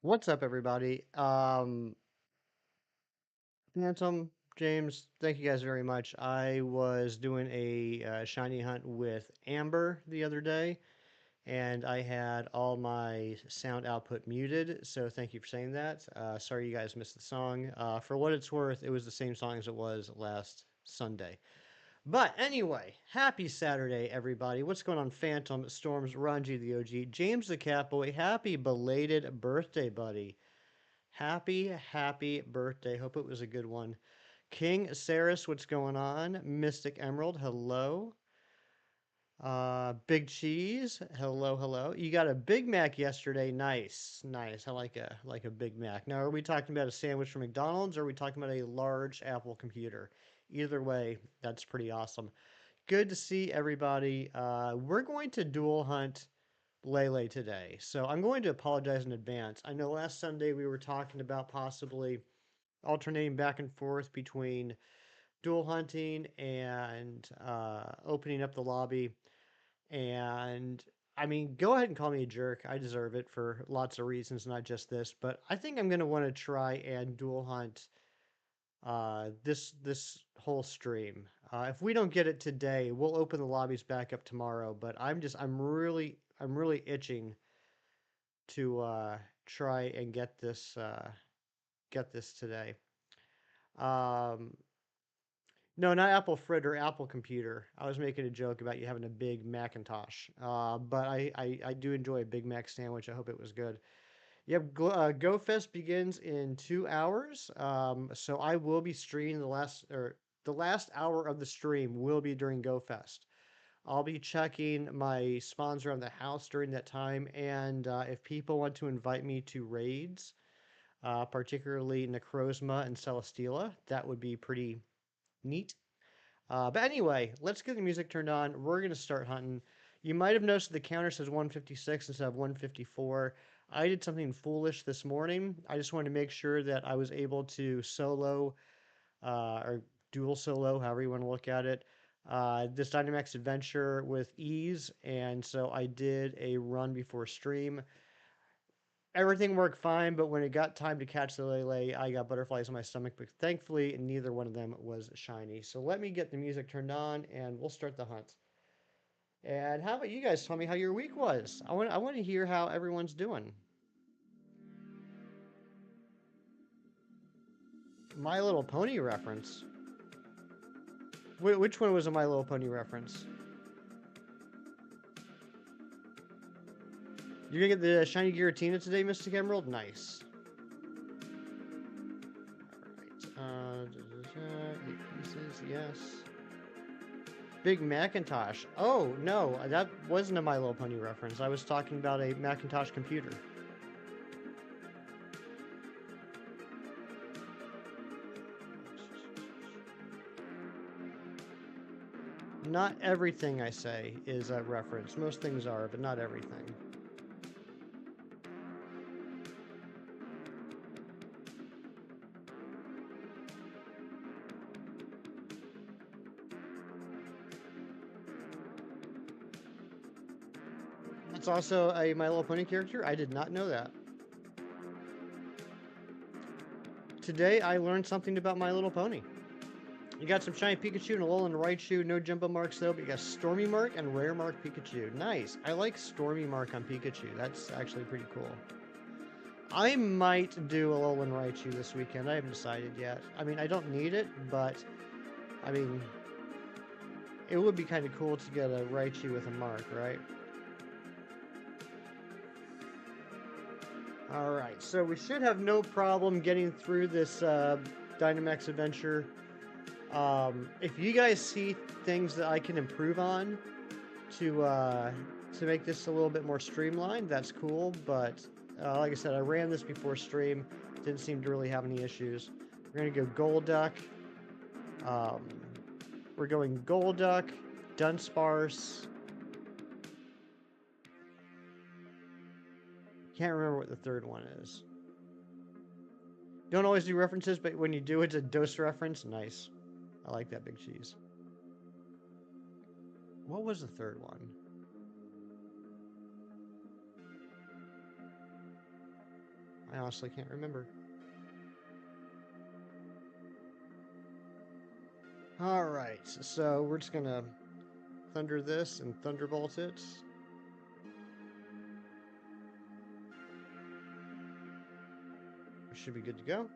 What's up, everybody? Phantom, James, thank you guys very much. I was doing a shiny hunt with Amber the other day, and I had all my sound output muted, so thank you for saying that. Sorry you guys missed the song. For what it's worth, it was the same song as it was last Sunday. But anyway, happy Saturday, everybody. What's going on, Phantom, Storms, Ranji the OG, James the Catboy? Happy belated birthday, buddy. Happy birthday. Hope it was a good one. King Saris, what's going on? Mystic Emerald, hello. Big Cheese, hello. You got a Big Mac yesterday. Nice. I like a Big Mac. Now, are we talking about a sandwich from McDonald's or are we talking about a large Apple computer? Either way, that's pretty awesome. Good to see everybody. We're going to dual hunt Lele today. So I'm going to apologize in advance. I know last Sunday we were talking about possibly alternating back and forth between dual hunting and opening up the lobby. And I mean, go ahead and call me a jerk. I deserve it for lots of reasons, not just this. But I think I'm going to want to try and dual hunt this whole stream. If we don't get it today, we'll open the lobbies back up tomorrow. But I'm really itching to try and get this today. Um, no, not Apple Fritter, Apple Computer. I was making a joke about you having a big Macintosh, but I do enjoy a Big Mac sandwich. I hope it was good. Yep, GoFest begins in 2 hours. So I will be streaming the last hour of the stream will be during GoFest. I'll be checking my spawns around the house during that time, and if people want to invite me to raids, particularly Necrozma and Celesteela, that would be pretty neat. But anyway, let's get the music turned on. We're going to start hunting. You might have noticed the counter says 156 instead of 154. I did something foolish this morning. I just wanted to make sure that I was able to solo or dual solo, however you want to look at it, this Dynamax adventure with ease. And so I did a run before stream. Everything worked fine, but when it got time to catch the Lele, I got butterflies in my stomach. But thankfully, neither one of them was shiny. So let me get the music turned on, and we'll start the hunt. And how about you guys? Tell me how your week was. I want to hear how everyone's doing. My Little Pony reference. Which one was a My Little Pony reference? You're gonna get the shiny Giratina today, Mystic Emerald. Nice. All right. 8 pieces. Yes. Big Macintosh. Oh, no, that wasn't a My Little Pony reference. I was talking about a Macintosh computer. Not everything I say is a reference. Most things are, but not everything. That's also a My Little Pony character. I did not know that. Today I learned something about My Little Pony. You got some shiny Pikachu and a Alolan Raichu. No jumbo marks though, but you got Stormy Mark and Rare Mark Pikachu. Nice. I like Stormy Mark on Pikachu. That's actually pretty cool. I might do a Alolan Raichu this weekend. I haven't decided yet. I mean, I don't need it, but I mean, it would be kind of cool to get a Raichu with a mark, right? Alright, so we should have no problem getting through this Dynamax adventure. If you guys see things that I can improve on to make this a little bit more streamlined, that's cool. But like I said, I ran this before stream, didn't seem to really have any issues. We're gonna go Golduck. Um, we're going Golduck, Dunsparce. Can't remember what the third one is. Don't always do references, but when you do, it's a dose reference. Nice. I like that, Big Cheese. What was the third one? I honestly can't remember. Alright, so we're just gonna thunder this and thunderbolt it. We should be good to go.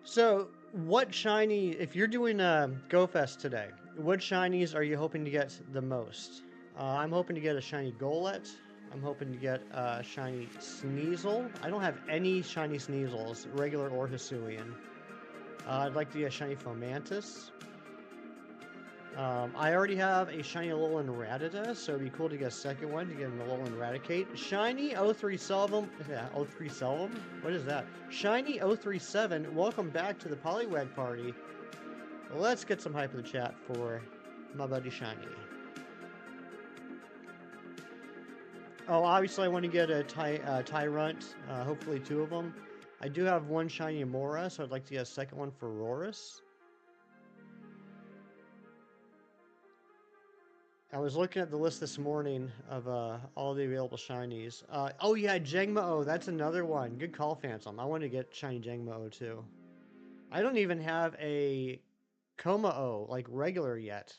So, what shiny, if you're doing a GoFest today, what shinies are you hoping to get the most? I'm hoping to get a shiny Golett. I'm hoping to get a shiny Sneasel. I don't have any shiny Sneasels, regular or Hisuian. I'd like to get a shiny Fomantis. I already have a shiny Alolan Rattata, so it'd be cool to get a second one to get an Alolan Raticate. Shiny 03 yeah, 03 Selvum? What is that? Shiny 037, welcome back to the Poliwag party. Let's get some hype in the chat for my buddy Shiny. Oh, obviously I want to get a Tyrunt, hopefully 2 of them. I do have one shiny Amora, so I'd like to get a second one for Roris. I was looking at the list this morning of all the available shinies. Oh yeah, Jangmo-O, that's another one. Good call, Phantom. I want to get shiny Jangmo-O too. I don't even have a Kommo-O, like regular yet.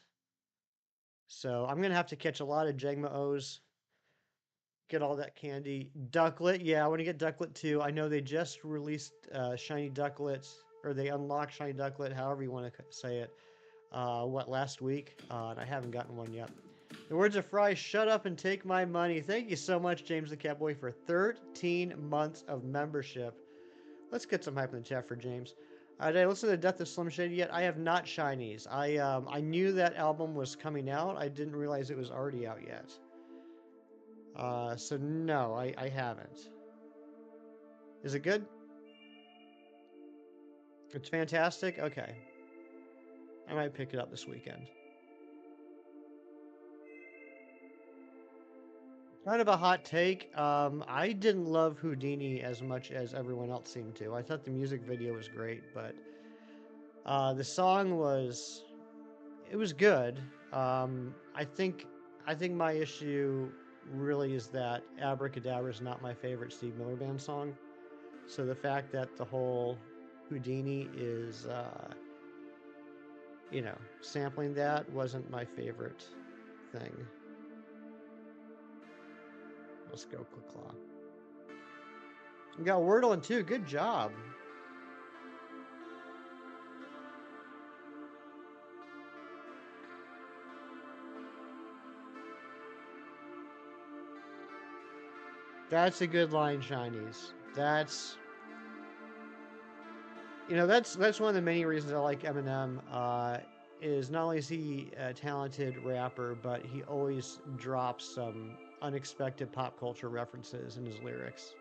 So I'm going to have to catch a lot of Jangmo-Os, get all that candy. Ducklet, yeah, I want to get Ducklet too. I know they just released shiny Ducklet, or they unlocked shiny Ducklet, however you want to say it. Last week? And I haven't gotten one yet. The words of Fry, shut up and take my money. Thank you so much, James the Catboy, for 13 months of membership. Let's get some hype in the chat for James. Did I listen to the Death of Slim Shady yet? I have not shinies. I knew that album was coming out. I didn't realize it was already out yet. So no, I haven't. Is it good? It's fantastic? Okay. I might pick it up this weekend. Kind of a hot take. I didn't love Houdini as much as everyone else seemed to. I thought the music video was great, but the song was good. I think my issue really is that Abracadabra is not my favorite Steve Miller Band song. So the fact that the whole Houdini is sampling that wasn't my favorite thing. Let's go, Quick Claw. You got Wordle in 2. Good job. That's a good line, Shinies. That's one of the many reasons I like Eminem. Is not only is he a talented rapper, but he always drops some unexpected pop culture references in his lyrics.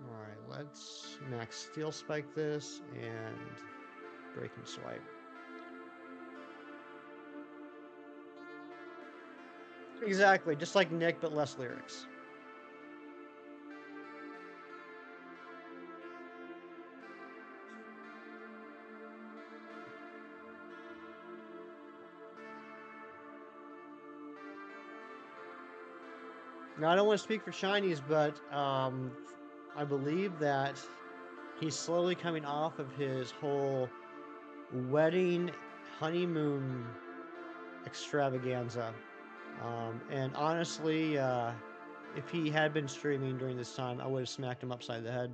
Alright, let's max steel spike this and break and swipe. Exactly, just like Nick, but less lyrics. Now, I don't want to speak for Shinies, but I believe that he's slowly coming off of his whole wedding honeymoon extravaganza. And honestly, if he had been streaming during this time, I would have smacked him upside the head.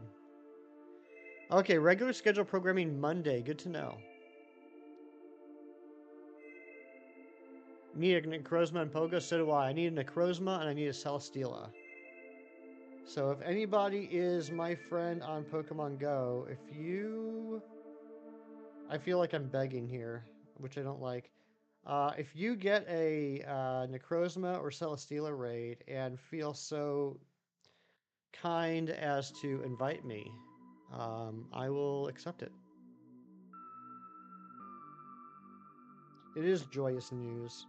Okay, regular schedule programming Monday. Good to know. Need a Necrozma and Pogo? So do I. I need a Necrozma and I need a Celesteela. So if anybody is my friend on Pokemon Go, if you... I feel like I'm begging here, which I don't like. If you get a Necrozma or Celesteela raid and feel so kind as to invite me, I will accept it. It is joyous news.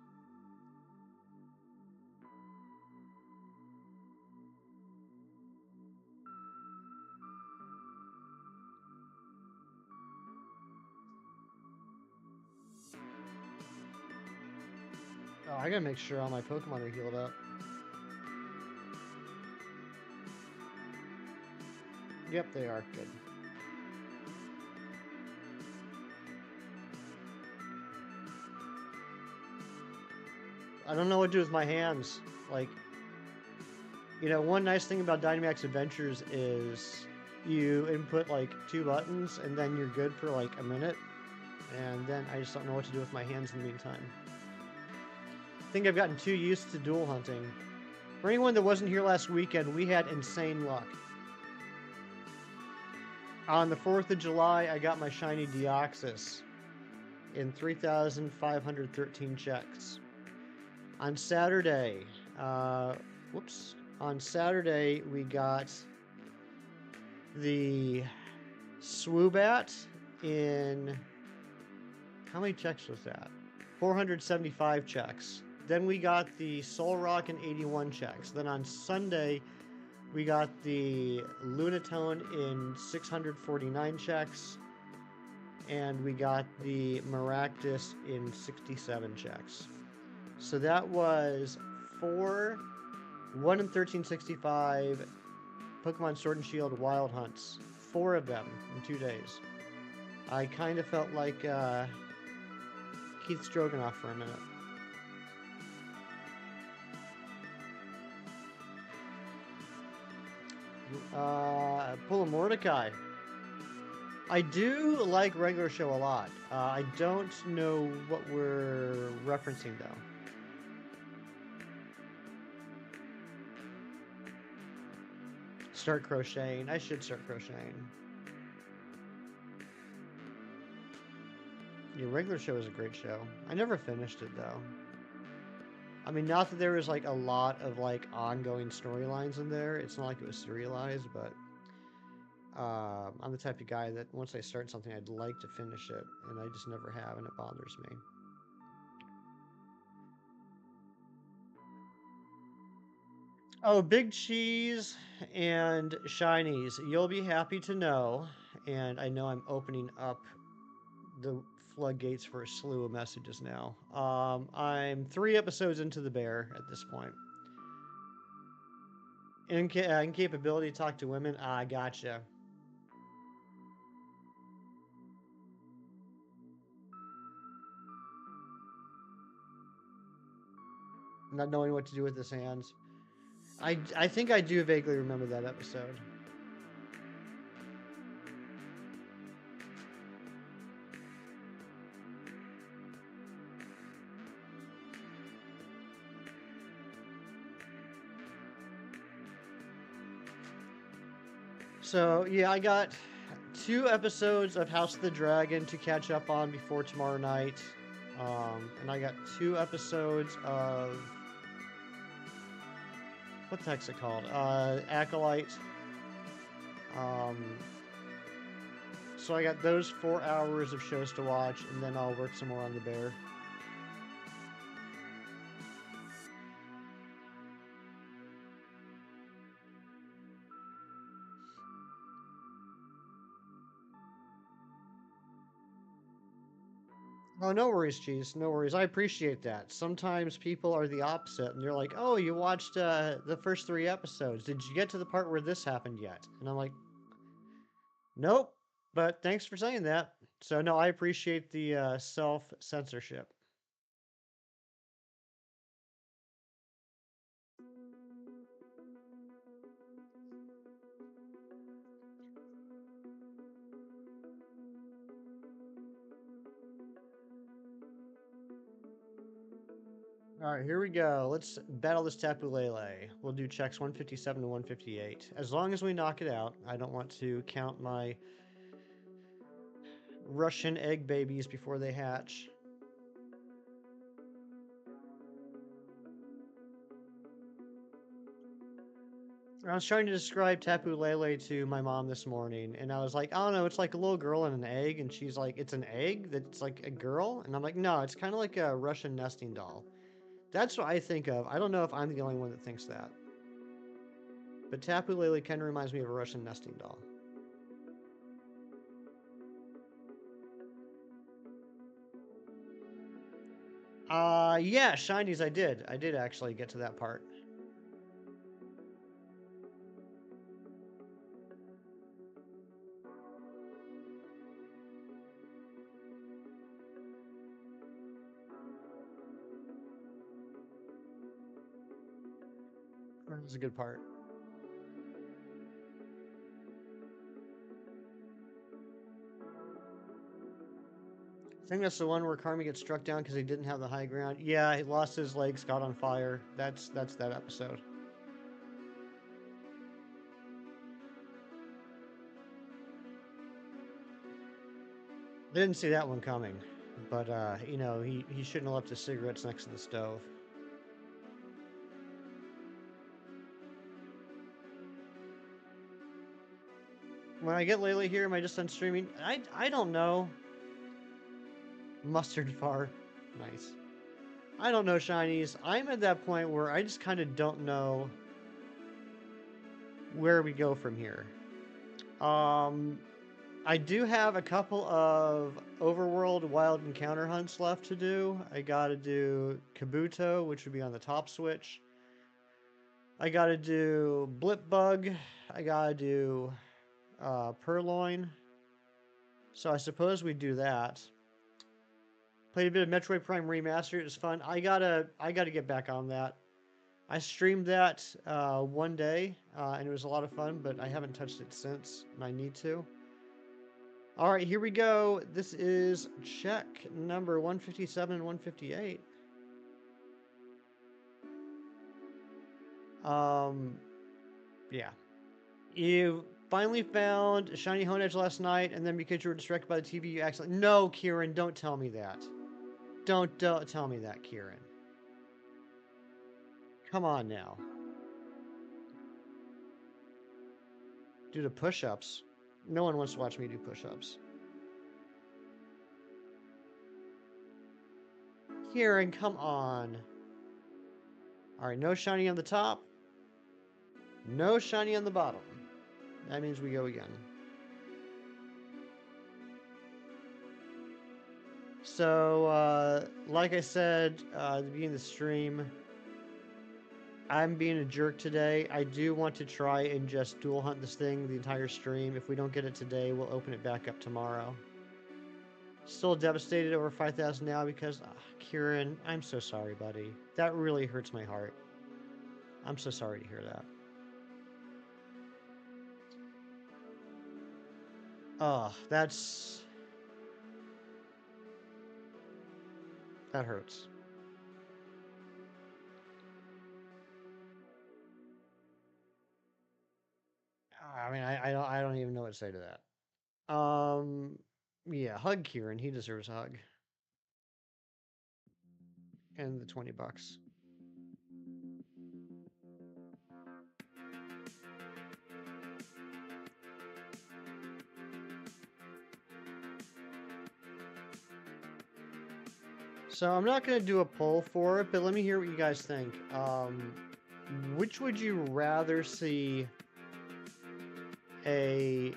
I gotta make sure all my Pokemon are healed up. Yep, they are. Good. I don't know what to do with my hands. Like, one nice thing about Dynamax Adventures is you input like 2 buttons and then you're good for like a minute. And then I just don't know what to do with my hands in the meantime. I think I've gotten too used to dual hunting. For anyone that wasn't here last weekend, we had insane luck. On the 4th of July, I got my shiny Deoxys in 3,513 checks. On Saturday, on Saturday, we got the Swoobat in. How many checks was that? 475 checks. Then we got the Solrock in 81 checks. Then on Sunday, we got the Lunatone in 649 checks. And we got the Maractus in 67 checks. So that was 1 in 1365 Pokemon Sword and Shield Wild Hunts. 4 of them in 2 days. I kind of felt like Keith Stroganoff for a minute. Pull a Mordecai. I do like regular show a lot. I don't know what we're referencing though. Start crocheting. I should start crocheting. Your regular show is a great show. I never finished it though. I mean, not that there was like a lot of like ongoing storylines in there. It's not like it was serialized, but I'm the type of guy that once I start something, I'd like to finish it, and I just never have, and it bothers me. Oh, Big Cheese and Shinies. You'll be happy to know, and I know I'm opening up the floodgates for a slew of messages now. I'm 3 episodes into the bear at this point. Incapability to talk to women. I gotcha. Not knowing what to do with his hands. I think I do vaguely remember that episode. So yeah, I got 2 episodes of House of the Dragon to catch up on before tomorrow night, and I got 2 episodes of what the heck's it called? Acolyte. Um, so I got those 4 hours of shows to watch, and then I'll work some more on the bear. Oh, no worries, Cheese. No worries. I appreciate that. Sometimes people are the opposite, and they're like, "Oh, you watched the first 3 episodes. Did you get to the part where this happened yet?" And I'm like, "Nope." But thanks for saying that. So no, I appreciate the self censorship. All right, here we go. Let's battle this Tapu Lele. We'll do checks 157 to 158. As long as we knock it out, I don't want to count my Russian egg babies before they hatch. I was trying to describe Tapu Lele to my mom this morning, and I was like, I don't know, it's like a little girl in an egg, and she's like, it's an egg that's like a girl? And I'm like, no, it's kind of like a Russian nesting doll. That's what I think of. I don't know if I'm the only one that thinks that. But Tapu Lele kind of reminds me of a Russian nesting doll. Yeah, shinies I did. I did actually get to that part. That was a good part. I think that's the one where Carmi gets struck down because he didn't have the high ground. Yeah, he lost his legs, got on fire. That's that episode. I didn't see that one coming, but you know, he shouldn't have left his cigarettes next to the stove. When I get Lele here, am I just on streaming? I don't know. Mustard far, nice. I don't know, shinies. I'm at that point where I just kind of don't know where we go from here. Um, I do have a couple of overworld wild encounter hunts left to do. I gotta do Kabuto, which would be on the top switch. I gotta do Blip Bug. I gotta do Purloin. So I suppose we do that. Played a bit of Metroid Prime Remastered. It was fun. I gotta get back on that. I streamed that one day, and it was a lot of fun, but I haven't touched it since, and I need to. All right, here we go. This is check number 157 and 158. Yeah. You finally found a shiny Honedge last night, and then because you were distracted by the TV, you accidentally... No, Kieran, don't tell me that. Don't tell me that, Kieran. Come on now. Do the push-ups. No one wants to watch me do push-ups. Kieran, come on. Alright, no shiny on the top. No shiny on the bottom. That means we go again. So, like I said at the beginning of the stream, I'm being a jerk today. I do want to try and just dual hunt this thing the entire stream. If we don't get it today, we'll open it back up tomorrow. Still devastated over 5,000 now because, Kieran, I'm so sorry, buddy. That really hurts my heart. I'm so sorry to hear that. That hurts. I mean, I don't even know what to say to that. Yeah, hug Kieran. He deserves a hug. And the $20. So I'm not going to do a poll for it, but let me hear what you guys think. Which would you rather see a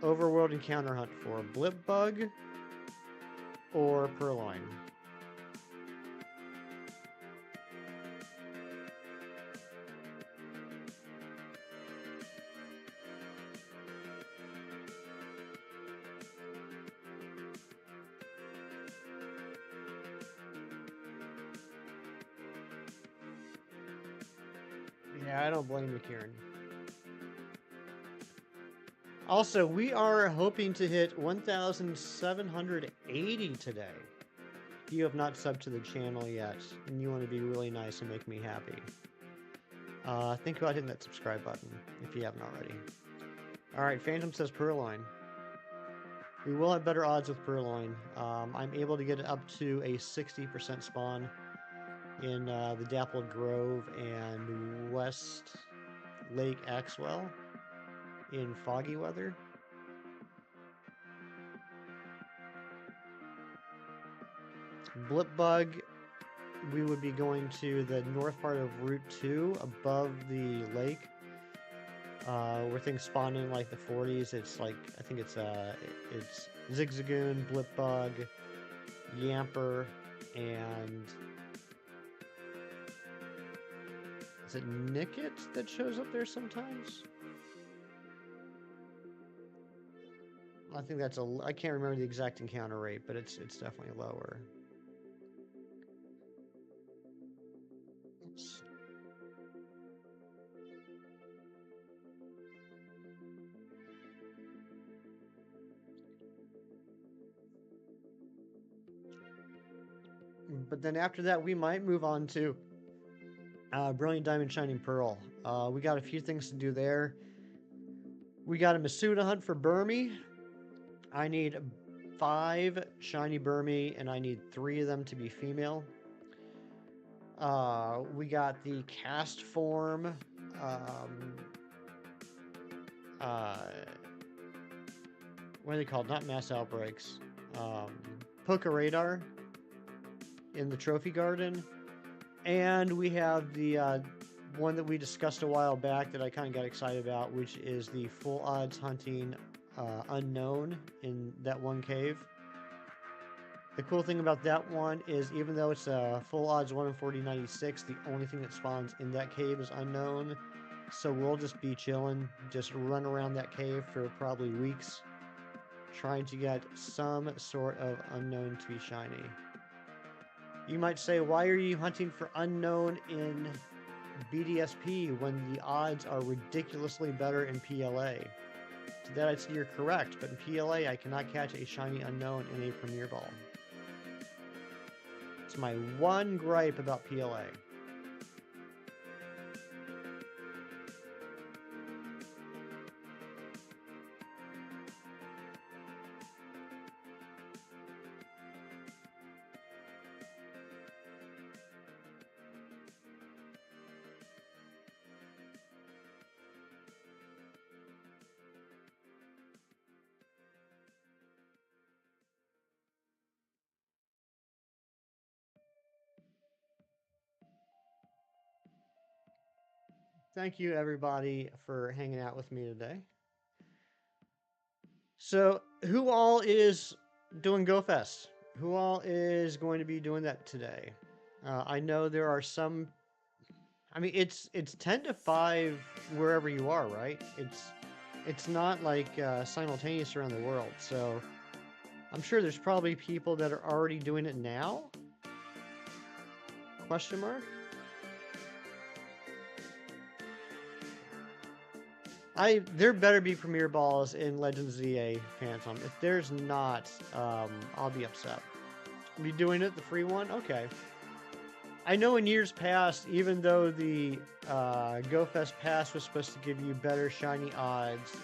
overworld encounter hunt for? Blip Bug or Purloin? Yeah, I don't blame you, Kieran. Also, we are hoping to hit 1,780 today. If you have not subbed to the channel yet, and you want to be really nice and make me happy, think about hitting that subscribe button if you haven't already. Alright, Phantom says Purloin. We will have better odds with Purloin. I'm able to get it up to a 60% spawn in the Dappled Grove and West Lake Axwell in foggy weather. Blip Bug, we would be going to the north part of Route 2 above the lake, where things spawn in like the 40s. It's like, I think it's Zigzagoon, Blip Bug, Yamper, and is it Nickit that shows up there sometimes? I think that's I can't remember the exact encounter rate, but it's definitely lower. Oops. But then after that, we might move on to Brilliant Diamond Shining Pearl. We got a few things to do there. We got a Masuda hunt for Burmy. I need 5 shiny Burmy, and I need 3 of them to be female. We got the cast form. Uh, what are they called? Not mass outbreaks. Poke Radar in the trophy garden. And we have the one that we discussed a while back that I kind of got excited about, which is the full odds hunting unknown in that one cave. The cool thing about that one is even though it's a full odds 1 in 4096, the only thing that spawns in that cave is unknown. So we'll just be chilling, just run around that cave for probably weeks, trying to get some sort of unknown to be shiny. You might say, why are you hunting for unknown in BDSP when the odds are ridiculously better in PLA? To that I'd say you're correct, but in PLA I cannot catch a shiny unknown in a Premier Ball. It's my one gripe about PLA. Thank you everybody for hanging out with me today. So, who all is doing GoFest? Who all is going to be doing that today? I know there are some. I mean, it's 10 to 5 wherever you are, right? It's not like simultaneous around the world. So, I'm sure there's probably people that are already doing it now. Question mark. There better be Premier Balls in Legends ZA Phantom. If there's not, I'll be upset. Be doing it, the free one? Okay. I know in years past, even though the GoFest Pass was supposed to give you better shiny odds,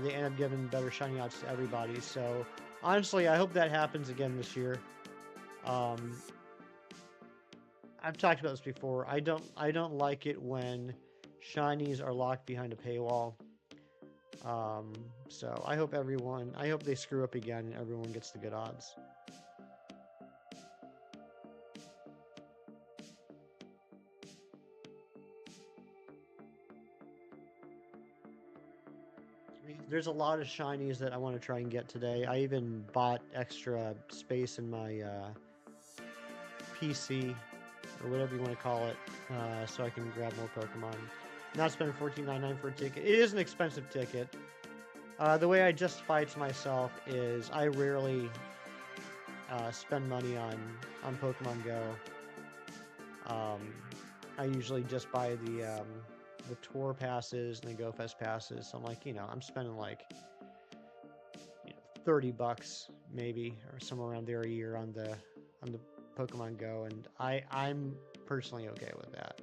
they end up giving better shiny odds to everybody. So, honestly, I hope that happens again this year. I've talked about this before. I don't like it when shinies are locked behind a paywall. So I hope they screw up again and everyone gets the good odds. There's a lot of shinies that I want to try and get today. I even bought extra space in my PC, or whatever you want to call it, so I can grab more Pokemon. Not spending $14.99 for a ticket. It is an expensive ticket. The way I justify it to myself is I rarely spend money on Pokemon Go. I usually just buy the tour passes and the GoFest passes. So I'm like, I'm spending like $30 maybe or somewhere around there a year on the Pokemon Go, and I'm personally okay with that.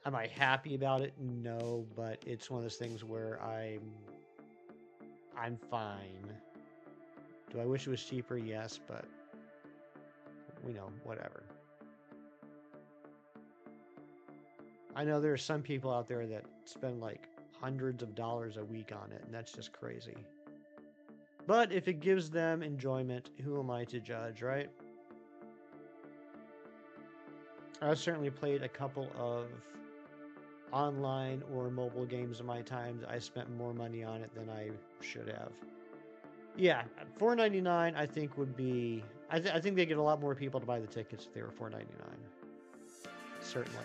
Am I happy about it? No, but it's one of those things where I'm fine. Do I wish it was cheaper? Yes, but whatever. I know there are some people out there that spend like hundreds of dollars a week on it, and that's just crazy. But if it gives them enjoyment, who am I to judge, right? I've certainly played a couple of online or mobile games in my time that I spent more money on it than I should have. Yeah, $4.99 I think would be. I think they get a lot more people to buy the tickets if they were $4.99. Certainly.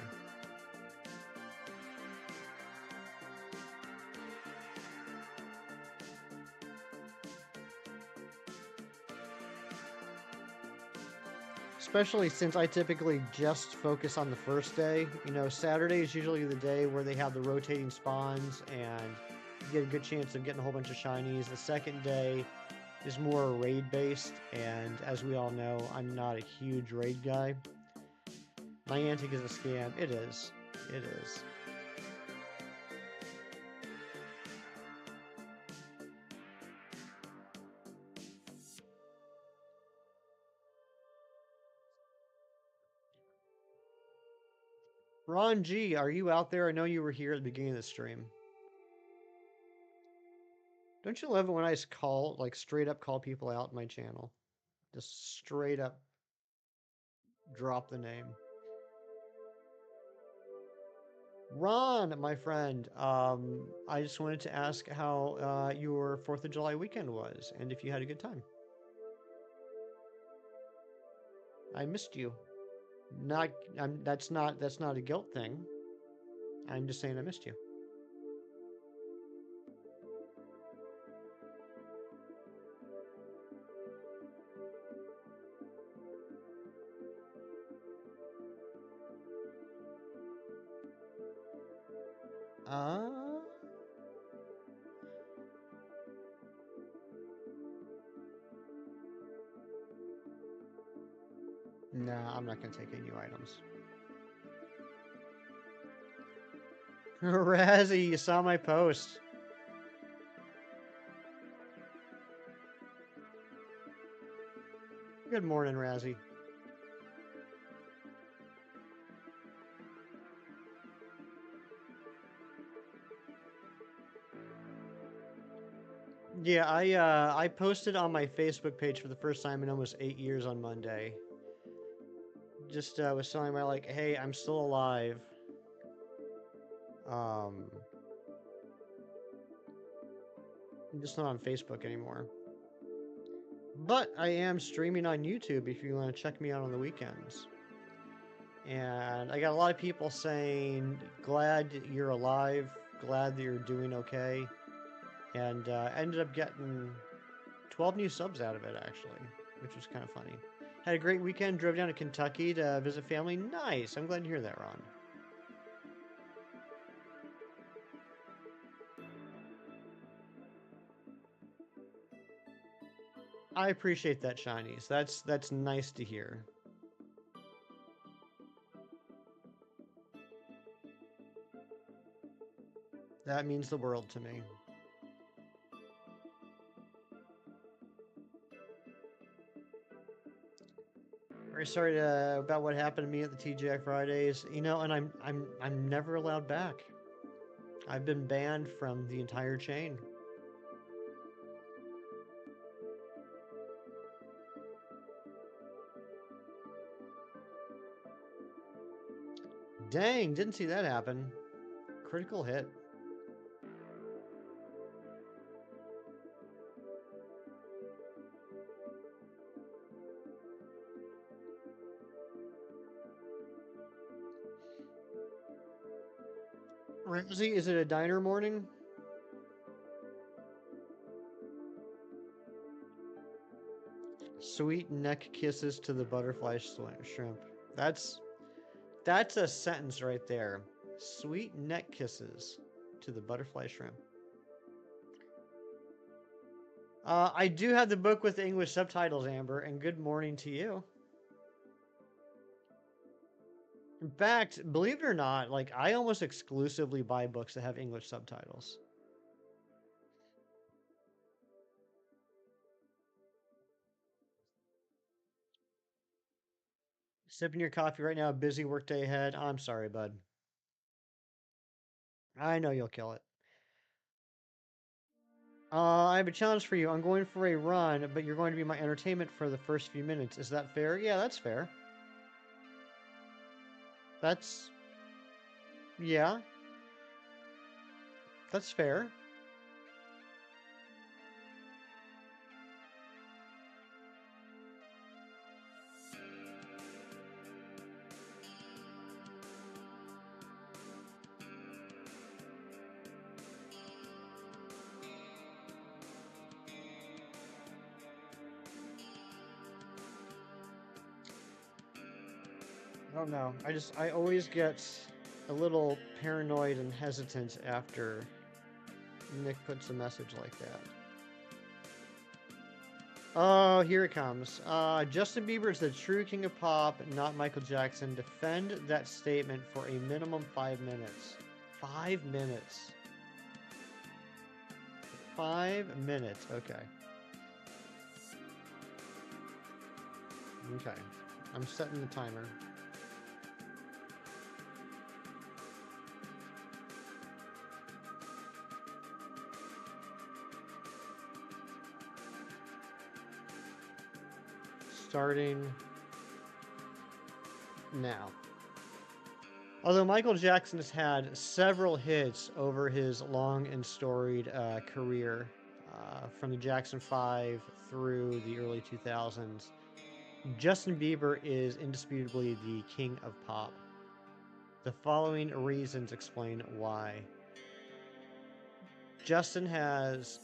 Especially since I typically just focus on the first day. You know, Saturday is usually the day where they have the rotating spawns and you get a good chance of getting a whole bunch of shinies. The second day is more raid based, and as we all know, I'm not a huge raid guy. Niantic is a scam. It is. It is. Ron G, are you out there? I know you were here at the beginning of the stream. Don't you love it when I just call, like, straight up call people out in my channel? Just straight up drop the name. Ron, my friend, I just wanted to ask how your 4th of July weekend was and if you had a good time. I missed you. Not, that's not a guilt thing. I'm just saying I missed you. Uh, nah, I'm not gonna take any new items. Razzie, you saw my post. Good morning, Razzie. Yeah, I posted on my Facebook page for the first time in almost 8 years on Monday. Just was telling my like, hey, I'm still alive. Um, I'm just not on Facebook anymore. But I am streaming on YouTube if you want to check me out on the weekends. And I got a lot of people saying, glad you're alive, glad that you're doing okay. And ended up getting 12 new subs out of it, actually, which was kind of funny. Had a great weekend, drove down to Kentucky to visit family. Nice. I'm glad to hear that, Ron. I appreciate that, Shinies. That's nice to hear. That means the world to me. Very sorry about what happened to me at the TGI Fridays. You know, and I'm never allowed back. I've been banned from the entire chain. Dang, didn't see that happen. Critical hit. Ramsey, is it a diner morning? Sweet neck kisses to the butterfly shrimp. That's a sentence right there. Sweet neck kisses to the butterfly shrimp. I do have the book with the English subtitles, Amber, and good morning to you. In fact, believe it or not, like I almost exclusively buy books that have English subtitles. Sipping your coffee right now, busy workday ahead. I'm sorry, bud. I know you'll kill it. I have a challenge for you. I'm going for a run, but you're going to be my entertainment for the first few minutes. Is that fair? Yeah, that's fair. That's... Yeah, that's fair. don't know. I always get a little paranoid and hesitant after Nick puts a message like that. Oh, here it comes. Justin Bieber is the true king of pop, not Michael Jackson. Defend that statement for a minimum 5 minutes. 5 minutes. 5 minutes. Okay. Okay. I'm setting the timer. Starting now. Although Michael Jackson has had several hits over his long and storied career, from the Jackson 5 through the early 2000s, Justin Bieber is indisputably the king of pop. The following reasons explain why. Justin has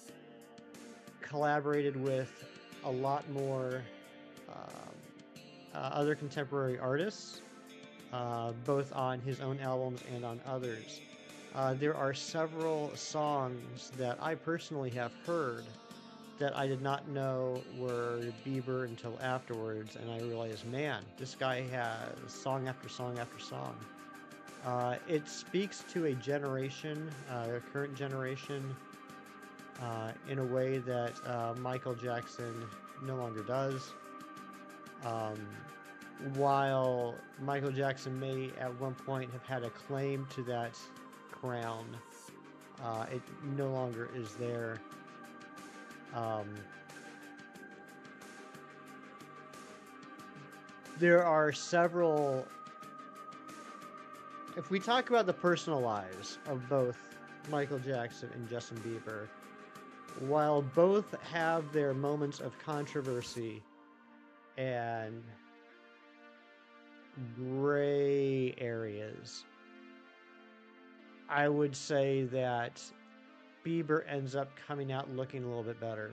collaborated with a lot more other contemporary artists, both on his own albums and on others. There are several songs that I personally have heard that I did not know were Bieber until afterwards, and I realized, man, this guy has song after song after song. It speaks to a generation, a current generation, in a way that Michael Jackson no longer does. While Michael Jackson may at one point have had a claim to that crown, it no longer is there. There are several. If we talk about the personal lives of both Michael Jackson and Justin Bieber, while both have their moments of controversy and gray areas, I would say that Bieber ends up coming out looking a little bit better.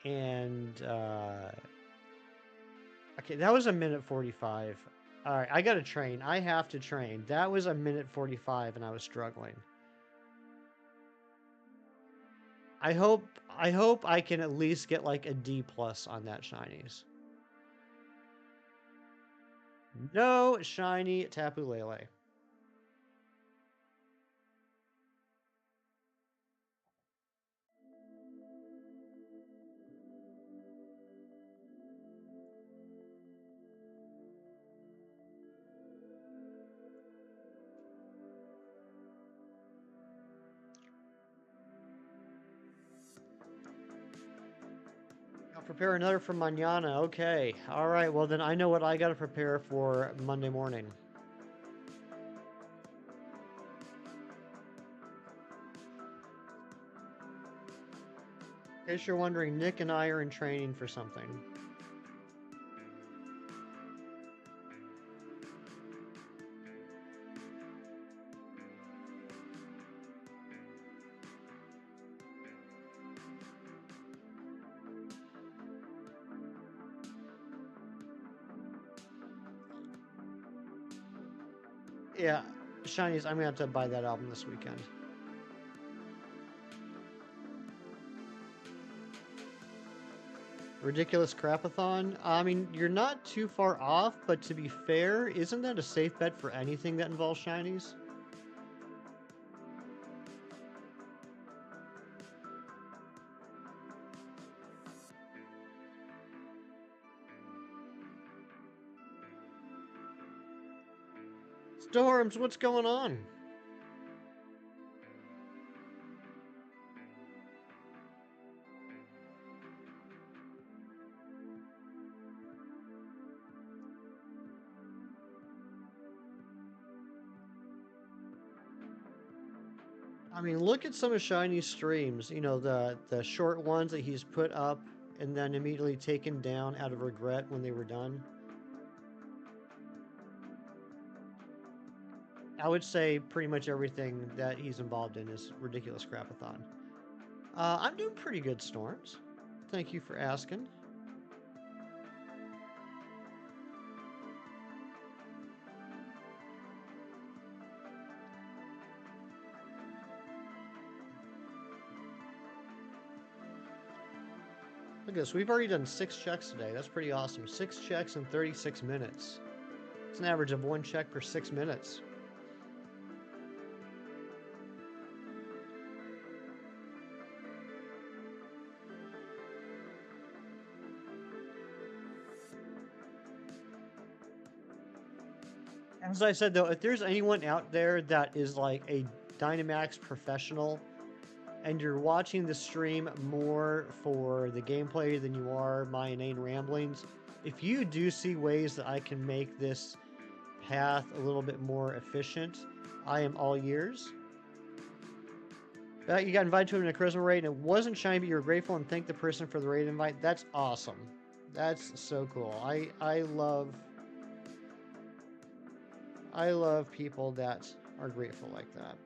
And, okay, that was a minute 45. All right, I got to train. I have to train. That was a minute 45 and I was struggling. I hope I can at least get like a D plus on that Shinies. No shiny Tapu Lele. I'll prepare another for mañana. Okay. All right. Well, then I know what I got to prepare for Monday morning. In case you're wondering, Nick and I are in training for something. Yeah, Shinies, I'm gonna have to buy that album this weekend. Ridiculous Crapathon. I mean, you're not too far off, but to be fair, isn't that a safe bet for anything that involves Shinies? Storms, what's going on? I mean, look at some of Shiny's streams. You know, the short ones that he's put up and then immediately taken down out of regret when they were done. I would say pretty much everything that he's involved in is Ridiculous Crapathon. I'm doing pretty good, Storms. Thank you for asking. Look at this. We've already done 6 checks today. That's pretty awesome. 6 checks in 36 minutes. It's an average of 1 check per 6 minutes. As I said, though, if there's anyone out there that is like a Dynamax professional and you're watching the stream more for the gameplay than you are my inane ramblings, if you do see ways that I can make this path a little bit more efficient, I am all ears. You got invited to a Charisma raid and it wasn't shiny, but you were grateful and thanked the person for the raid invite. That's awesome. That's so cool. I love people that are grateful like that.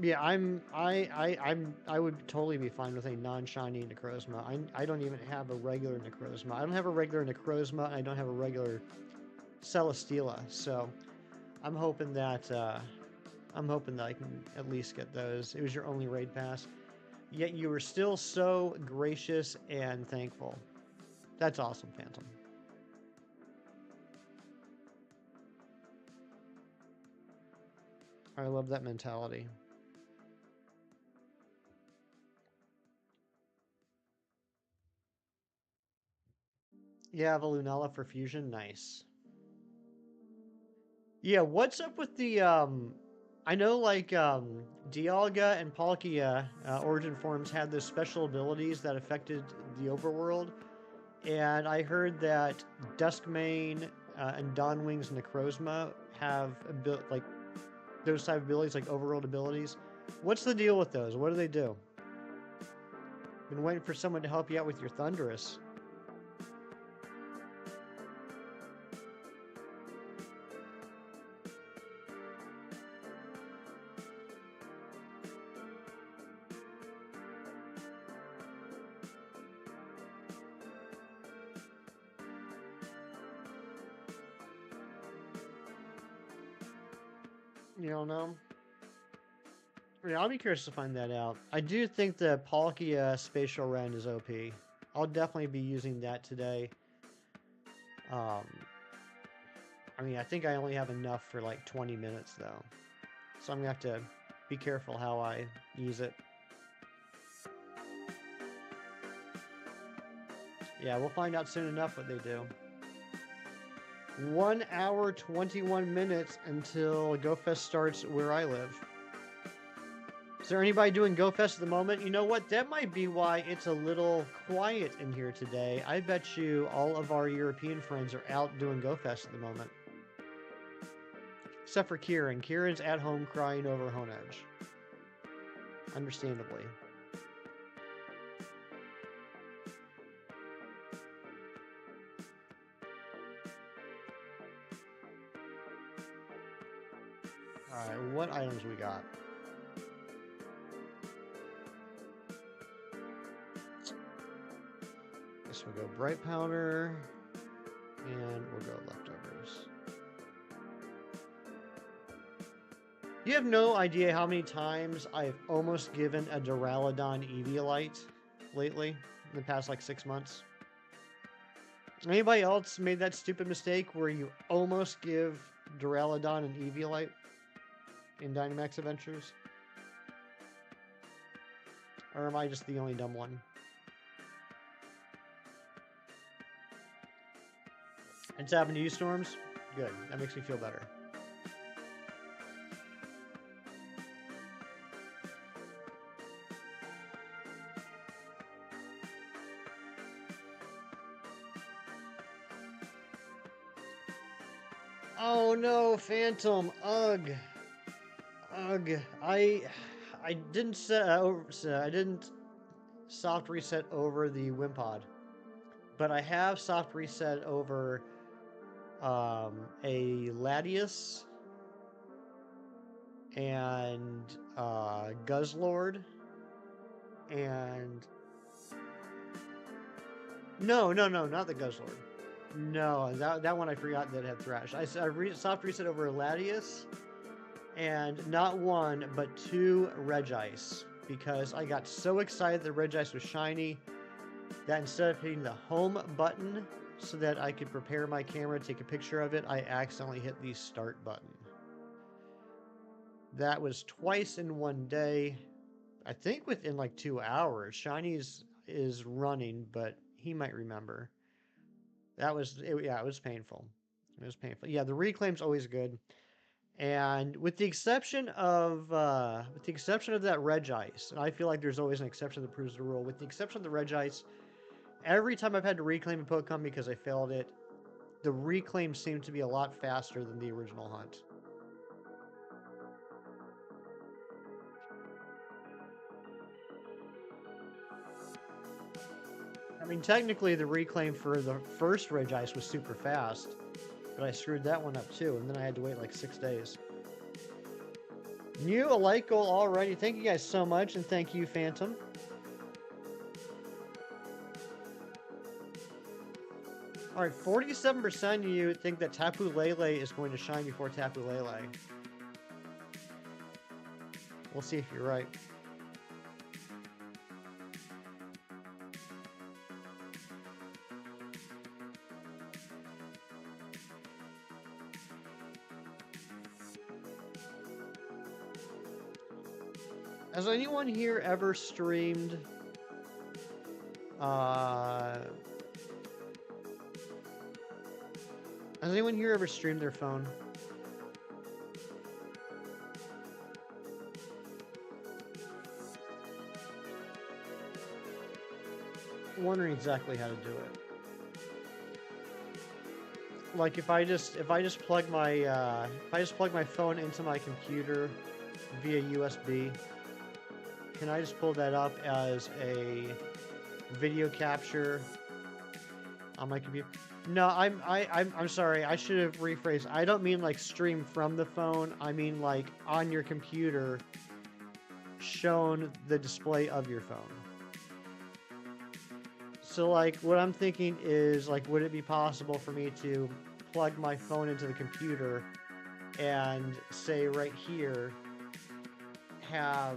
Yeah, I would totally be fine with a non-shiny Necrozma. I don't even have a regular Necrozma. I don't have a regular Necrozma, and I don't have a regular Celesteela. So I'm hoping that I can at least get those. It was your only raid pass, yet you were still so gracious and thankful. That's awesome, Phantom. I love that mentality. Yeah, I have a Lunella for fusion. Nice. Yeah, what's up with the I know like Dialga and Palkia origin forms had those special abilities that affected the overworld, and I heard that Duskmane and Dawnwing's Necrozma have like those type of abilities, like overworld abilities. What's the deal with those? What do they do? Been waiting for someone to help you out with your Thundurus. You don't know? Yeah, I'll be curious to find that out. I do think the Palkia Spatial Rend is OP. I'll definitely be using that today. I mean, I think I only have enough for like 20 minutes though. So I'm gonna have to be careful how I use it. Yeah, we'll find out soon enough what they do. 1 hour, 21 minutes until GoFest starts where I live. Is there anybody doing GoFest at the moment? You know what? That might be why it's a little quiet in here today. I bet you all of our European friends are out doing GoFest at the moment. Except for Kieran. Kieran's at home crying over Honedge. Understandably. Alright, what items we got? Guess we'll go Bright Powder, and we'll go Leftovers. You have no idea how many times I've almost given a Duraludon Eviolite lately, in the past like 6 months. Anybody else made that stupid mistake where you almost give Duraludon an Eviolite in Dynamax Adventures? Or am I just the only dumb one? It's happened to you, Storms? Good. That makes me feel better. Oh no, Phantom! Ugh! Ugh! I didn't I didn't soft reset over the Wimpod, but I have soft reset over a Latias and Guzzlord and no, not the Guzzlord. No, that one I forgot that had Thrash. I soft reset over Latias and not one but 2 Regice because I got so excited the Regice was shiny that instead of hitting the home button so that I could prepare my camera, take a picture of it, I accidentally hit the start button. That was twice in one day. I think within like 2 hours. Shiny's is running, but he might remember. That was it, yeah, it was painful. It was painful. Yeah, the reclaim's always good. And with the exception of that Regice, and I feel like there's always an exception that proves the rule. With the exception of the Regice, every time I've had to reclaim a Pokemon because I failed it, the reclaim seemed to be a lot faster than the original hunt. I mean, technically, the reclaim for the first Regice was super fast, but I screwed that one up too, and then I had to wait like 6 days. New Alike goal already. Thank you guys so much, and thank you, Phantom. All right, 47% of you think that Tapu Lele is going to shine before Tapu Lele. We'll see if you're right. Has anyone here ever streamed has anyone here ever streamed their phone? I'm wondering exactly how to do it. Like if I just plug my phone into my computer via USB, can I just pull that up as a video capture on my computer? No, I'm sorry. I should have rephrased. I don't mean like stream from the phone. I mean like on your computer, shown the display of your phone. So like what I'm thinking is like, would it be possible for me to plug my phone into the computer and say right here, have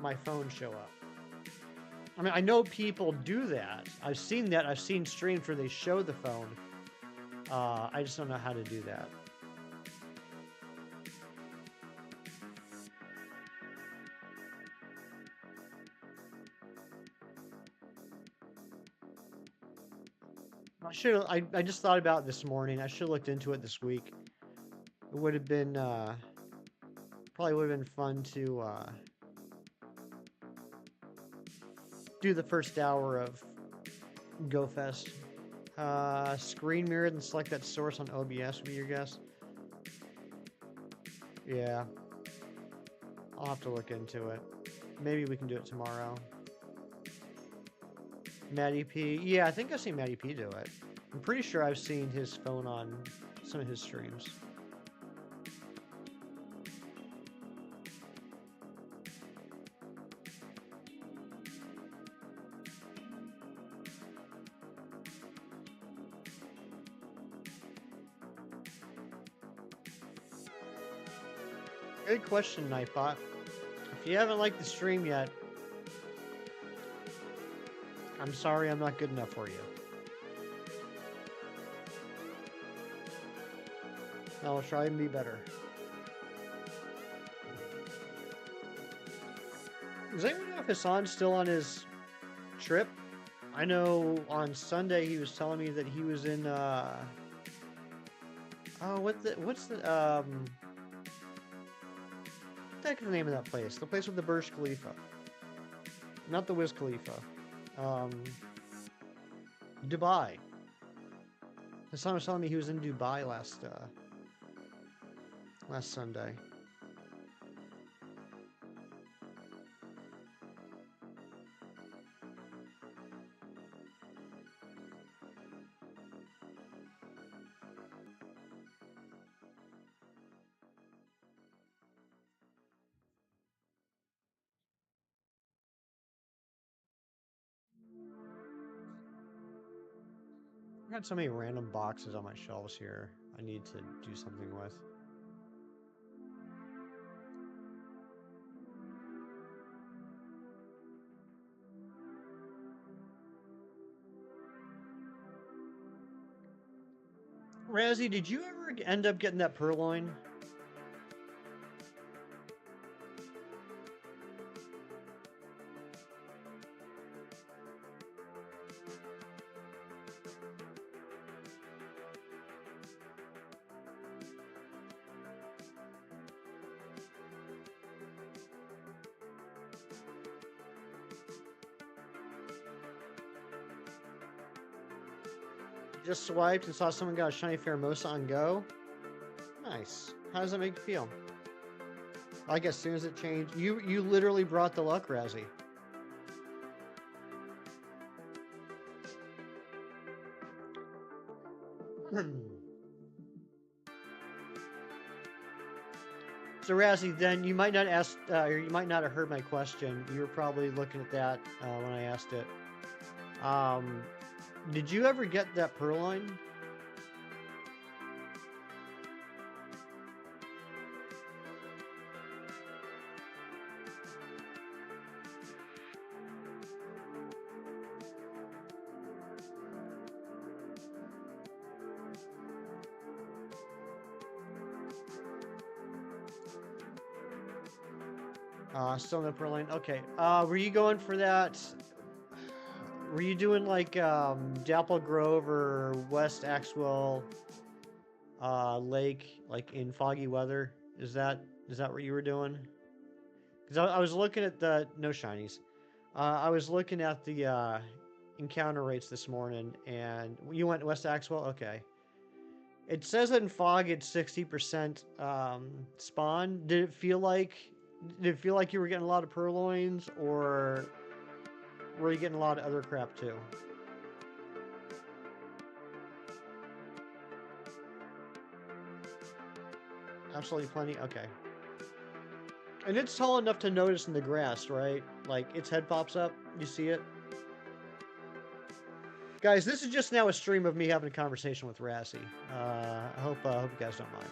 my phone show up? I mean, I know people do that. I've seen that. I've seen streams where they show the phone. I just don't know how to do that. I just thought about it this morning. I should have looked into it this week. It would have been, probably would have been fun to, do the first hour of GoFest. Screen mirrored and select that source on OBS would be your guess? Yeah. I'll have to look into it. Maybe we can do it tomorrow. Matty P. Yeah, I think I've seen Matty P do it. I'm pretty sure I've seen his phone on some of his streams. Good question, Nightbot. If you haven't liked the stream yet, I'm sorry I'm not good enough for you. I'll try and be better. Does anyone know if Hassan's still on his trip? I know on Sunday he was telling me that he was in, oh, what the heck is the name of that place? The place with the Burj Khalifa. Not the Wiz Khalifa. Dubai. Hassan was telling me he was in Dubai last Sunday. I got so many random boxes on my shelves here I need to do something with. Razzie, did you ever end up getting that purloin? Just swiped and saw someone got a shiny Pheromosa on Go. Nice. How does that make you feel? I guess as soon as it changed, you literally brought the luck, Razzie. So Razzie, then you might not ask, or you might not have heard my question. You were probably looking at that when I asked it. Um, did you ever get that purloin? Still no purloin. Okay. Were you going for that? Were you doing like Dapple Grove or West Axwell Lake, like in foggy weather? Is that what you were doing? Because I was looking at the no shinies. I was looking at the encounter rates this morning, and you went West Axwell. Okay. It says that in fog it's 60% spawn. Did it feel like you were getting a lot of purloins, or were you getting a lot of other crap too? Absolutely plenty. Okay. And it's tall enough to notice in the grass, right? Like its head pops up. You see it. Guys, this is just now a stream of me having a conversation with Rassie. I hope you guys don't mind.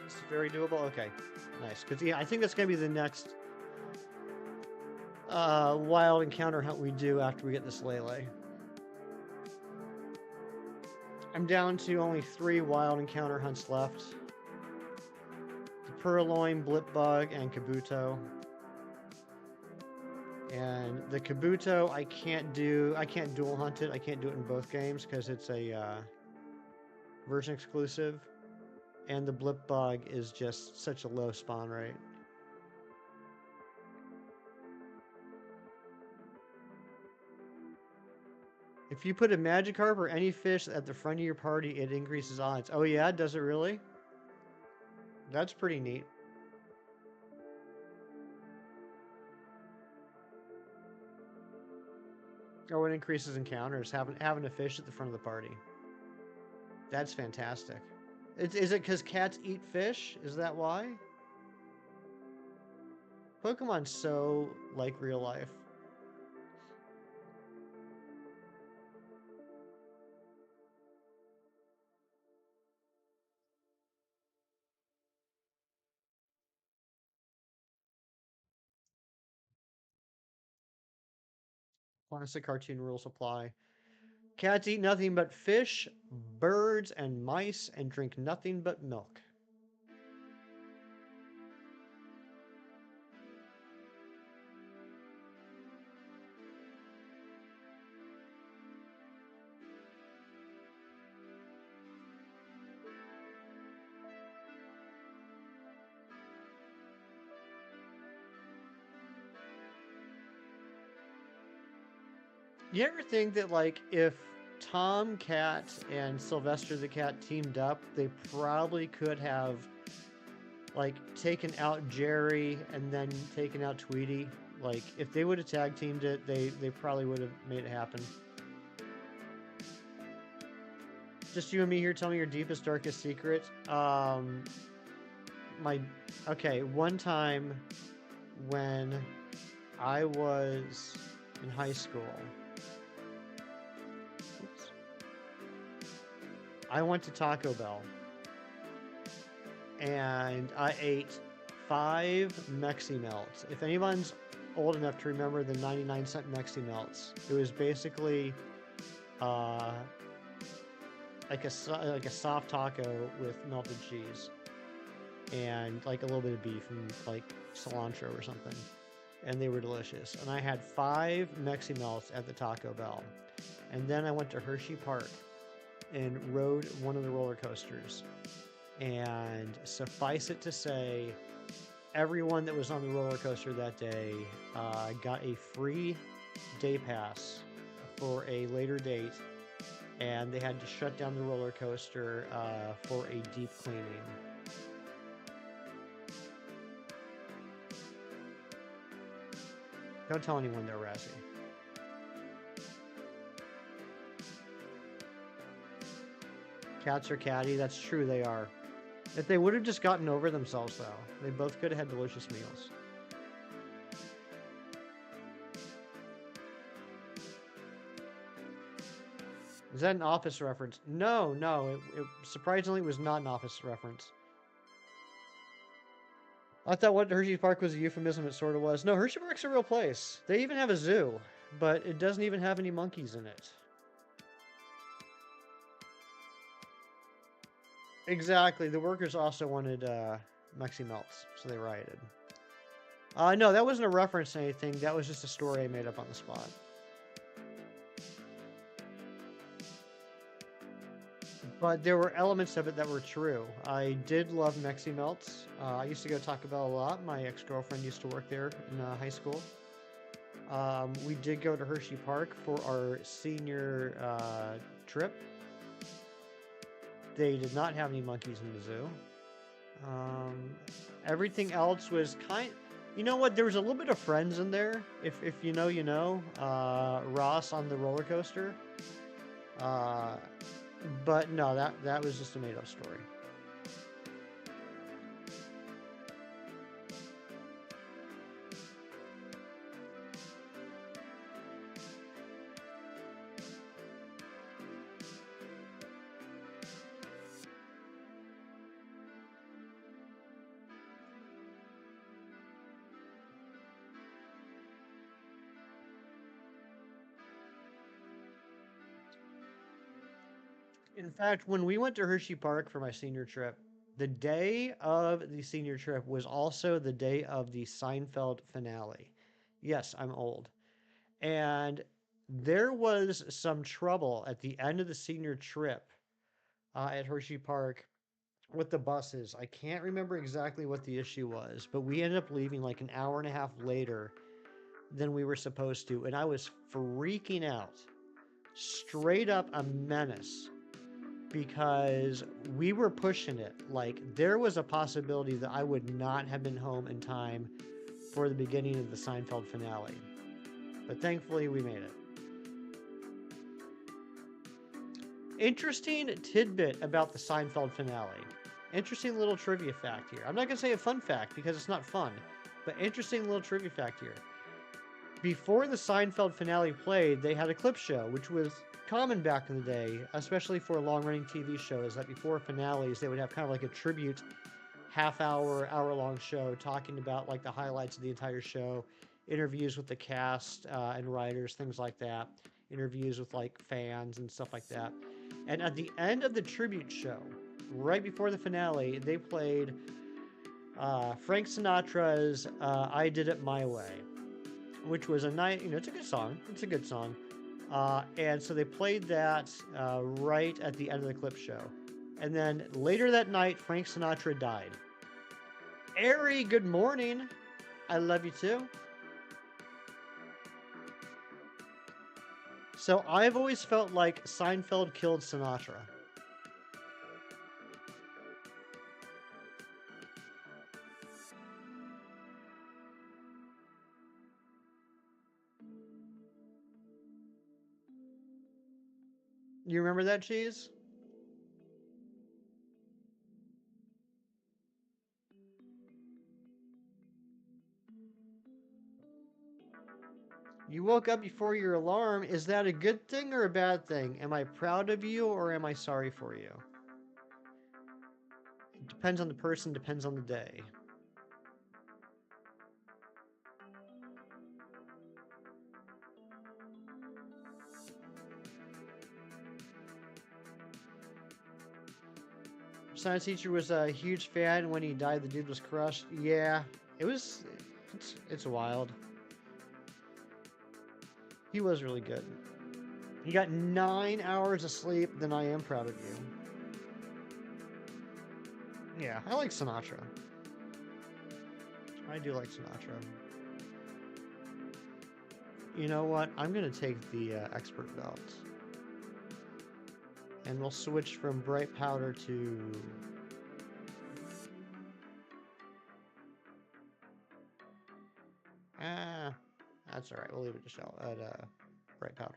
It's very doable. Okay, nice. Because yeah, I think that's gonna be the next wild encounter hunt we do after we get this Lele. I'm down to only 3 wild encounter hunts left. The Purloin, Blipbug, and Kabuto. And the Kabuto, I can't dual hunt it. I can't do it in both games because it's a version exclusive. And the Blipbug is just such a low spawn rate. If you put a Magikarp or any fish at the front of your party, it increases odds. Oh yeah, does it really? That's pretty neat. Oh, it increases encounters, having a fish at the front of the party. Is fantastic. Is it because cats eat fish? Is that why? Pokemon's so like real life. Classic cartoon rules apply. Cats eat nothing but fish, birds, and mice, and drink nothing but milk. You ever think that, like, if Tom Cat and Sylvester the Cat teamed up, they probably could have, like, taken out Jerry and then taken out Tweety? Like, if they would have tag teamed it, they probably would have made it happen. Just you and me here. Tell me your deepest, darkest secret. Okay, one time when I was in high school. Oops. I went to Taco Bell and I ate 5 Mexi Melts. If anyone's old enough to remember the 99-cent Mexi Melts, it was basically uh, like a soft taco with melted cheese and like a little bit of beef and like cilantro or something. And they were delicious. And I had 5 Mexi Melts at the Taco Bell. And then I went to Hershey Park and rode one of the roller coasters. And suffice it to say, everyone that was on the roller coaster that day got a free day pass for a later date, and they had to shut down the roller coaster for a deep cleaning. Don't tell anyone they're Razzie. Cats are catty. That's true, they are. If they would have just gotten over themselves, though, they both could have had delicious meals. Is that an Office reference? No, no. It surprisingly was not an Office reference. I thought what Hershey Park was a euphemism. It sort of was. No, Hershey Park's a real place. They even have a zoo, but it doesn't even have any monkeys in it. Exactly. The workers also wanted Mexi Melts, so they rioted. No, that wasn't a reference to anything. That was just a story I made up on the spot. But there were elements of it that were true. I did love Mexi Melts. I used to go to Taco Bell a lot. My ex-girlfriend used to work there in high school. We did go to Hershey Park for our senior trip. They did not have any monkeys in the zoo. Everything else was kind. You know what? There was a little bit of Friends in there. If you know, you know. Ross on the roller coaster. But no, that was just a made-up story. In fact, when we went to Hershey Park for my senior trip, the day of the senior trip was also the day of the Seinfeld finale. Yes, I'm old. And there was some trouble at the end of the senior trip at Hershey Park with the buses. I can't remember exactly what the issue was, but we ended up leaving like an hour and a half later than we were supposed to. And I was freaking out. Straight up a menace because we were pushing it. Like, there was a possibility that I would not have been home in time for the beginning of the Seinfeld finale. But thankfully, we made it. Interesting tidbit about the Seinfeld finale. Interesting little trivia fact here. I'm not going to say a fun fact because it's not fun, but interesting little trivia fact here. Before the Seinfeld finale played, they had a clip show, which was common back in the day, especially for long-running TV shows, that before finales, they would have kind of like a tribute half-hour, hour-long show talking about like the highlights of the entire show, interviews with the cast and writers, things like that, interviews with like fans and stuff like that. And at the end of the tribute show, right before the finale, they played Frank Sinatra's "I Did It My Way," which was a nice, it's a good song. It's a good song. And so they played that right at the end of the clip show. And then later that night, Frank Sinatra died. Ari, good morning. I love you too. So I've always felt like Seinfeld killed Sinatra. You remember that, Cheese? You woke up before your alarm. Is that a good thing or a bad thing? Am I proud of you or am I sorry for you? It depends on the person, depends on the day. Science teacher was a huge fan. When he died, the dude was crushed. Yeah, it was. It's wild. He was really good. You got 9 hours of sleep. Then I am proud of you. Yeah, I like Sinatra. I do like Sinatra. You know what? I'm gonna take the expert belt, and we'll switch from bright powder to. Ah, that's all right. We'll leave it to shell at bright powder.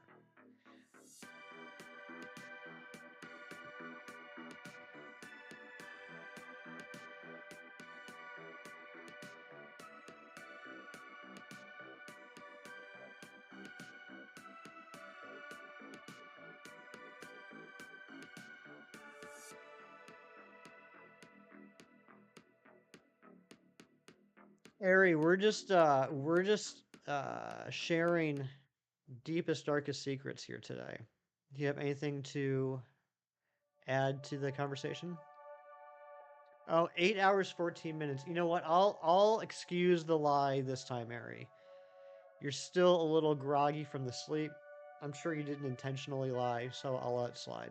Ari, we're just sharing deepest darkest secrets here today. Do you have anything to add to the conversation? Oh, 8 hours, 14 minutes. You know what? I'll excuse the lie this time, Ari. You're still a little groggy from the sleep. I'm sure you didn't intentionally lie, so I'll let it slide.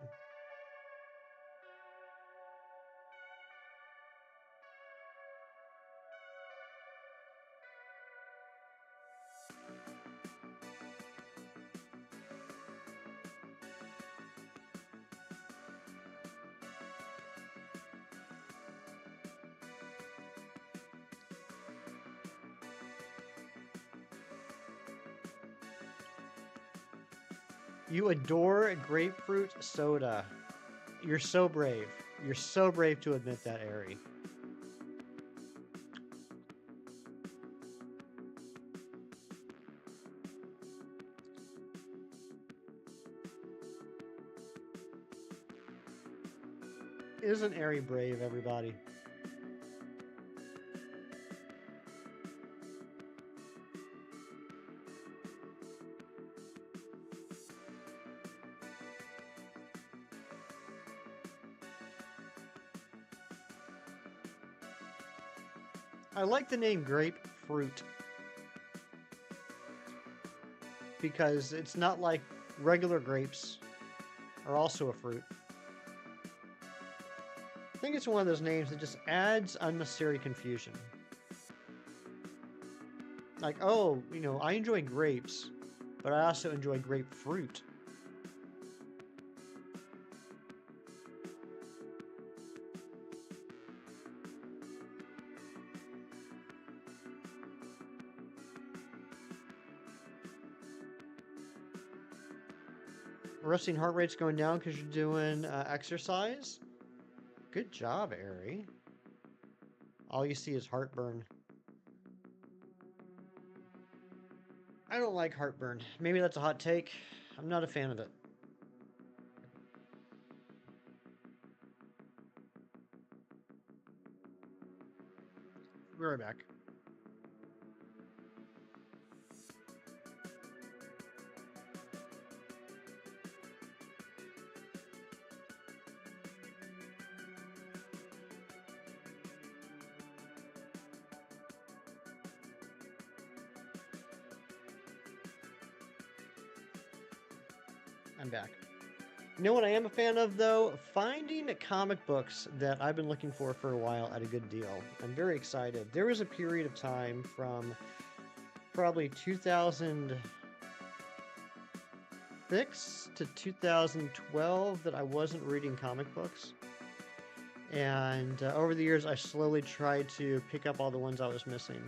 You adore grapefruit soda. You're so brave. You're so brave to admit that, Ari. Isn't Ari brave, everybody? I like the name grapefruit because it's not like regular grapes are also a fruit. I think it's one of those names that just adds unnecessary confusion. Like, oh, I enjoy grapes, but I also enjoy grapefruit. Resting heart rate's going down because you're doing exercise. Good job, Ari. All you see is heartburn. I don't like heartburn. Maybe that's a hot take. I'm not a fan of it. We're right back. I'm back. You know what I am a fan of, though? Finding comic books that I've been looking for a while at a good deal. I'm very excited. There was a period of time from probably 2006 to 2012 that I wasn't reading comic books. And over the years, I slowly tried to pick up all the ones I was missing.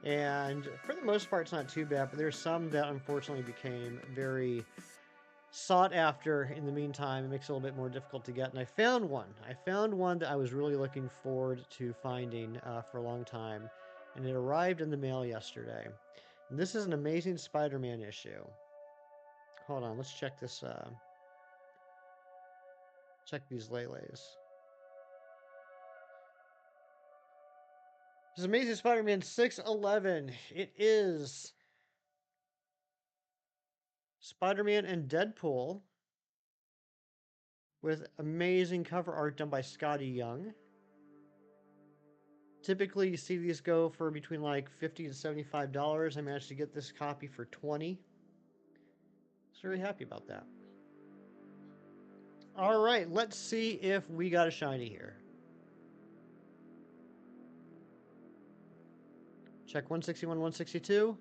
And for the most part, it's not too bad, but there's some that unfortunately became very sought after in the meantime. It makes it a little bit more difficult to get. And I found one. I found one that I was really looking forward to finding for a long time. And it arrived in the mail yesterday. This is an Amazing Spider-Man issue. Hold on, let's check this. Check these Leles. This is Amazing Spider-Man 611. It is Spider-Man and Deadpool with amazing cover art done by Scotty Young. Typically, you see these go for between like $50 to $75. I managed to get this copy for $20. I was really happy about that. All right, let's see if we got a shiny here. Check 161, 162.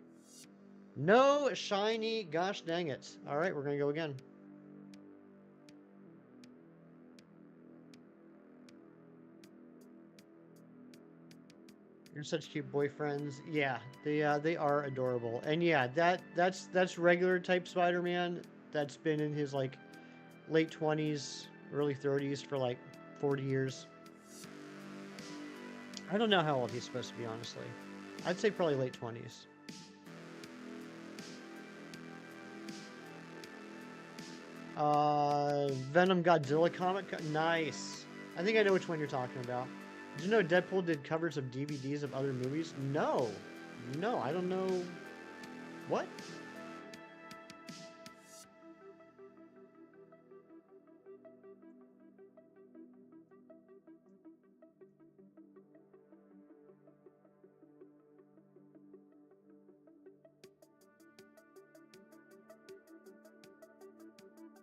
No shiny. Gosh dang it. All right, we're going to go again. You're such cute boyfriends. Yeah, they are adorable. And yeah, that's regular type Spider-Man that's been in his like late 20s, early 30s for like 40 years. I don't know how old he's supposed to be, honestly. I'd say probably late 20s. Venom Godzilla comic. Nice. I think I know which one you're talking about. Did you know Deadpool did covers of DVDs of other movies? No. No, I don't know. What?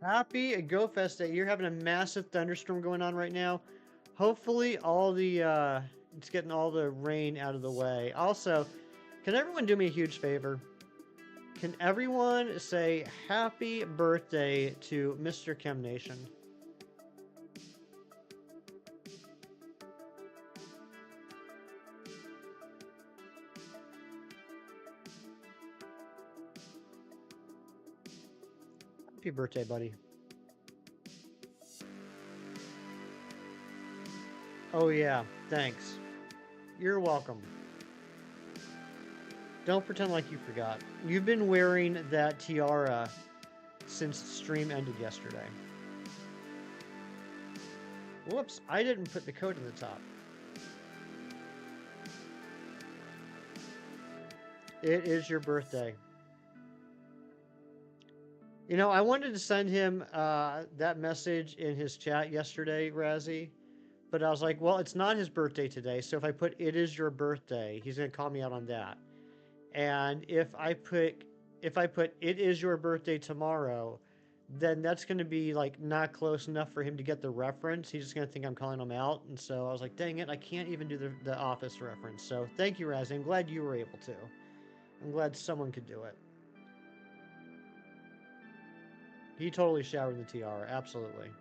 Happy Go Fest Day. You're having a massive thunderstorm going on right now. Hopefully all the it's getting all the rain out of the way. Also, can everyone do me a huge favor? Can everyone say happy birthday to Mr. Chem Nation? Happy birthday, buddy. Oh yeah, thanks. You're welcome. Don't pretend like you forgot. You've been wearing that tiara since stream ended yesterday. Whoops, I didn't put the code in the top. It is your birthday. You know, I wanted to send him that message in his chat yesterday, Razzie, but I was like, well, it's not his birthday today, so if I put "it is your birthday," he's gonna call me out on that. And if I put "it is your birthday tomorrow," then that's gonna be like not close enough for him to get the reference. He's just gonna think I'm calling him out, and so I was like, dang it, I can't even do the Office reference. So thank you, Razzie. I'm glad you were able to. I'm glad someone could do it. He totally showered the tiara, absolutely.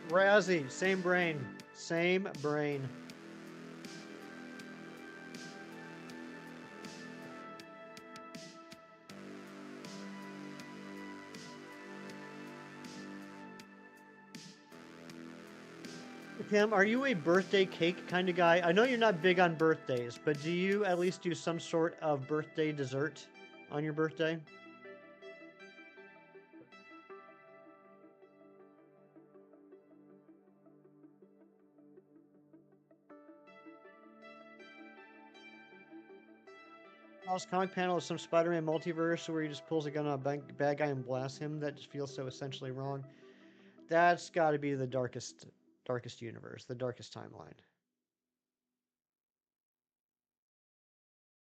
Razzie, same brain. Same brain. Tim, are you a birthday cake kind of guy? I know you're not big on birthdays, but do you at least do some sort of birthday dessert on your birthday? House comic panel is some Spider-Man multiverse where he just pulls a gun on a bad guy and blasts him. That just feels so essentially wrong. That's got to be the darkest universe, the darkest timeline.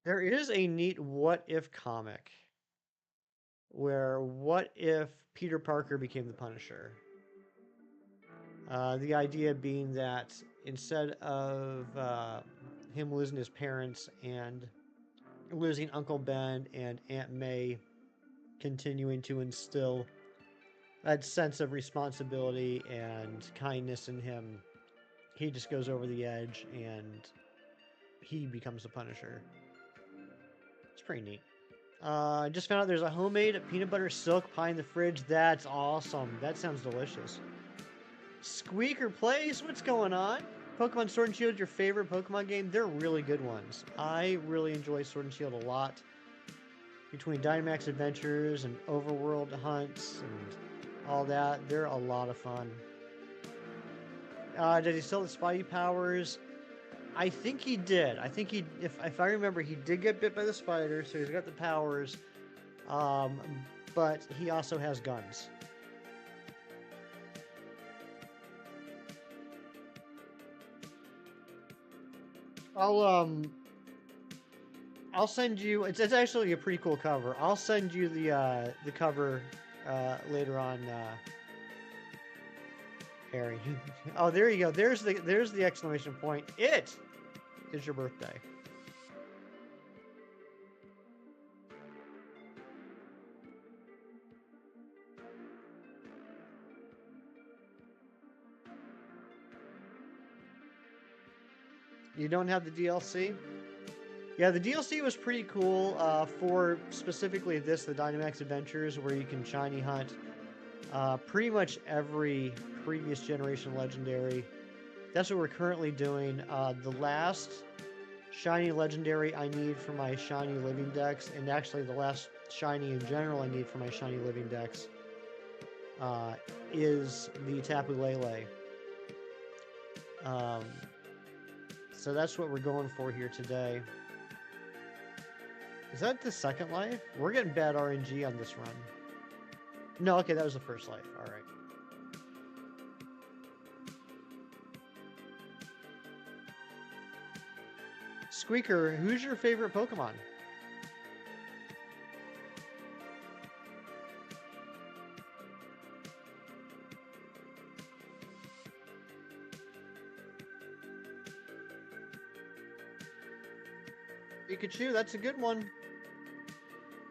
There is a neat what if comic where what if Peter Parker became the Punisher? The idea being that instead of him losing his parents and losing Uncle Ben and Aunt May, continuing to instill that sense of responsibility and kindness in him, he just goes over the edge and he becomes the Punisher. It's pretty neat. I just found out there's a homemade peanut butter silk pie in the fridge. That's awesome. That sounds delicious. Squeaker Plays, what's going on? Pokemon Sword and Shield, your favorite Pokemon game? They're really good ones. I really enjoy Sword and Shield a lot. Between Dynamax Adventures and Overworld Hunts and all that, they're a lot of fun. Does he still have the Spidey powers? I think he did. I think he, if I remember, he did get bit by the spider, so he's got the powers. Um, but he also has guns. I'll um I'll send you. It's actually a pretty cool cover. I'll send you the cover later on, Harry. Oh, there you go. There's the exclamation point. It is your birthday. You don't have the DLC? Yeah, the DLC was pretty cool for specifically this, the Dynamax Adventures, where you can shiny hunt pretty much every previous generation legendary. That's what we're currently doing. The last shiny legendary I need for my shiny living dex, and actually the last shiny in general I need for my shiny living dex, uh, is the Tapu Lele. Um, so that's what we're going for here today. Is that the second life? We're getting bad RNG on this run. No, okay, that was the first life. All right. Squeaker, who's your favorite Pokemon? Pikachu, that's a good one.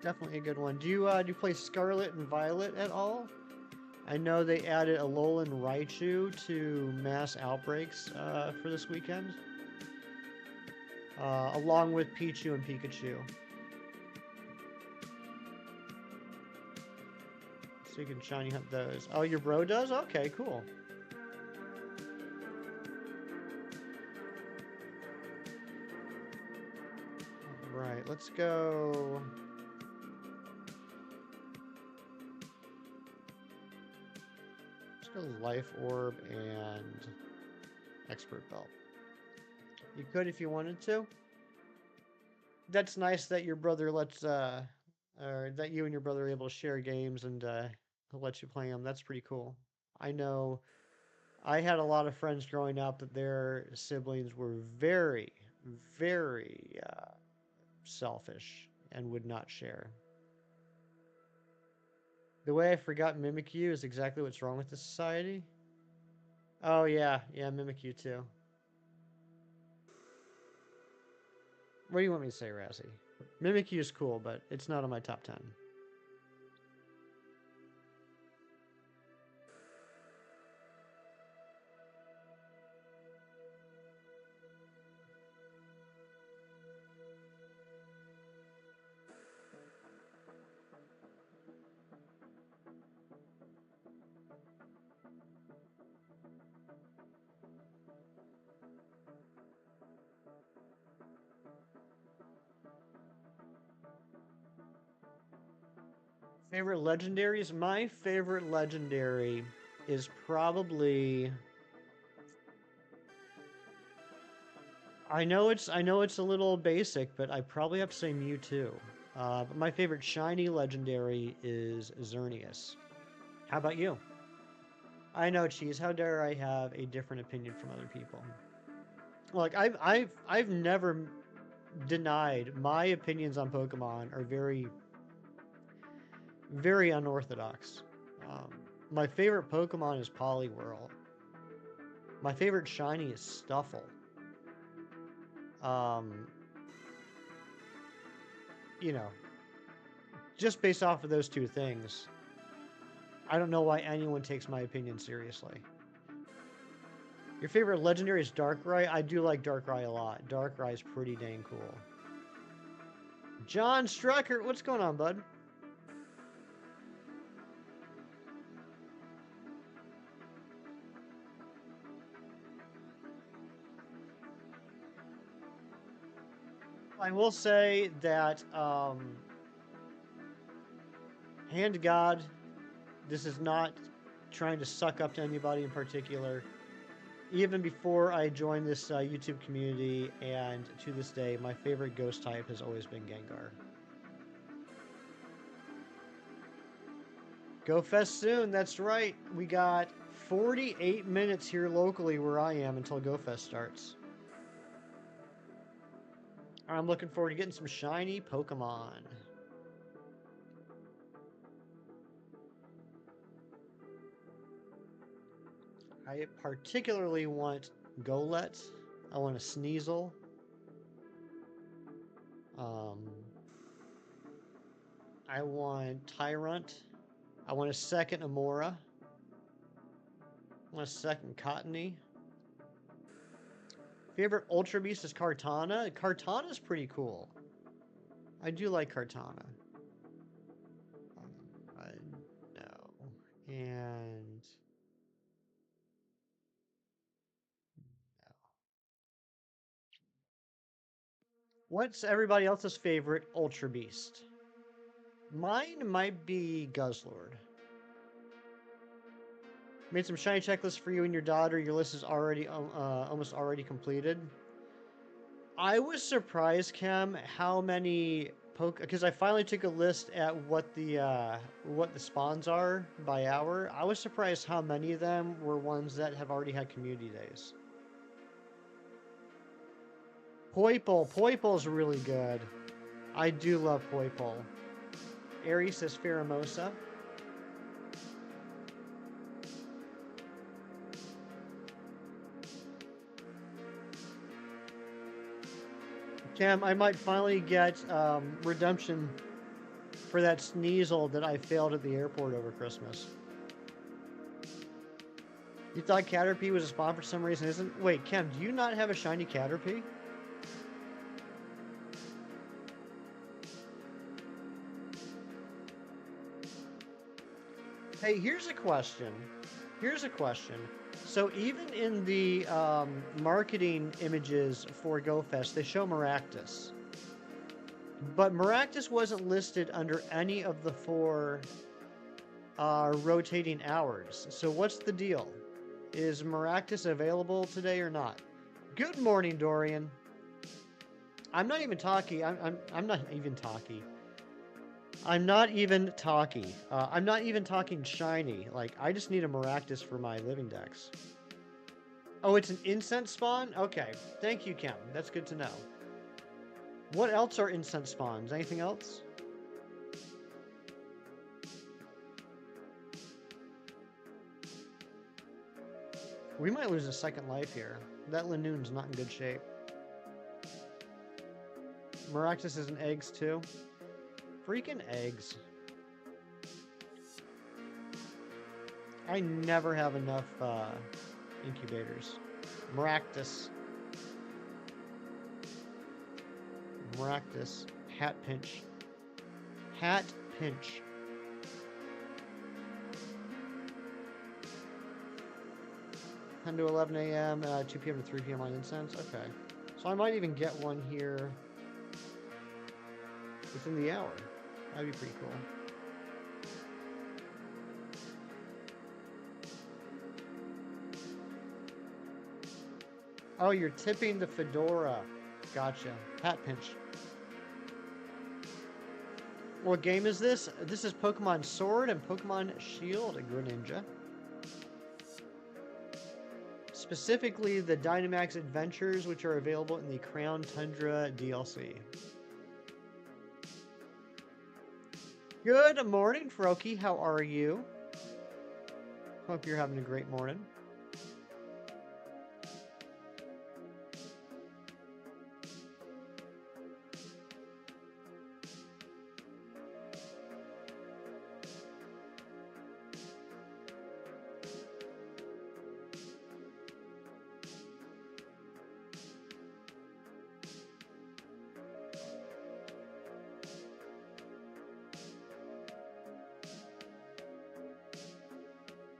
Definitely a good one. Do you play Scarlet and Violet at all? I know they added Alolan Raichu to mass outbreaks for this weekend, along with Pichu and Pikachu. So you can shiny hunt those. Oh, your bro does? Okay, cool. Right, let's go. Let's go Life Orb and Expert Belt. You could if you wanted to. That's nice that your brother lets, or that you and your brother are able to share games and he'll let you play them. That's pretty cool. I know I had a lot of friends growing up that their siblings were very, very selfish and would not share. The way I forgot Mimikyu is exactly what's wrong with the society. Oh yeah, yeah, Mimikyu too. What do you want me to say, Razzie? Mimikyu is cool, but it's not on my top 10. Favorite legendaries? My favorite legendary is probably. I know it's a little basic, but I probably have to say Mewtwo. But my favorite shiny legendary is Xerneas. How about you? I know, Cheese. How dare I have a different opinion from other people? Like I've never denied my opinions on Pokemon are very very unorthodox. Um, my favorite Pokemon is Poliwhirl. My favorite shiny is Stuffle. Um, you know, just based off of those two things, I don't know why anyone takes my opinion seriously. Your favorite legendary is Darkrai? I do like Darkrai a lot. Darkrai's pretty dang cool. John Strucker, what's going on, bud? I will say that, hand to God, this is not trying to suck up to anybody in particular. Even before I joined this YouTube community, and to this day, my favorite ghost type has always been Gengar. Go Fest soon, that's right. We got 48 minutes here locally where I am until Go Fest starts. I'm looking forward to getting some shiny Pokemon. I particularly want Golett. I want a Sneasel. I want Tyrant. I want a second Amora. I want a second Cottony. Favorite Ultra Beast is Kartana. Kartana's pretty cool. I do like Kartana. No. And... no. What's everybody else's favorite Ultra Beast? Mine might be Guzzlord. Made some shiny checklists for you and your daughter. Your list is already almost already completed. I was surprised, Cam, how many because I finally took a list at what the spawns are by hour. I was surprised how many of them were ones that have already had community days. Poiple's really good. I do love Poiple. Aries says Pheromosa. Cam, I might finally get redemption for that Sneasel that I failed at the airport over Christmas. You thought Caterpie was a spawn for some reason, isn't? Wait, Cam, do you not have a shiny Caterpie? Hey, here's a question. So even in the marketing images for GoFest, they show Maractus. But Maractus wasn't listed under any of the 4 rotating hours. So what's the deal? Is Maractus available today or not? Good morning, Dorian. I'm not even talking. I'm not even talking. I'm not even talking. I'm not even talking shiny. Like, I just need a Maractus for my living decks. Oh, it's an incense spawn? Okay. Thank you, Cam. That's good to know. What else are incense spawns? Anything else? We might lose a second life here. That Linoon's not in good shape. Maractus is in eggs, too. Freaking eggs. I never have enough incubators. Maractus. Hat pinch. 10 to 11 a.m., 2 p.m. to 3 p.m. on incense. Okay. So I might even get one here within the hour. That'd be pretty cool. Oh, you're tipping the fedora. Gotcha. Hat pinch. What game is this? This is Pokemon Sword and Pokemon Shield, Greninja. Specifically, the Dynamax Adventures, which are available in the Crown Tundra DLC. Good morning, Froakie. How are you? Hope you're having a great morning.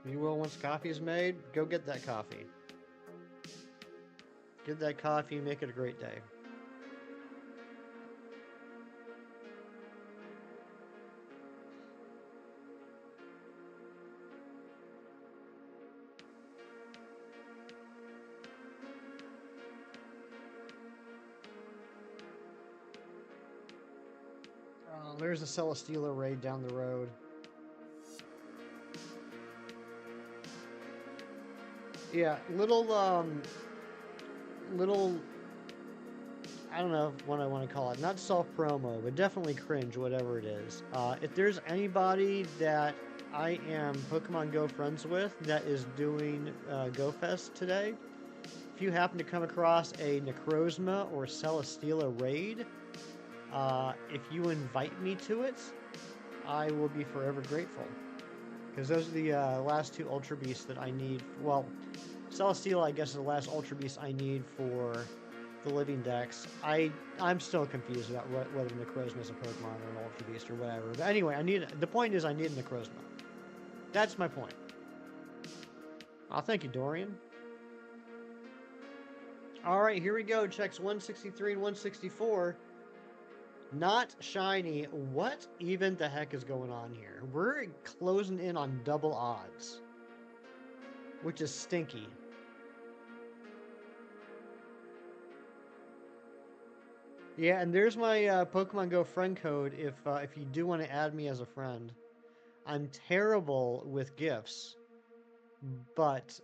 You will once coffee is made. Go get that coffee. Get that coffee. Make it a great day. There's a Celesteela raid down the road. Yeah, little, I don't know what I want to call it. Not self-promo, but definitely cringe, whatever it is. If there's anybody that I am Pokemon Go friends with that is doing Go Fest today, if you happen to come across a Necrozma or Celesteela raid, if you invite me to it, I will be forever grateful. Because those are the last two Ultra Beasts that I need. Well, Celesteela, I guess, is the last Ultra Beast I need for the Living Dex. I'm still confused about whether Necrozma is a Pokemon or an Ultra Beast or whatever. But anyway, the point is I need a Necrozma. That's my point. Oh, thank you, Dorian. Alright, here we go. Checks 163 and 164. Not shiny. What even the heck is going on here? We're closing in on double odds, which is stinky. Yeah, and there's my Pokemon Go friend code if you do want to add me as a friend. I'm terrible with gifts, but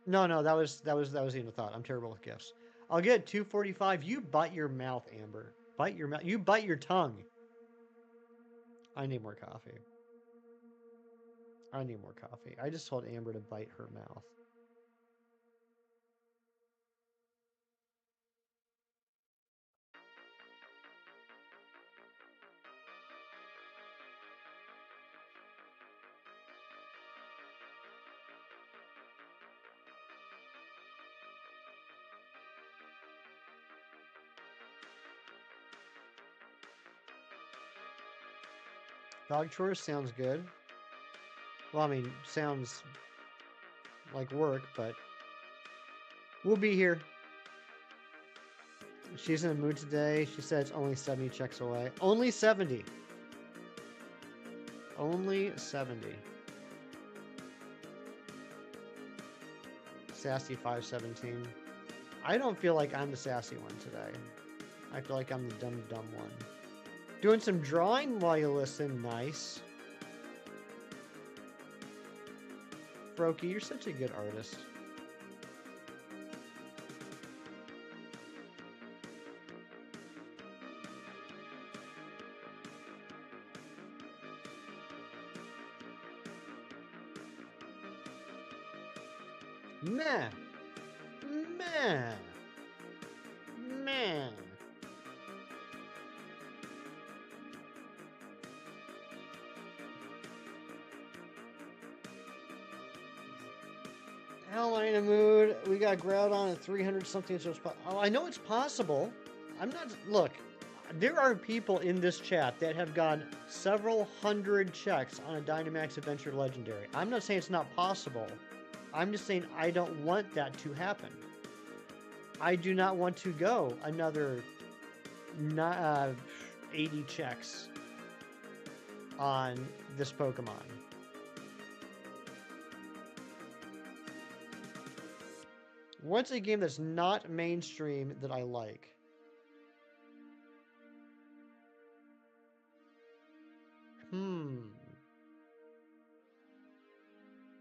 no, that was even a thought. I'm terrible with gifts. I'll get 245. You bite your mouth, Amber. Bite your mouth. You bite your tongue. I need more coffee. I need more coffee. I just told Amber to bite her mouth. Dog chores sounds good. Well, I mean, sounds like work, but we'll be here. She's in a mood today. She said it's only 70 checks away. Only 70. Only 70. Sassy 517. I don't feel like I'm the sassy one today. I feel like I'm the dumb one. Doing some drawing while you listen. Nice. Froky, you're such a good artist. Meh. Meh. Meh. Hell, I'm in a mood. We got Groudon at 300 something. Oh, I know it's possible. I'm not. Look, there are people in this chat that have gone several hundred checks on a Dynamax Adventure Legendary. I'm not saying it's not possible. I'm just saying I don't want that to happen. I do not want to go another 80 checks on this Pokemon. What's a game that's not mainstream that I like?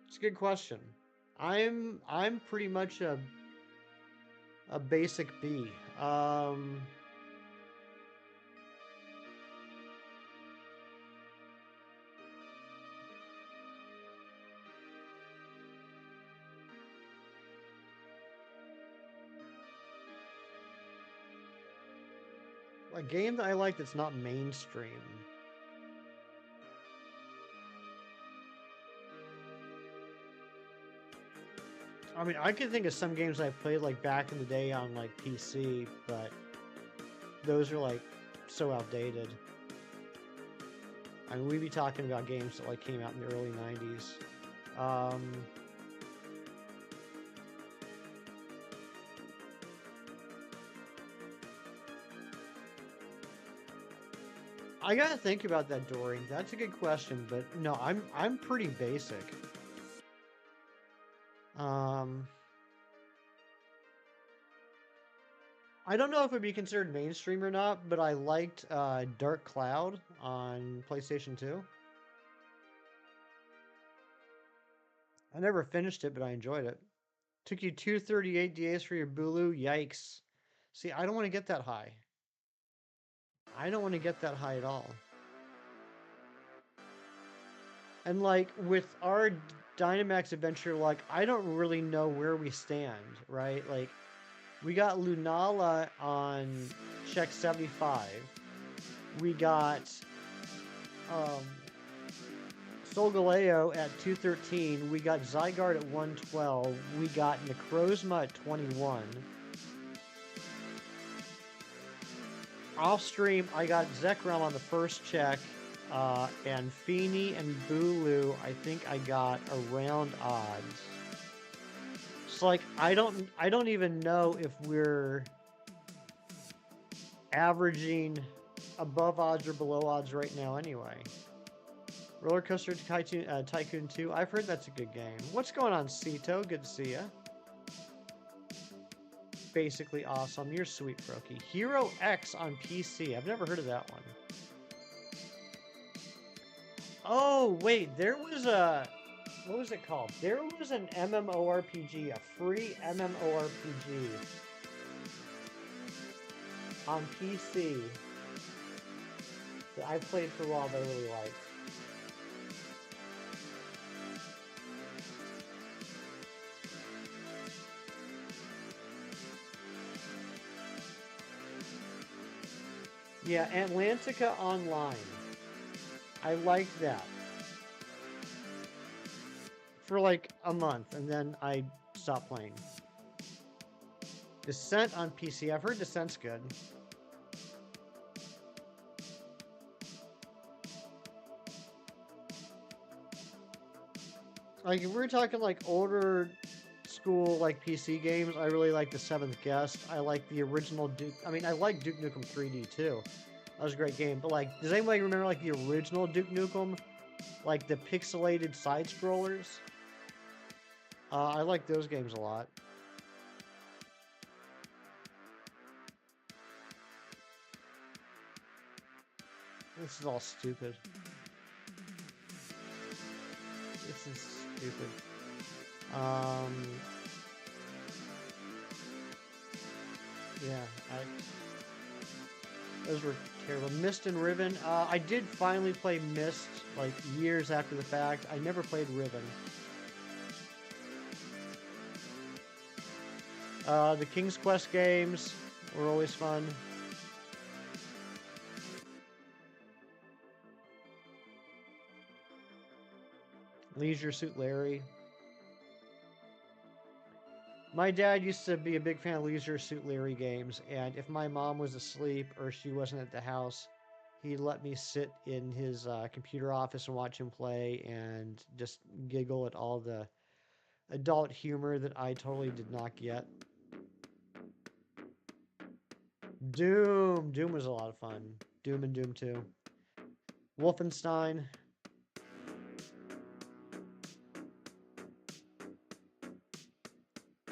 It's a good question. I'm pretty much a basic B. A game that I like that's not mainstream. I mean, I can think of some games I played like back in the day on like PC, but those are like so outdated. I mean, we'd be talking about games that like came out in the early 90s. Um, I gotta think about that, Dorian. That's a good question, but no, I'm pretty basic. Um, I don't know if it'd be considered mainstream or not, but I liked Dark Cloud on PlayStation 2. I never finished it, but I enjoyed it. Took you 238 days for your Bulu. Yikes. See, I don't want to get that high. I don't want to get that high at all. And like with our Dynamax adventure, like I don't really know where we stand, right? Like we got Lunala on check 75. We got um, Solgaleo at 213. We got Zygarde at 112. We got Necrozma at 21. Off stream, I got Zekrom on the first check, and Feeny and Bulu, I think I got around odds. So like, I don't even know if we're averaging above odds or below odds right now. Anyway, Roller Coaster Tycoon 2. I've heard that's a good game. What's going on, Cito? Good to see ya. Basically awesome. You're sweet, Froakie. Hero X on PC. I've never heard of that one. Oh, wait. There was a... What was it called? There was an MMORPG, a free MMORPG on PC that I played for a while that I really liked. Yeah, Atlantica Online. I liked that. For like a month, and then I stopped playing. Descent on PC. I've heard Descent's good. Like, if we're talking like older school like PC games, I really like The Seventh Guest. I like the original Duke. I mean, I like Duke Nukem 3D too. That was a great game. But like, does anybody remember like the original Duke Nukem? Like the pixelated side scrollers? I like those games a lot. This is all stupid. This is stupid. Yeah, those were terrible. Mist and Riven. I did finally play Mist like years after the fact. I never played Riven. The King's Quest games were always fun. Leisure Suit Larry. My dad used to be a big fan of Leisure Suit Larry games, and if my mom was asleep or she wasn't at the house, he'd let me sit in his computer office and watch him play and just giggle at all the adult humor that I totally did not get. Doom! Doom was a lot of fun. Doom and Doom 2. Wolfenstein.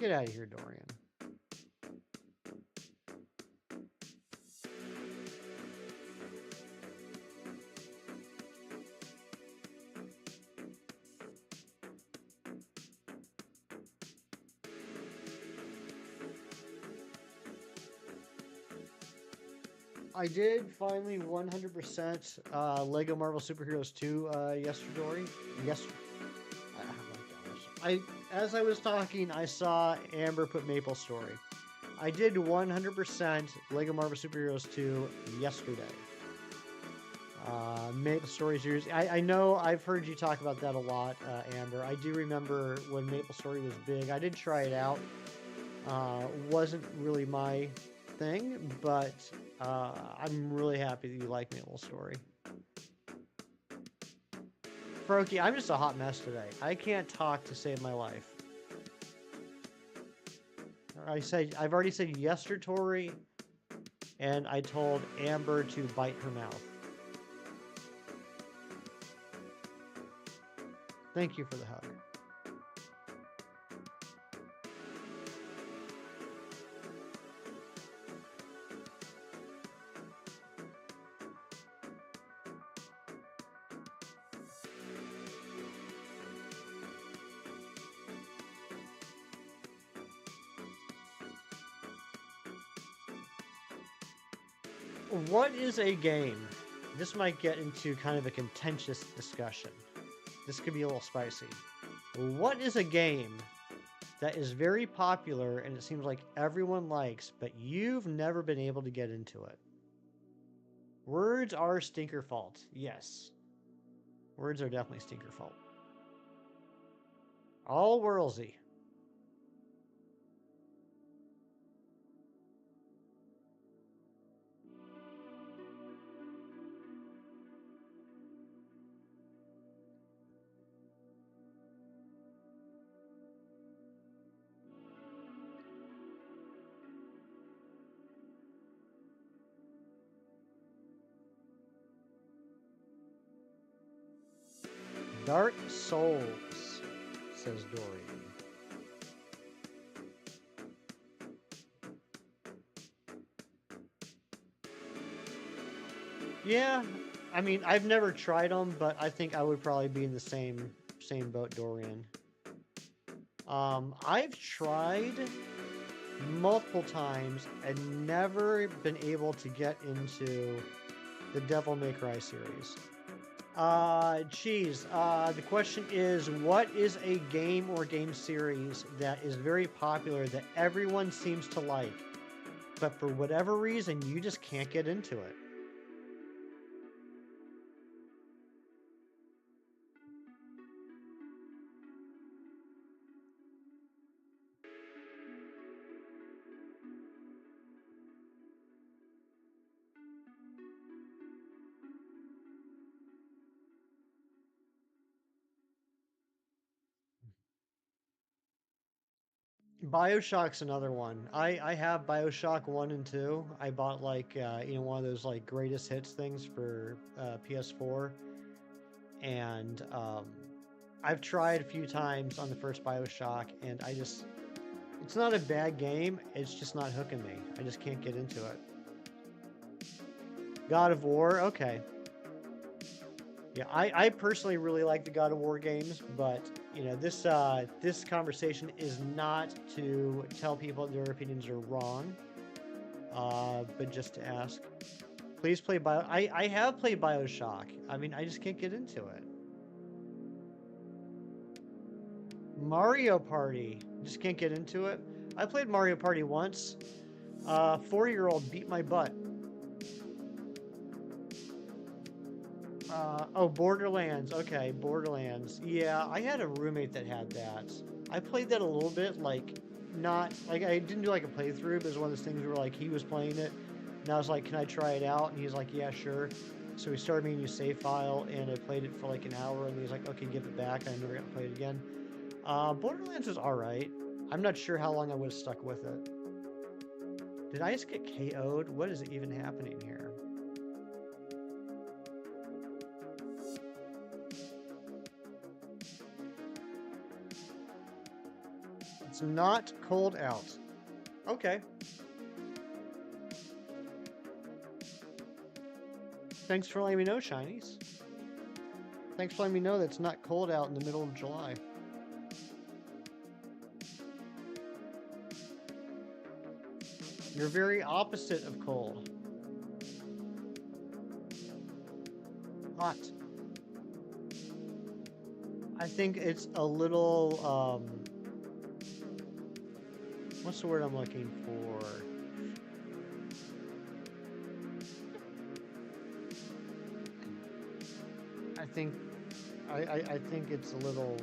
Get out of here, Dorian. I did finally 100% Lego Marvel Superheroes 2 yesterday. Oh my gosh. As I was talking, I saw Amber put Maple Story. I did 100% Lego Marvel Superheroes 2 yesterday. Maple Story series. I know I've heard you talk about that a lot, Amber. I do remember when Maple Story was big. I did try it out. Wasn't really my thing, but I'm really happy that you like Maple Story. Froakie, I'm just a hot mess today. I can't talk to save my life. I've already said yes to Tori, and I told Amber to bite her mouth. Thank you for the hug. What is a game? This might get into kind of a contentious discussion. This could be a little spicy. What is a game that is very popular and it seems like everyone likes, but you've never been able to get into it? Words are stinker fault. Yes. Words are definitely stinker fault. All whirlsy. Dark Souls, says Dorian. Yeah, I mean, I've never tried them, but I think I would probably be in the same boat Dorian. I've tried multiple times and never been able to get into the Devil May Cry series. Cheese. The question is, what is a game or game series that is very popular that everyone seems to like, but for whatever reason, you just can't get into it? BioShock's another one. I have BioShock 1 and 2. I bought like one of those like greatest hits things for PS4, and I've tried a few times on the first BioShock, and it's not a bad game. It's just not hooking me. I just can't get into it. God of War, okay. Yeah, I personally really like the God of War games, but this conversation is not to tell people their opinions are wrong, but just to ask. Please play I have played BioShock. I mean, I just can't get into it. Mario Party, just can't get into it. I played Mario Party once. 4-year-old beat my butt. Oh, Borderlands. Okay, Borderlands. Yeah, I had a roommate that had that. I played that a little bit, like, not, like, I didn't do like a playthrough, but it was one of those things where, like, he was playing it, and I was like, can I try it out? And he's like, yeah, sure. So we started making a new save file, and I played it for like an hour, and he's like, okay, give it back. I never got to play it again. Borderlands was alright. I'm not sure how long I would have stuck with it. Did I just get KO'd? What is even happening here? It's not cold out. Okay. Thanks for letting me know, Shinies. Thanks for letting me know that it's not cold out in the middle of July. You're very opposite of cold. Hot. I think it's a little, what's the word I'm looking for? I think it's a little,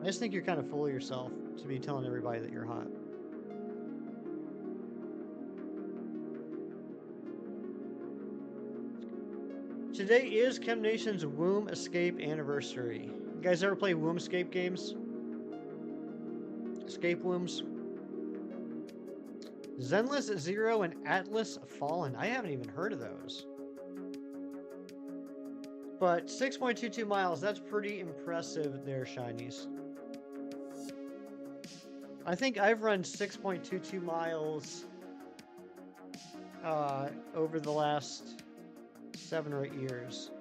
I just think you're kind of full of yourself to be telling everybody that you're hot. Today is Chem Nation's Womb Escape anniversary. You guys ever play Womb Escape games? Escape Wombs? Zenless Zero and Atlas Fallen. I haven't even heard of those. But 6.22 miles, that's pretty impressive there, Shinies. I think I've run 6.22 miles over the last 7 or 8 years.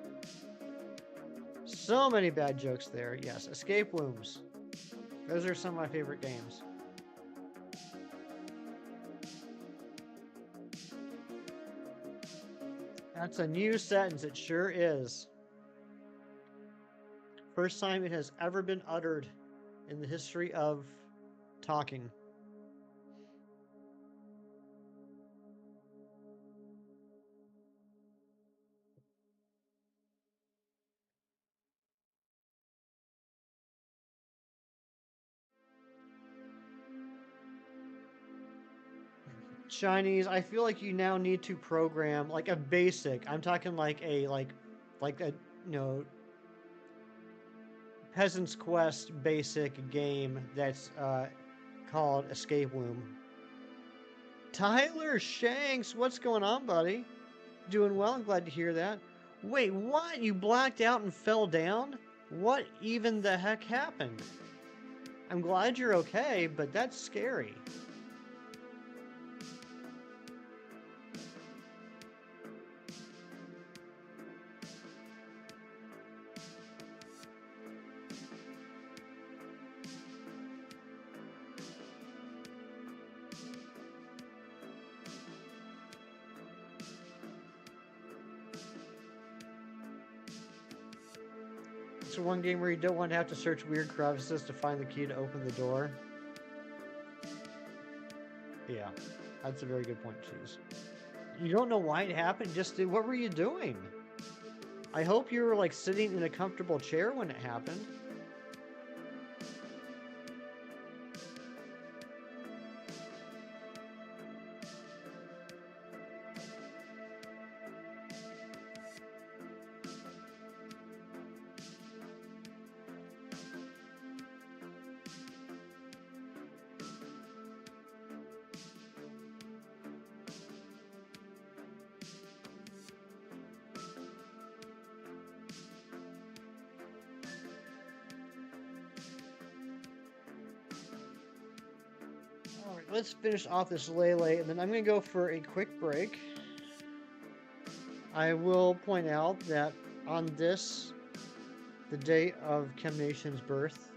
So many bad jokes there. Yes, Escape Wombs. Those are some of my favorite games. That's a new sentence. It sure is. First time it has ever been uttered in the history of talking. Chinese, I feel like you now need to program like a basic. I'm talking like a Peasant's Quest basic game that's called Escape Womb. Tyler Shanks, what's going on, buddy? Doing well. I'm glad to hear that. Wait, what? You blacked out and fell down? What even the heck happened? I'm glad you're okay, but that's scary. It's one game where you don't want to have to search weird crevices to find the key to open the door. Yeah, that's a very good point, Cheese. You don't know why it happened? Just what were you doing? I hope you were like sitting in a comfortable chair when it happened. Let's finish off this Lele, and then I'm going to go for a quick break. I will point out that on this, the day of Chem Nation's birth,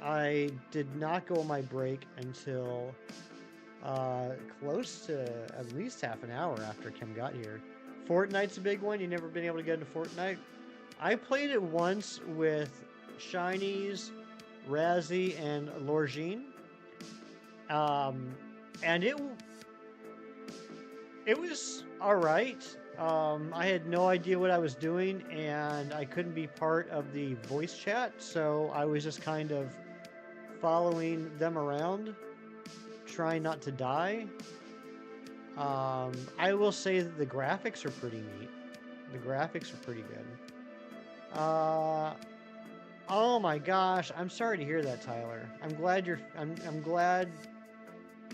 I did not go on my break until close to at least half an hour after Chem got here. Fortnite's a big one. You've never been able to get into Fortnite? I played it once with Shinies, Razzie, and Lorgine. And it was all right. I had no idea what I was doing, and I couldn't be part of the voice chat, so I was just kind of following them around, trying not to die. I will say that the graphics are pretty neat. The graphics are pretty good. Oh my gosh, I'm sorry to hear that, Tyler. I'm glad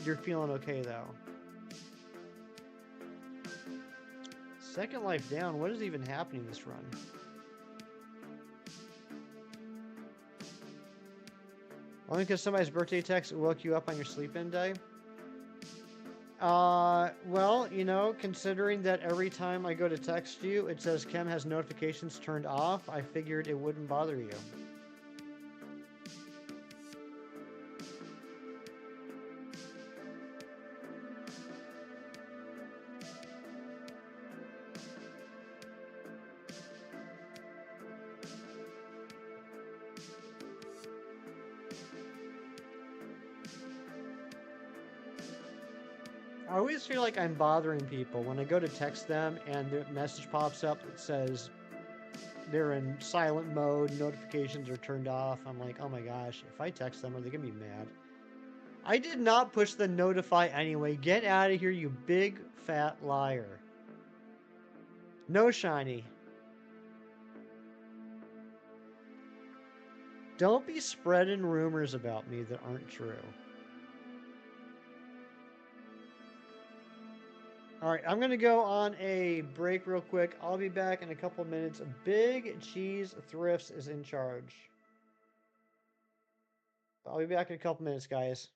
you're feeling okay, though. Second life down. What is even happening this run? Only because somebody's birthday text woke you up on your sleep-in day? Well, you know, considering that every time I go to text you, it says Chem has notifications turned off, I figured it wouldn't bother you. I always feel like I'm bothering people when I go to text them and the message pops up that says they're in silent mode, notifications are turned off. I'm like, oh my gosh, if I text them, are they gonna be mad? I did not push the notify anyway. Get out of here, you big fat liar. No, Shiny. Don't be spreading rumors about me that aren't true. All right, I'm going to go on a break real quick. I'll be back in a couple minutes. Big Cheese Thrifts is in charge. I'll be back in a couple minutes, guys.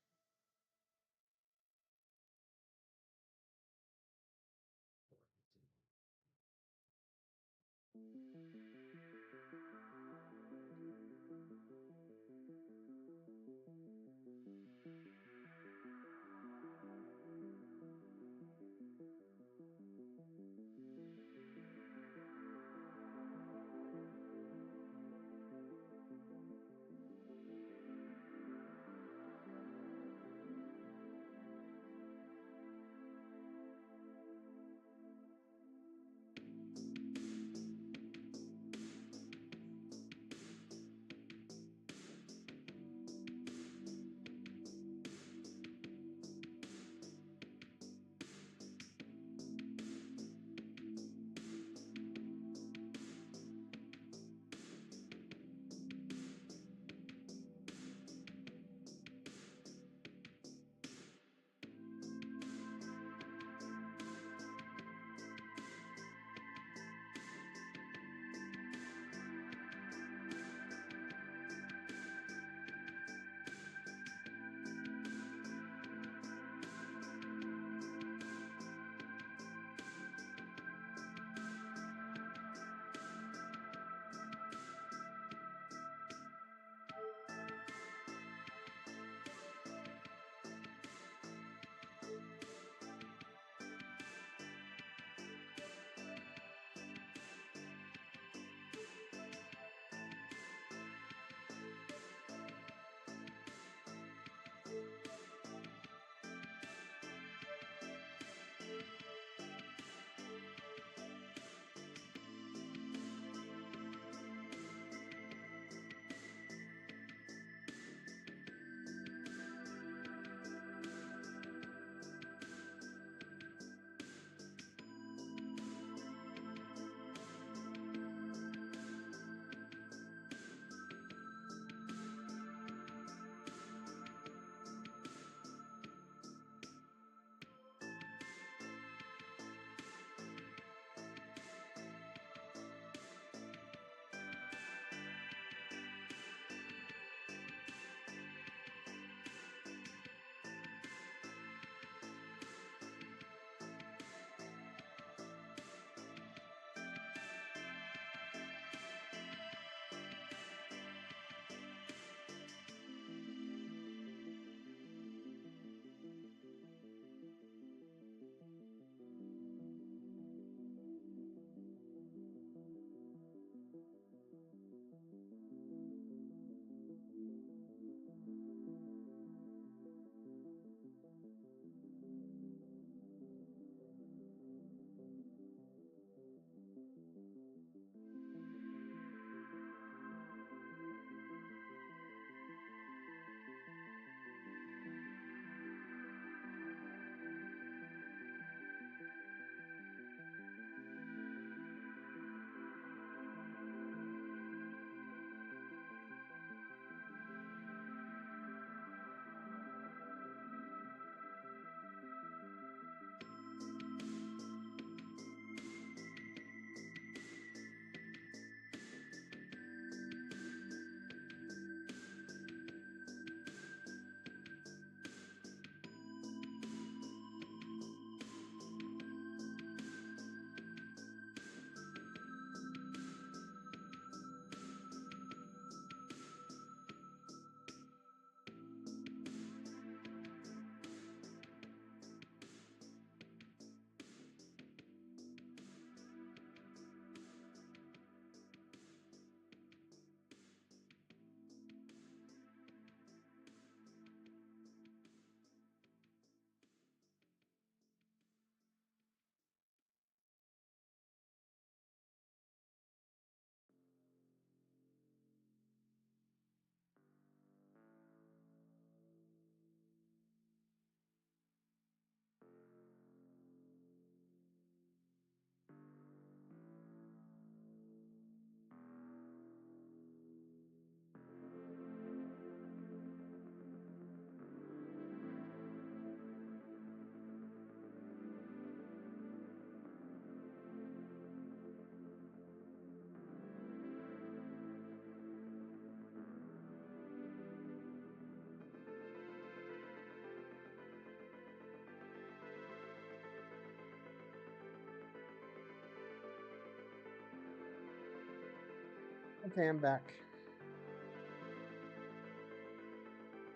Okay, I'm back.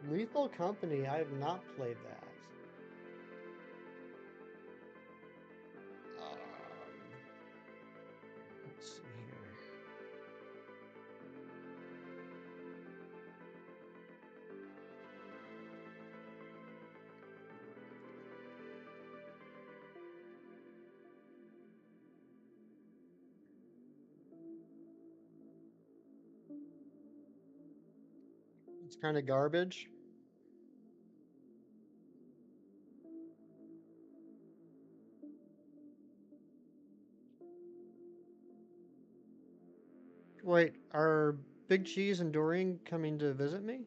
Lethal Company, I have not played that. Let's see here. It's kind of garbage. Wait, are Big Cheese and Dorian coming to visit me?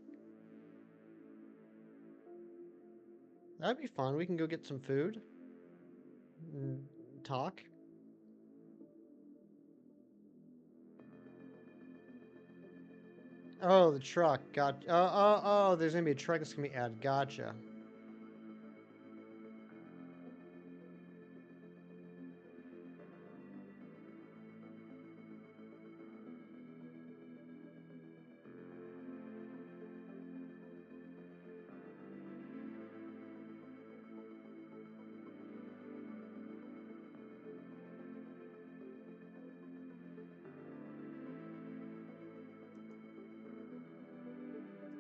That'd be fun. We can go get some food and talk. Oh, the truck. Got. Oh. There's gonna be a truck that's gonna be added. Gotcha.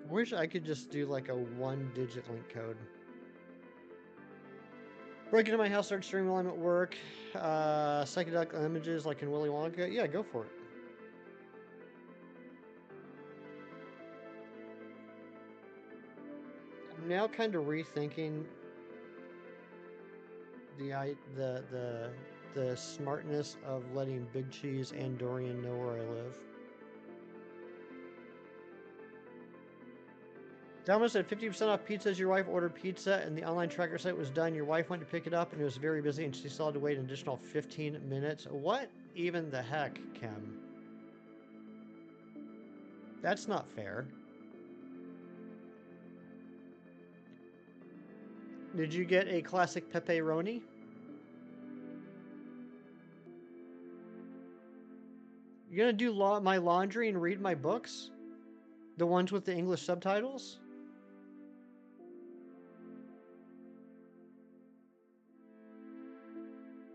Wish I could just do like a one-digit link code. Break into my house, start streaming while I'm at work. Psychedelic images like in Willy Wonka. Yeah, go for it. I'm now kind of rethinking the smartness of letting Big Cheese and Dorian know where I live. Domino said 50% off pizzas. Your wife ordered pizza and the online tracker site was done. Your wife went to pick it up and it was very busy and she still had to wait an additional 15 minutes. What even the heck, Kim? That's not fair. Did you get a classic pepperoni? You're gonna do my laundry and read my books? The ones with the English subtitles?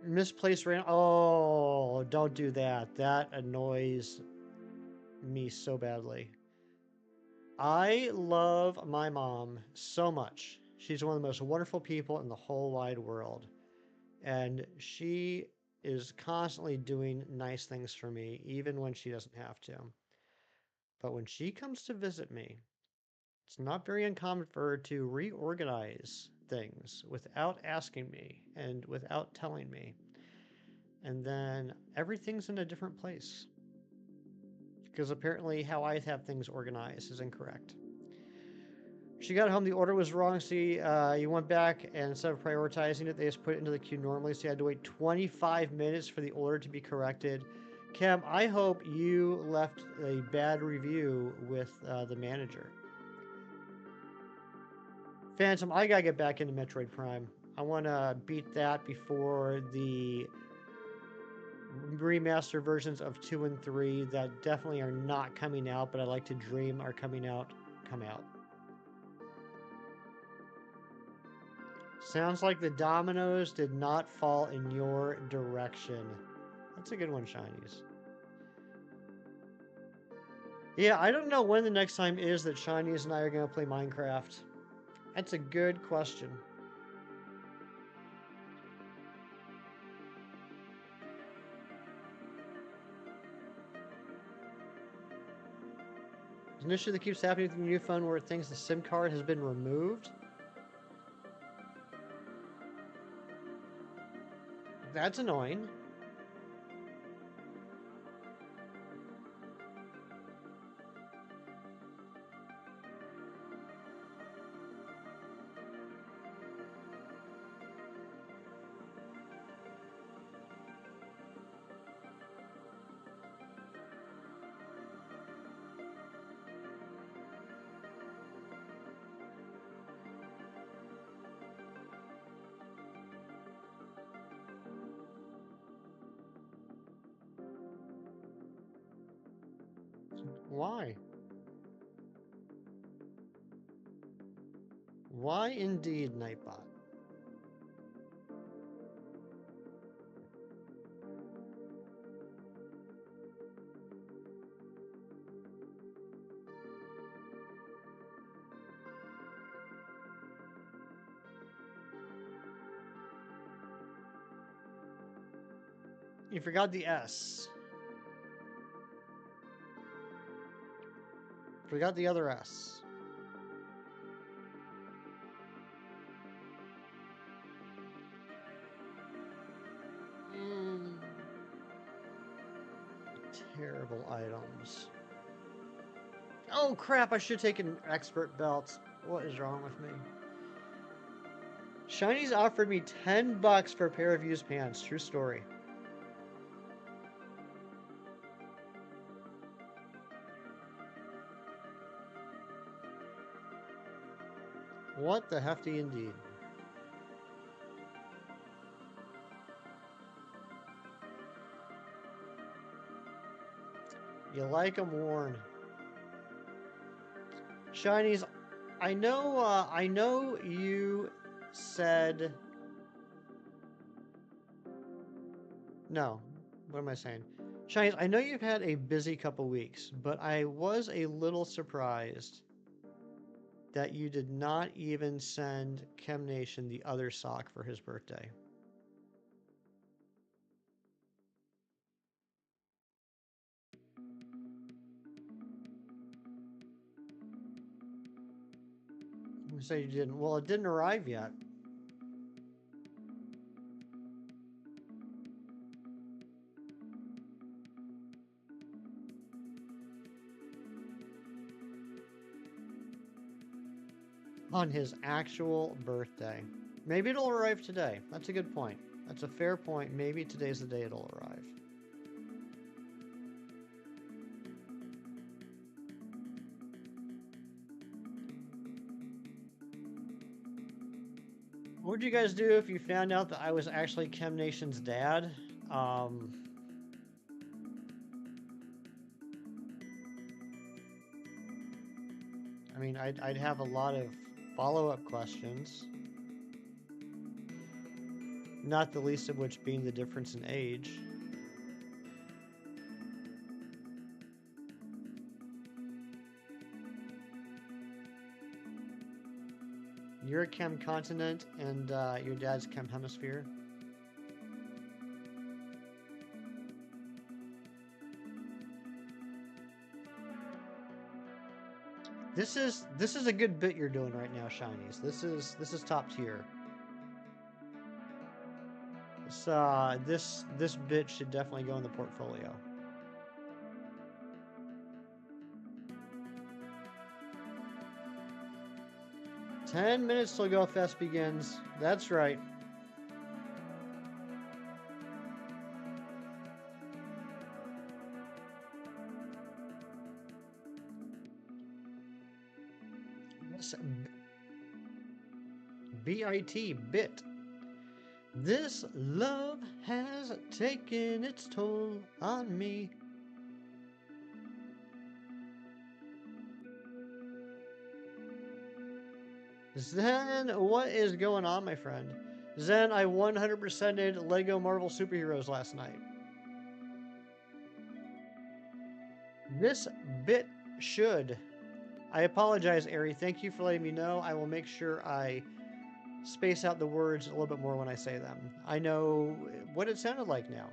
Misplaced ran. Oh, don't do that. That annoys me so badly. I love my mom so much. She's one of the most wonderful people in the whole wide world. And she is constantly doing nice things for me, even when she doesn't have to. But when she comes to visit me, it's not very uncommon for her to reorganize things without asking me and without telling me. And then everything's in a different place. Because apparently how I have things organized is incorrect. She got home, the order was wrong, so you went back, and instead of prioritizing it, they just put it into the queue normally, so you had to wait 25 minutes for the order to be corrected. Cam, I hope you left a bad review with the manager. Phantom, I gotta get back into Metroid Prime. I want to beat that before the remaster versions of 2 and 3 that definitely are not coming out, but I like to dream are coming out, come out. Sounds like the dominoes did not fall in your direction. That's a good one, Shinies. Yeah, I don't know when the next time is that Shinies and I are going to play Minecraft. That's a good question. There's an issue that keeps happening with the new phone where it thinks the SIM card has been removed. That's annoying. Why? Why indeed, Nightbot? You forgot the S. Forgot the other S. Mm. Terrible items. Oh crap, I should take an expert belt. What is wrong with me? Shiny's offered me $10 for a pair of used pants. True story. What the hefty indeed. You like them worn. Shinies, I know you said... No, what am I saying? Shinies, I know you've had a busy couple weeks, but I was a little surprised that you did not even send Chem Nation the other sock for his birthday. You say you didn't. Well, it didn't arrive yet. On his actual birthday. Maybe it'll arrive today. That's a good point. That's a fair point. Maybe today's the day it'll arrive. What would you guys do if you found out that I was actually Chem Nation's dad? I mean, I'd have a lot of follow-up questions. Not the least of which being the difference in age. You're a Chem continent and your dad's Chem hemisphere. This is a good bit you're doing right now, Shinies. This is top tier. This bit should definitely go in the portfolio. "10 minutes till Go Fest begins." That's right. BIT, bit. This love has taken its toll on me. Zen, what is going on, my friend? Zen, I 100%ed Lego Marvel Superheroes last night. This bit should. I apologize, Ari. Thank you for letting me know. I will make sure I space out the words a little bit more when I say them. I know what it sounded like now,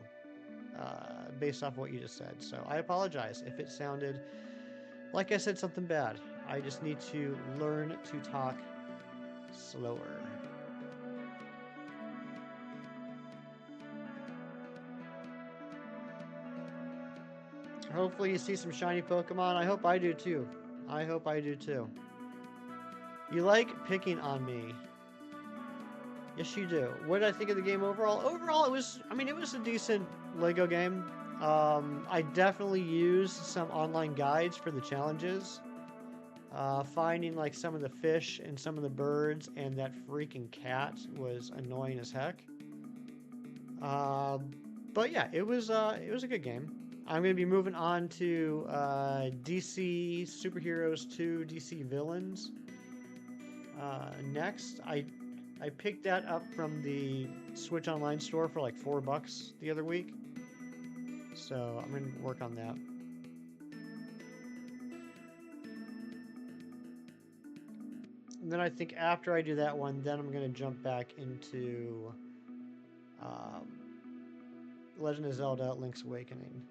based off what you just said. So I apologize if it sounded like I said something bad. I just need to learn to talk slower. Hopefully you see some shiny Pokemon. I hope I do too. I hope I do too. You like picking on me. Yes, you do. What did I think of the game overall? Overall, it was a decent Lego game. I definitely used some online guides for the challenges. Finding like some of the fish and some of the birds and that freaking cat was annoying as heck. But yeah, it was a good game. I'm going to be moving on to DC Superheroes 2 DC Villains next. I picked that up from the Switch Online store for like $4 the other week. So I'm going to work on that. And then I think after I do that one, then I'm going to jump back into um, Legend of Zelda Link's Awakening.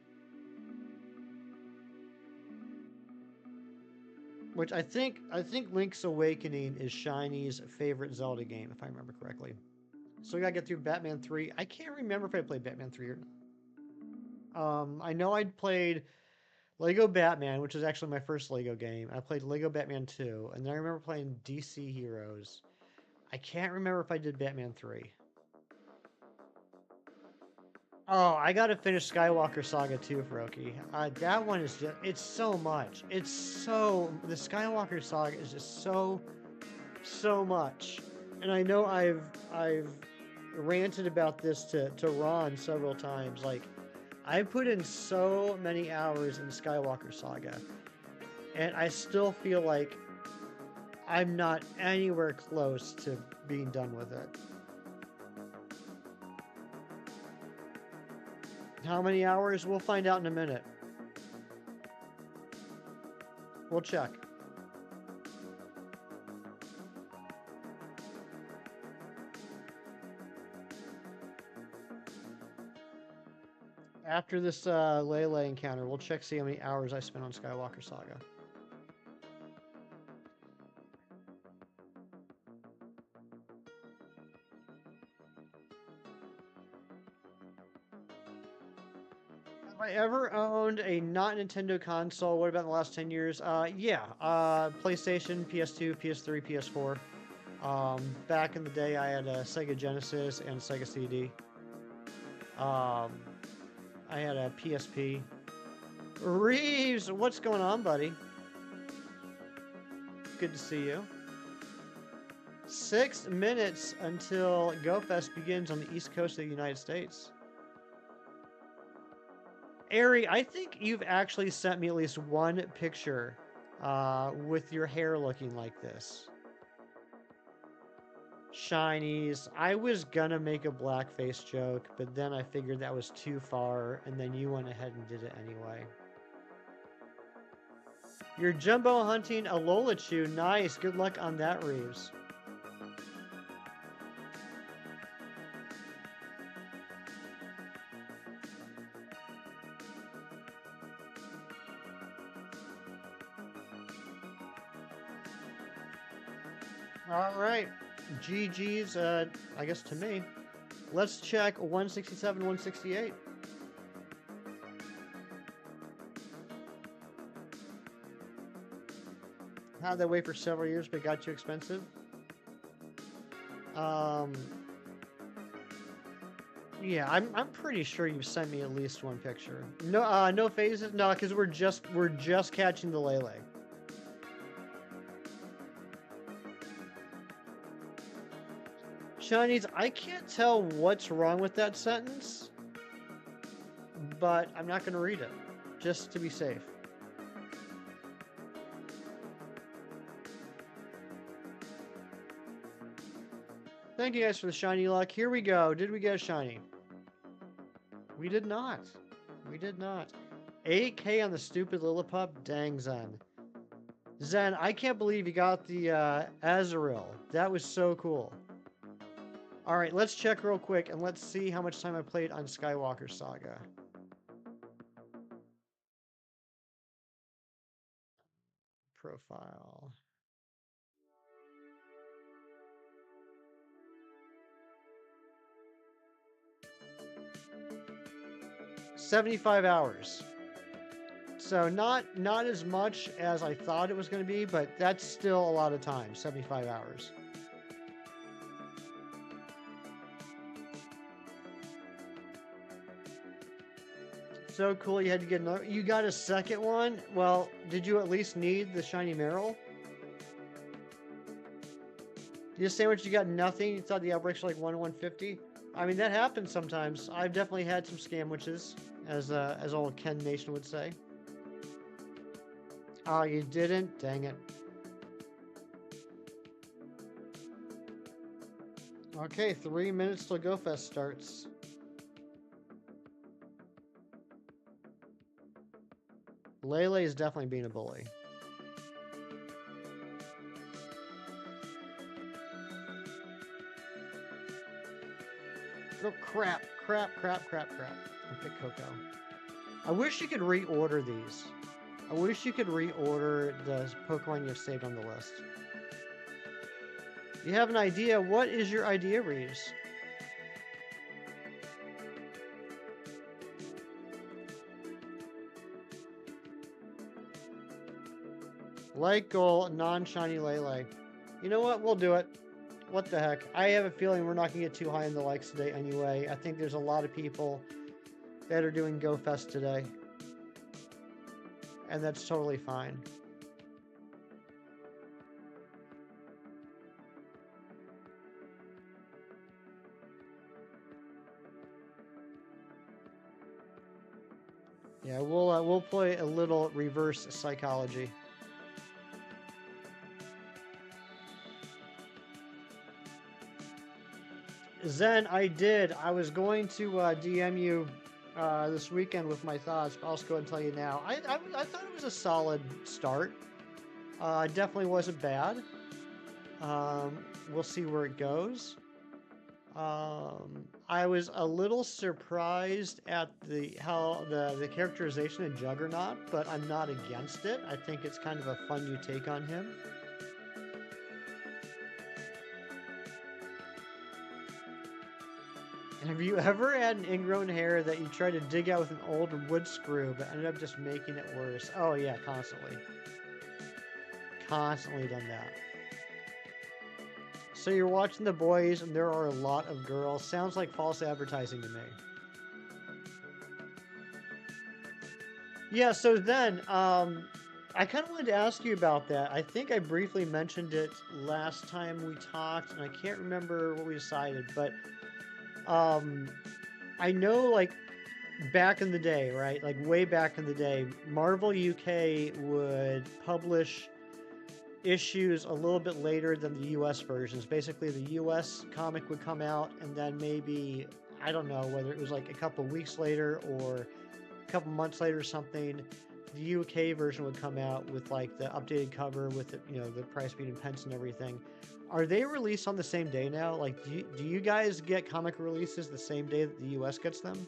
Which I think Link's Awakening is Shiny's favorite Zelda game, if I remember correctly. So we gotta get through Batman 3. I can't remember if I played Batman 3 or not. I know I'd played Lego Batman, which is actually my first Lego game. I played Lego Batman 2, and then I remember playing DC Heroes. I can't remember if I did Batman 3. Oh, I gotta finish Skywalker Saga 2, Froki. That one is just, it's so much. The Skywalker Saga is just so much. And I know I've ranted about this to Ron several times. Like, I put in so many hours in Skywalker Saga, and I still feel like I'm not anywhere close to being done with it. How many hours? We'll find out in a minute. We'll check. After this Lele encounter, we'll check see how many hours I spent on Skywalker Saga. Have I ever owned a not Nintendo console? What about in the last 10 years? Yeah. PlayStation, PS2, PS3, PS4. Back in the day, I had a Sega Genesis and Sega CD. I had a PSP. Reeves, what's going on, buddy? Good to see you. 6 minutes until GoFest begins on the East Coast of the United States. Ari, I think you've actually sent me at least one picture with your hair looking like this. Shinies. I was gonna make a blackface joke, but then I figured that was too far, and then you went ahead and did it anyway. You're jumbo hunting a Lolachu. Nice. Good luck on that, Reeves. All right. GG's, I guess to me. Let's check 167, 168. Had that way for several years, but it got too expensive. Yeah, I'm pretty sure you've sent me at least one picture. No, no phases. No, because we're just catching the Lele. Shinies, I can't tell what's wrong with that sentence, but I'm not going to read it, just to be safe. Thank you guys for the shiny luck. Here we go. Did we get a shiny? We did not. We did not. 8K on the stupid Lillipup? Dang, Zen. Zen, I can't believe you got the Azrael. That was so cool. Alright, let's check real quick and let's see how much time I played on Skywalker Saga. Profile. $75 hours. So not as much as I thought it was going to be, but that's still a lot of time. 75 hours. So cool, you had to get another. You got a second one? Well, did you at least need the shiny Meryl? You sandwich, you got nothing? You thought the outbreaks were like 1 in 150? I mean, that happens sometimes. I've definitely had some scamwiches, as old Ken Nation would say. Oh, you didn't? Dang it. Okay, 3 minutes till GoFest starts. Lele is definitely being a bully. Oh, crap. I'll pick Coco. I wish you could reorder these. I wish you could reorder the Pokemon you've saved on the list. You have an idea? What is your idea, Reeves? Light goal, non-shiny Lele. You know what? We'll do it. What the heck? I have a feeling we're not going to get too high in the likes today anyway. I think there's a lot of people that are doing GoFest today. And that's totally fine. Yeah, we'll play a little reverse psychology. Zen, I did. I was going to DM you this weekend with my thoughts, but I'll just go ahead and tell you now. I thought it was a solid start. Definitely wasn't bad. We'll see where it goes. I was a little surprised at how the characterization in Juggernaut, but I'm not against it. I think it's kind of a fun new take on him. Have you ever had an ingrown hair that you tried to dig out with an old wood screw, but ended up just making it worse? Oh yeah, constantly. Constantly done that. So you're watching The Boys, and there are a lot of girls. Sounds like false advertising to me. Yeah, so then, I kind of wanted to ask you about that. I think I briefly mentioned it last time we talked, and I can't remember what we decided, but I know, like, back in the day, right? Like, way back in the day, Marvel UK would publish issues a little bit later than the US versions. Basically, the US comic would come out, and then maybe, I don't know whether it was like a couple weeks later or a couple months later or something, the UK version would come out with like the updated cover with the, the price being in pence and everything. Are they released on the same day now? Like, do you guys get comic releases the same day that the US gets them?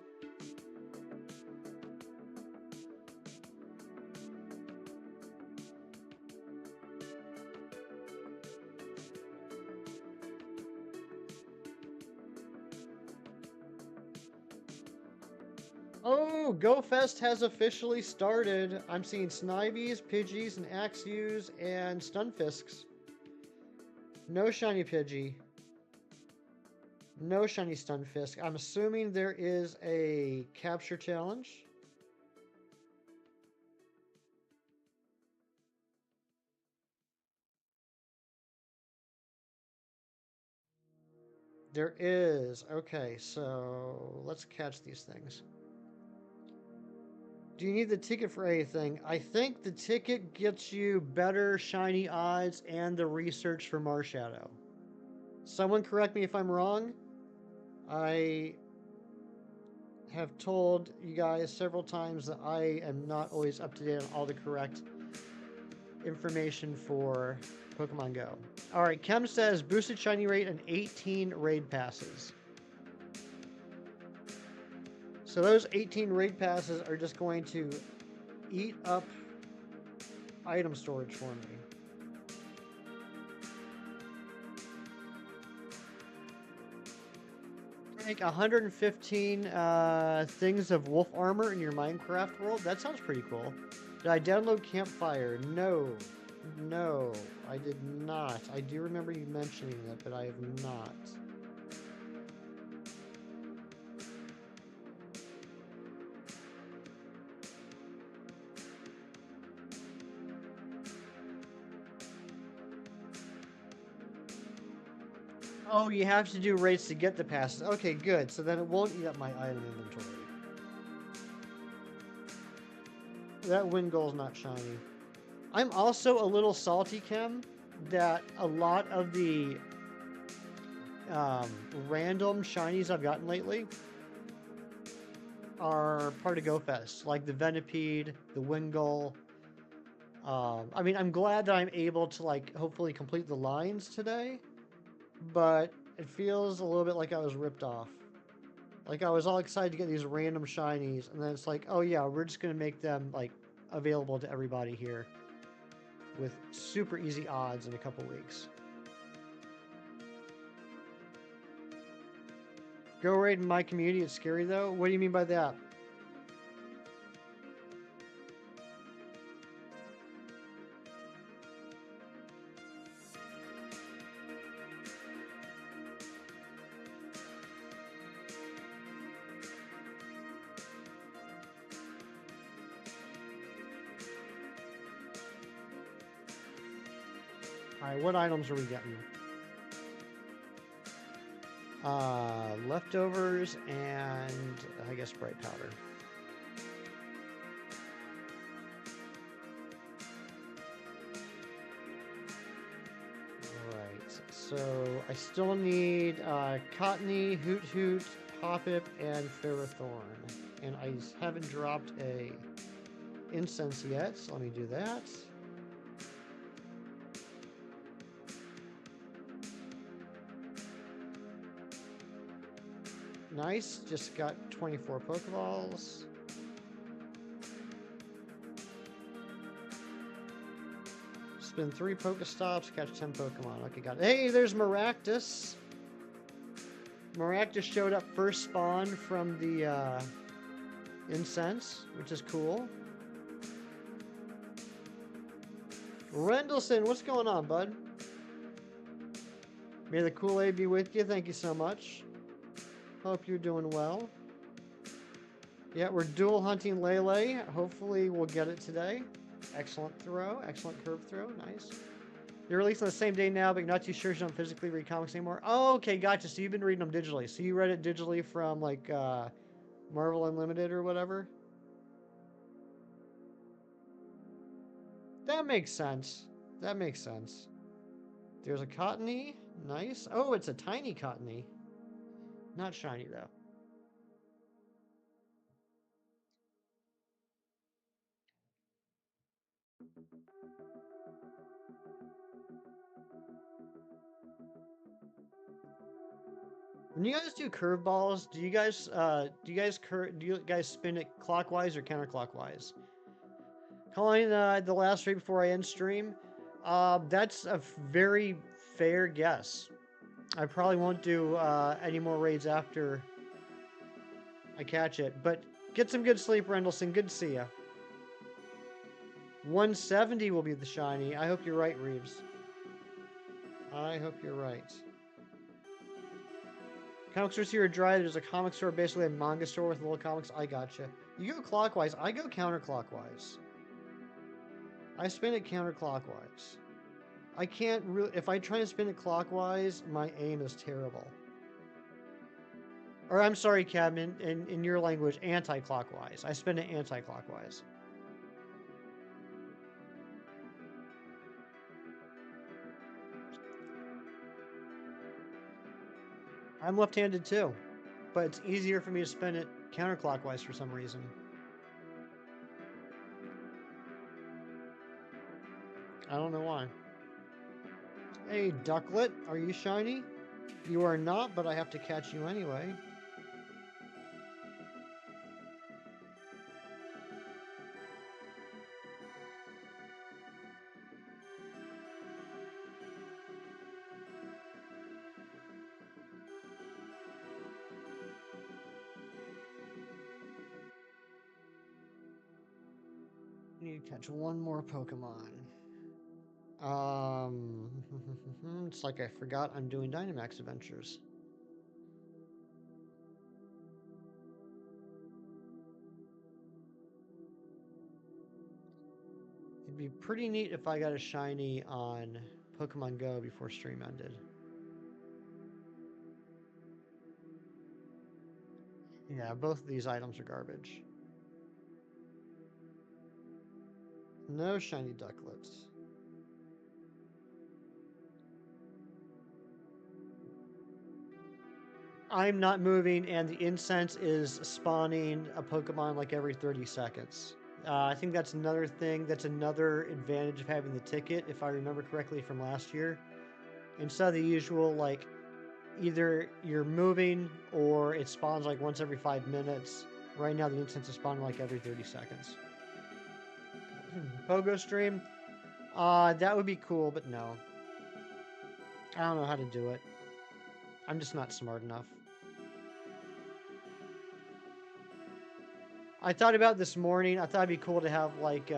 Oh, GoFest has officially started. I'm seeing Snivies, Pidgeys, and Axews, and Stunfisks. No shiny Pidgey. No shiny Stunfisk. I'm assuming there is a capture challenge. There is. Okay, so let's catch these things. Do you need the ticket for anything? I think the ticket gets you better shiny odds and the research for Marshadow. Someone correct me if I'm wrong. I have told you guys several times that I am not always up to date on all the correct information for Pokemon Go. Alright, Kem says boosted shiny rate and 18 raid passes. So those 18 raid passes are just going to eat up item storage for me. Make 115 things of wolf armor in your Minecraft world. That sounds pretty cool. Did I download Campfire? No. No, I did not. I do remember you mentioning that, but I have not. Oh, you have to do raids to get the passes. Okay, good. So then it won't eat up my item inventory. That Wingull's not shiny. I'm also a little salty, Kim, that a lot of the random shinies I've gotten lately are part of GoFest, like the Venipede, the Wingull. I mean, I'm glad that I'm able to like hopefully complete the lines today, but it feels a little bit like I was ripped off. Like I was all excited to get these random shinies, and then it's like, oh yeah, we're just gonna make them like available to everybody here with super easy odds in a couple weeks. Go raid in my community, it's scary though. What do you mean by that? Alright, what items are we getting? Leftovers and I guess bright powder. Alright, so I still need Cottony, Hoot Hoot, Hoppip, and Ferrothorn. And I haven't dropped a incense yet, so let me do that. Nice, just got 24 Pokeballs. Spin 3 Pokestops, catch 10 Pokemon. Okay, got it. Hey, there's Maractus. Maractus showed up first spawn from the incense, which is cool. Rendleson, what's going on, bud? May the Kool-Aid be with you. Thank you so much. Hope you're doing well. Yeah, we're dual hunting Lele. Hopefully we'll get it today. Excellent throw. Excellent curve throw. Nice. They're released on the same day now, but you're not too sure you don't physically read comics anymore. Oh, okay, gotcha. So you've been reading them digitally. So you read it digitally from like Marvel Unlimited or whatever? That makes sense. That makes sense. There's a Cottony. Nice. Oh, it's a tiny Cottony. Not shiny, though. When you guys do curveballs, do you guys spin it clockwise or counterclockwise? Calling the last raid before I end stream. That's a very fair guess. I probably won't do any more raids after I catch it, but get some good sleep, Rendleson. Good to see ya. 170 will be the shiny. I hope you're right, Reeves. I hope you're right. Comic stores here are dry. There's a comic store, basically a manga store with little comics. I gotcha. You go clockwise. I go counterclockwise. I spin it counterclockwise. I can't really... If I try to spin it clockwise, my aim is terrible. Or I'm sorry, Cam, in your language, anti-clockwise. I spin it anti-clockwise. I'm left-handed too, but it's easier for me to spin it counterclockwise for some reason. I don't know why. Hey, Ducklet, are you shiny? You are not, but I have to catch you anyway. Need to catch one more Pokemon. It's like I forgot I'm doing Dynamax Adventures. It'd be pretty neat if I got a shiny on Pokemon Go before stream ended. Yeah, both of these items are garbage. No shiny ducklets. I'm not moving, and the incense is spawning a Pokemon like every 30 seconds. I think that's another thing. That's another advantage of having the ticket, if I remember correctly from last year. Instead of the usual, like, either you're moving or it spawns like once every 5 minutes. Right now, the incense is spawning like every 30 seconds. Pogo stream? That would be cool, but no. I don't know how to do it. I'm just not smart enough. I thought about this morning. I thought it'd be cool to have like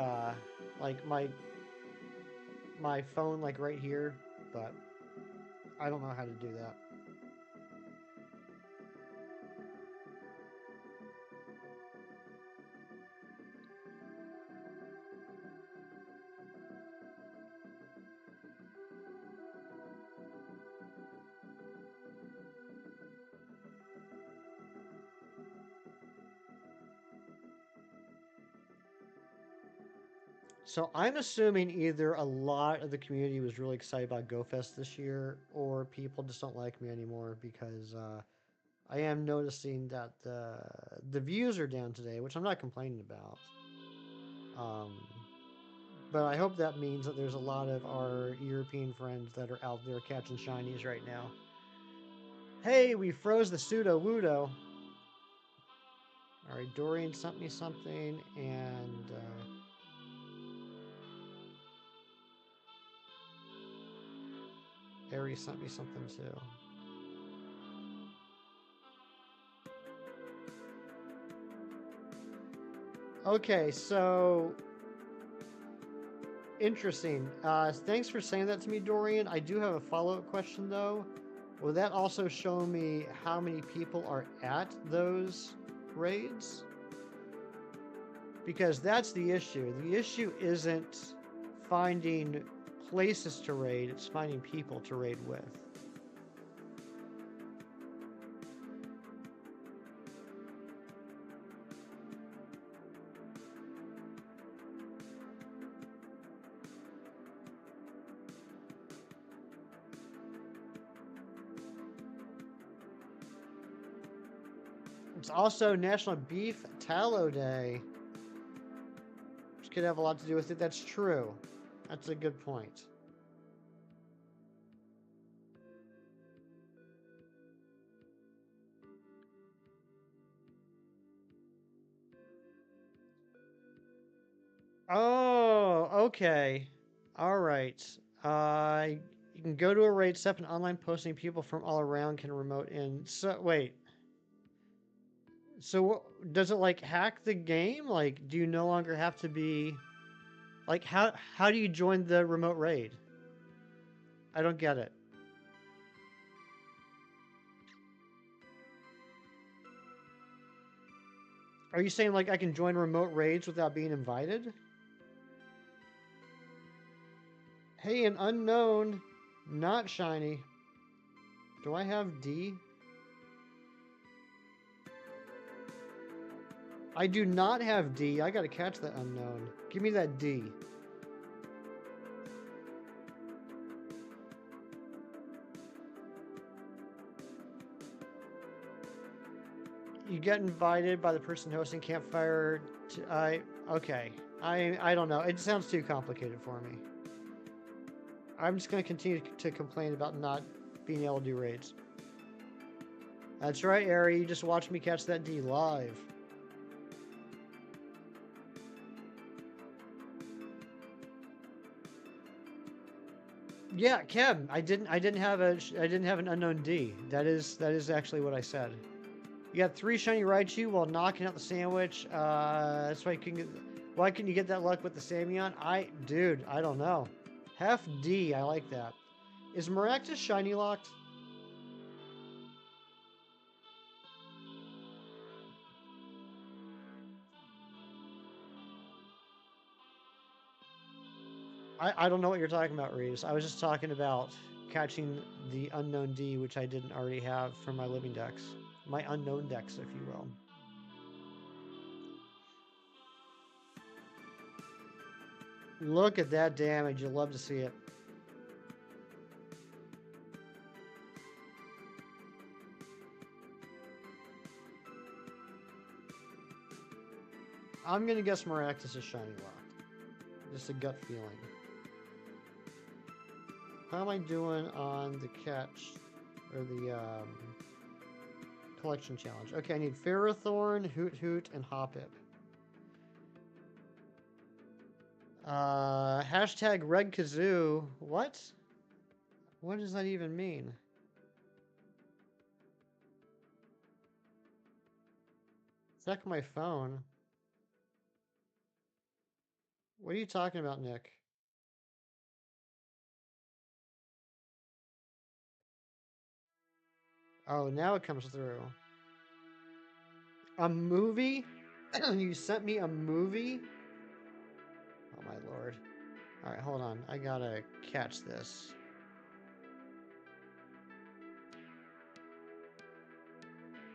my phone like right here, but I don't know how to do that. So I'm assuming either a lot of the community was really excited about GoFest this year, or people just don't like me anymore because I am noticing that the views are down today, which I'm not complaining about. Um, but I hope that means that there's a lot of our European friends that are out there catching shinies right now. Hey, we froze the pseudo Wudo. All right, Dorian sent me something, and Ari sent me something too. Okay, so interesting. Thanks for saying that to me, Dorian. I do have a follow-up question though. Will that also show me how many people are at those raids? Because that's the issue. The issue isn't finding places to raid, it's finding people to raid with. It's also National Beef Tallow Day, which could have a lot to do with it. That's true. That's a good point. Oh, okay. All right. You can go to a raid, step an online posting. People from all around can remote in. So wait. So does it like hack the game? Like, do you no longer have to be like how do you join the remote raid? I don't get it. Are you saying like I can join remote raids without being invited? Hey, an unknown, not shiny. Do I have D? I do not have D. I gotta catch that unknown. Give me that D. You get invited by the person hosting campfire. Okay. I don't know. It sounds too complicated for me. I'm just gonna continue to complain about not being able to do raids. That's right, Ari. You just watched me catch that D live. Yeah, Keb. I didn't have an unknown D. That is actually what I said. You got 3 shiny Raichu while knocking out the sandwich. That's why you can get. Why couldn't you get that luck with the Samion? Dude, I don't know. Half D. I like that. Is Maractus shiny locked? I don't know what you're talking about, Reeves. I was just talking about catching the unknown D, which I didn't already have from my living decks. My unknown decks, if you will. Look at that damage. You'll love to see it. I'm gonna guess Maractus is shiny locked. Just a gut feeling. How am I doing on the catch or the collection challenge? Okay, I need Ferrothorn, Hoot Hoot, and Hoppip. Hashtag Red Kazoo. What? What does that even mean? Check my phone. What are you talking about, Nick? Oh, now it comes through. A movie? You sent me a movie? Oh my lord. Alright, hold on. I gotta catch this.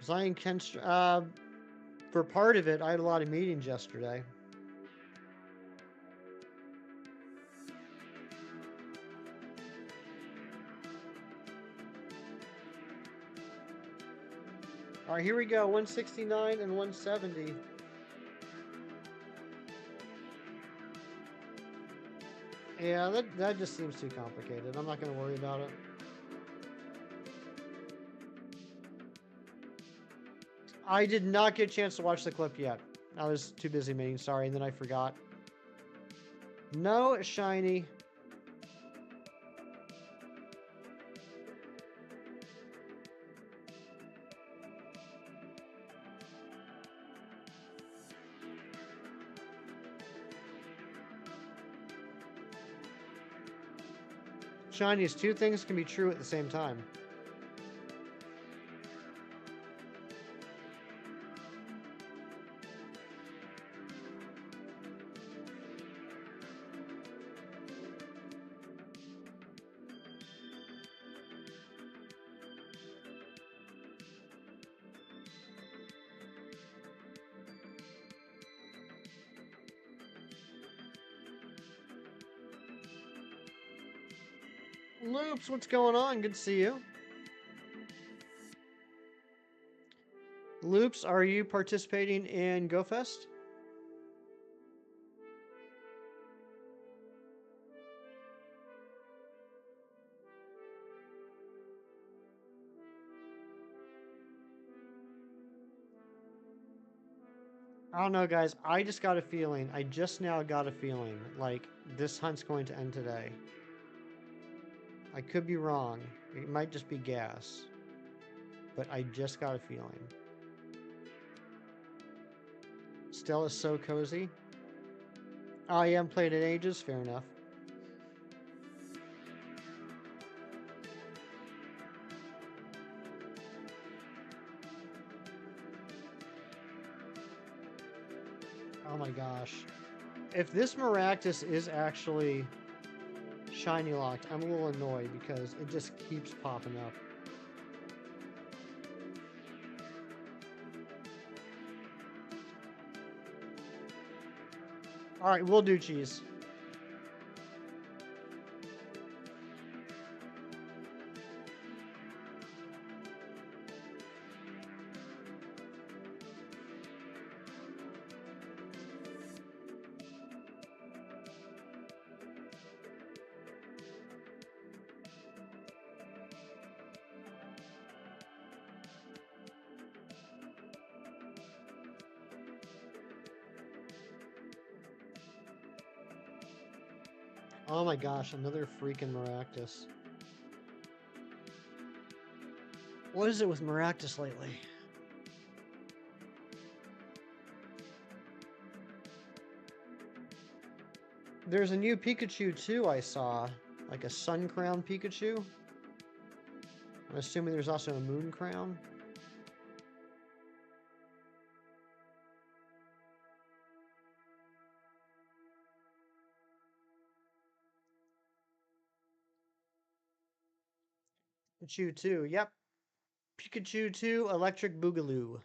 Zion Kenstra. For part of it, I had a lot of meetings yesterday. Alright, here we go. 169 and 170. Yeah, that just seems too complicated. I'm not going to worry about it. I did not get a chance to watch the clip yet. I was too busy meeting, sorry, and then I forgot. No shiny. Shiny is two things can be true at the same time. Loops, what's going on? Good to see you. Loops, are you participating in GoFest? I don't know, guys. I just got a feeling. I just now got a feeling like this hunt's going to end today. I could be wrong. It might just be gas. But I just got a feeling. Stella's so cozy. I haven't played in ages. Fair enough. Oh my gosh. If this Maractus is actually shiny locked, I'm a little annoyed because it just keeps popping up. Alright, we'll do cheese. Oh my gosh, another freaking Maractus. What is it with Maractus lately? There's a new Pikachu too I saw. Like a Sun Crown Pikachu. I'm assuming there's also a Moon Crown. Pikachu 2, yep. Pikachu 2 Electric Boogaloo.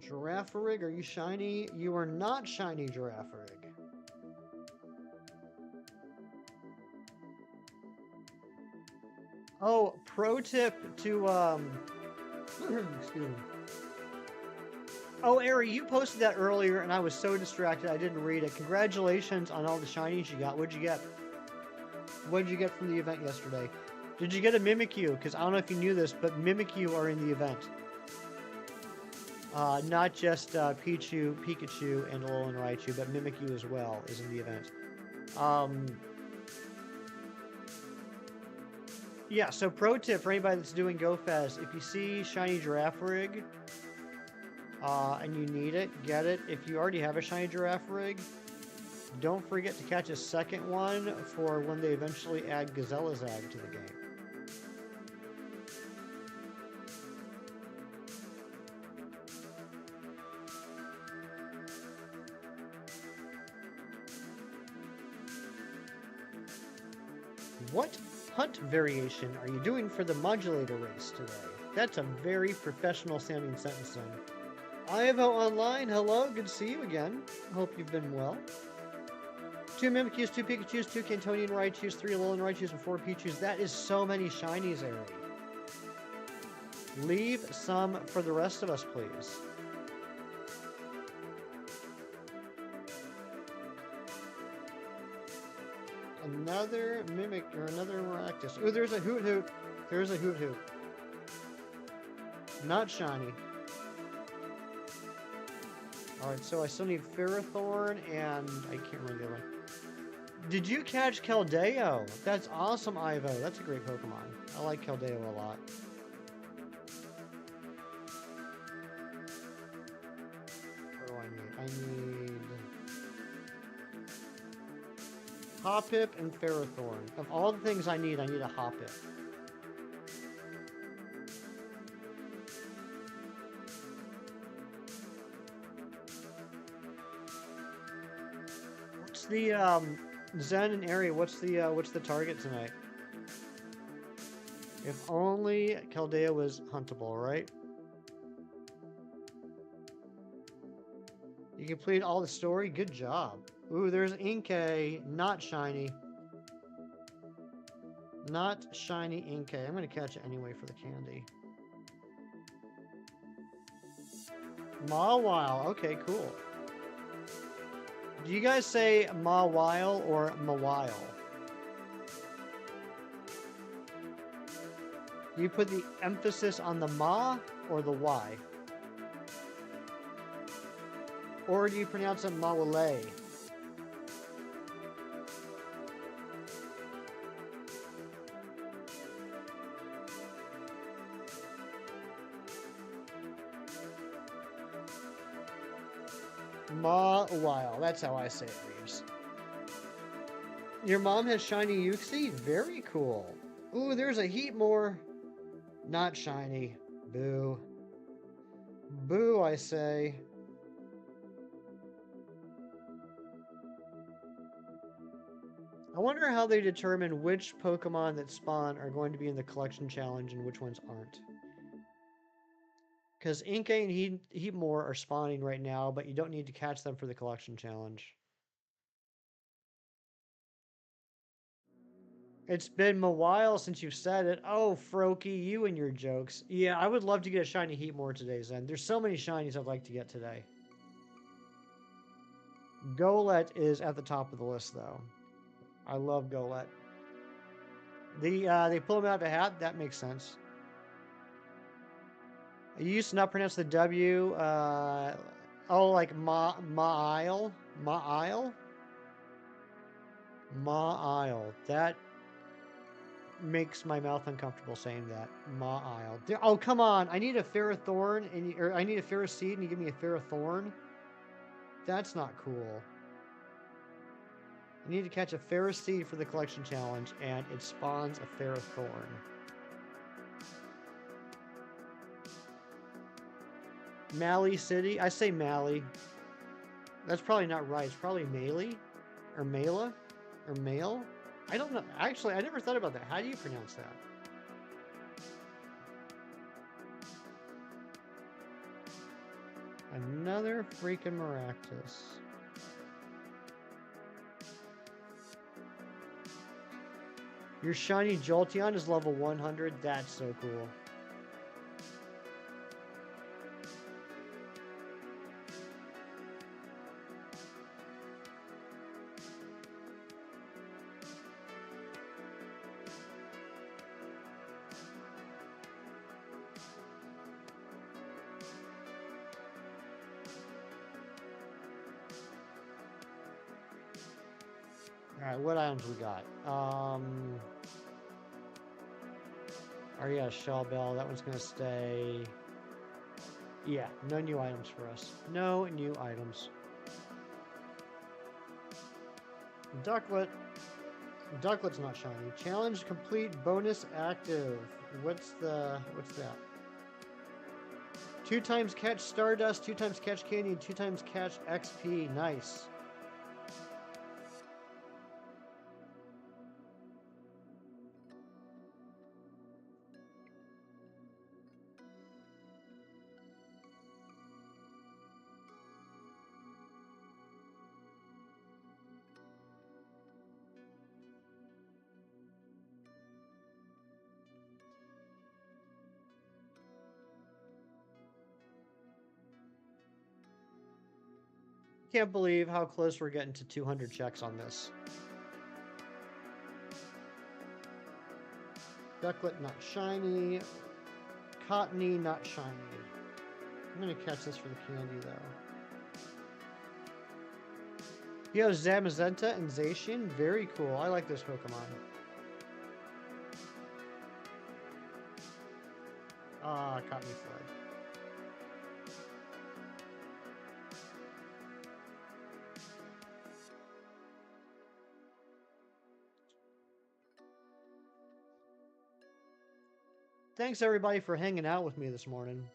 Girafarig, are you shiny? You are not shiny, Girafarig. Oh, pro tip to, excuse me. Oh, Ari, you posted that earlier, and I was so distracted I didn't read it. Congratulations on all the shinies you got. What'd you get? What did you get from the event yesterday? Did you get a Mimikyu? Because I don't know if you knew this, but Mimikyu are in the event. Not just Pichu, Pikachu, and Alolan Raichu, but Mimikyu as well is in the event. Yeah, so pro tip for anybody that's doing GoFest, if you see shiny Girafarig, and you need it, get it. If you already have a shiny Girafarig, don't forget to catch a second one for when they eventually add Gazelazag to the game. What hunt variation are you doing for the modulator race today? That's a very professional sounding sentence, son. Ivo Online, hello, good to see you again. Hope you've been well. 2 Mimikyus, 2 Pikachus, 2 Cantonian Raichus, 3 Alolan Raichus, and 4 Pichus. That is so many shinies, Ari. Leave some for the rest of us, please. Another Mimic, or another Maractus. Ooh, there's a Hoot Hoot. There's a Hoot Hoot. Not shiny. Alright, so I still need Ferrothorn, and I can't remember the other one. Did you catch Keldeo? That's awesome, Ivo. That's a great Pokemon. I like Keldeo a lot. What do I need? I need Hoppip and Ferrothorn. Of all the things I need a Hoppip. What's the Zen and Ari? What's the target tonight? If only Keldeo was huntable, right? You completed all the story. Good job. Ooh, there's Inkay. Not shiny. Not shiny Inkay. I'm going to catch it anyway for the candy. Mawile. Okay, cool. Do you guys say Mawile or Mawile? Do you put the emphasis on the Ma or the Y? Or do you pronounce it Mawile? Mawile. That's how I say it, Reeves. Your mom has shiny Uxie? Very cool. Ooh, there's a Heatmore. Not shiny. Boo. Boo, I say. I wonder how they determine which Pokemon that spawn are going to be in the collection challenge and which ones aren't. Because Inkay and Heatmore are spawning right now, but you don't need to catch them for the collection challenge. It's been a while since you've said it. Oh, Froakie, you and your jokes. Yeah, I would love to get a shiny Heatmore today, Zen. There's so many shinies I'd like to get today. Golett is at the top of the list, though. I love Golett. They pull him out of a hat. That makes sense. You used to not pronounce the W. Oh, like Ma'ile? Ma'ile? Ma'ile. That makes my mouth uncomfortable saying that. Ma'ile. Oh, come on. I need a Ferrothorn, or I need a Ferroseed, and you give me a Ferrothorn? That's not cool. I need to catch a Ferroseed for the collection challenge, and it spawns a Ferrothorn. Mally City? I say Mally. That's probably not right. It's probably Maley? Or Mela? Or Male? I don't know. Actually, I never thought about that. How do you pronounce that? Another freaking Maractus. Your shiny Jolteon is level 100. That's so cool. Alright, what items we got? Oh yeah, Shell Bell. That one's gonna stay. Yeah, no new items for us. No new items. Ducklet. Ducklet's not shiny. Challenge complete, bonus active. What's that? 2 times catch Stardust, 2 times catch Candy, and 2 times catch XP. Nice. Can't believe how close we're getting to 200 checks on this. Ducklet not shiny. Cottony not shiny. I'm gonna catch this for the candy though. You have Zamazenta and Zacian. Very cool. I like this Pokemon. Cottony Flood. Thanks everybody for hanging out with me this morning.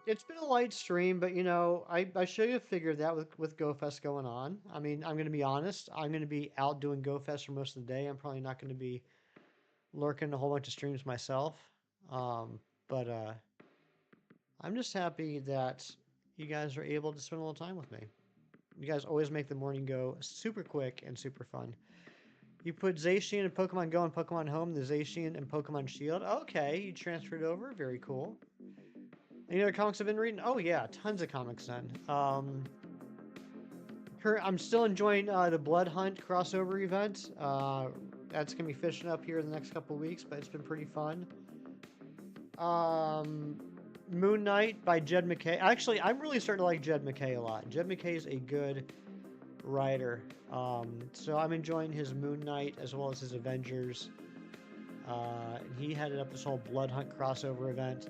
It's been a light stream, but you know, I should have figured that with GoFest going on. I mean, I'm going to be honest. I'm going to be out doing GoFest for most of the day. I'm probably not going to be lurking a whole bunch of streams myself. But I'm just happy that you guys are able to spend a little time with me. You guys always make the morning go super quick and super fun. You put Zacian and Pokemon Go and Pokemon Home, the Zacian and Pokemon Shield. Okay, you transferred over. Very cool. Any other comics I've been reading? Oh yeah, tons of comics done. I'm still enjoying the Blood Hunt crossover event. That's gonna be fishing up here in the next couple of weeks, but it's been pretty fun. Moon Knight by Jed MacKay. Actually, I'm really starting to like Jed MacKay a lot. Jed MacKay is a good writer. So I'm enjoying his Moon Knight as well as his Avengers. He headed up this whole Blood Hunt crossover event.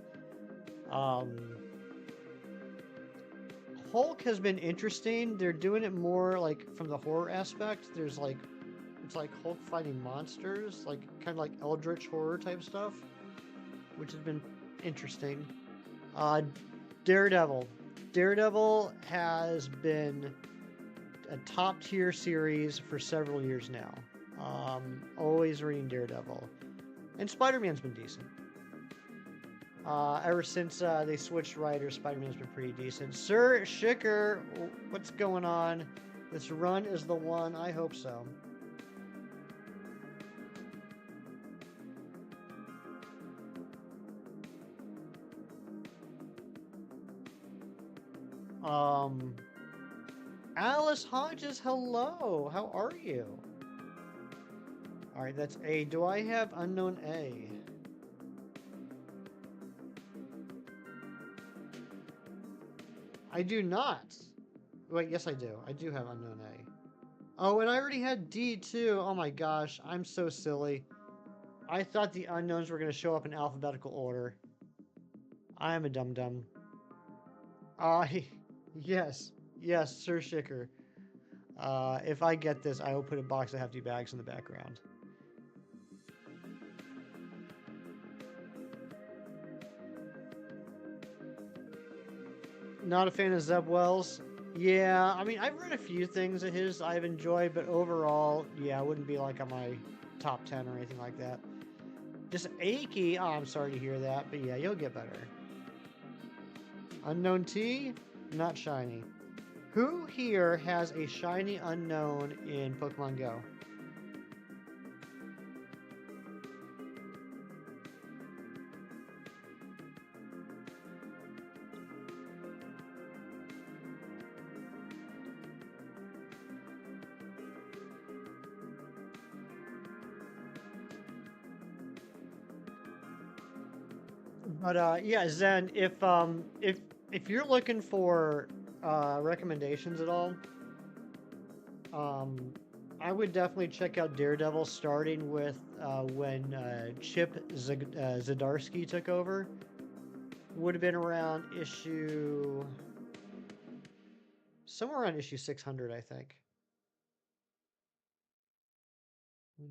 Hulk has been interesting. They're doing it more like from the horror aspect. There's like, it's like Hulk fighting monsters, like kind of like eldritch horror type stuff, which has been interesting. Daredevil. Daredevil has been a top tier series for several years now. Always reading Daredevil. And Spider-Man's been decent. Ever since they switched writers, Spider-Man's been pretty decent. Sir Shicker, what's going on? This run is the one. I hope so. Alice Hodges, hello. How are you? All right, that's A. Do I have unknown A? I do not. Wait, yes I do. I do have unknown A. Oh, and I already had D too. Oh my gosh, I'm so silly. I thought the unknowns were going to show up in alphabetical order. I am a dum-dum. Yes, Sir Shicker. If I get this, I will put a box of hefty bags in the background. Not a fan of Zeb Wells. Yeah, I mean, I've read a few things of his I've enjoyed, but overall, yeah, I wouldn't be like on my top 10 or anything like that. Just achy. Oh, I'm sorry to hear that, but yeah, you'll get better. Unknown T, not shiny. Who here has a shiny unknown in Pokemon Go? But yeah, Zen, if you're looking for recommendations at all, um, I would definitely check out Daredevil, starting with when Zdarsky took over. Would have been around issue somewhere around issue 600, I think.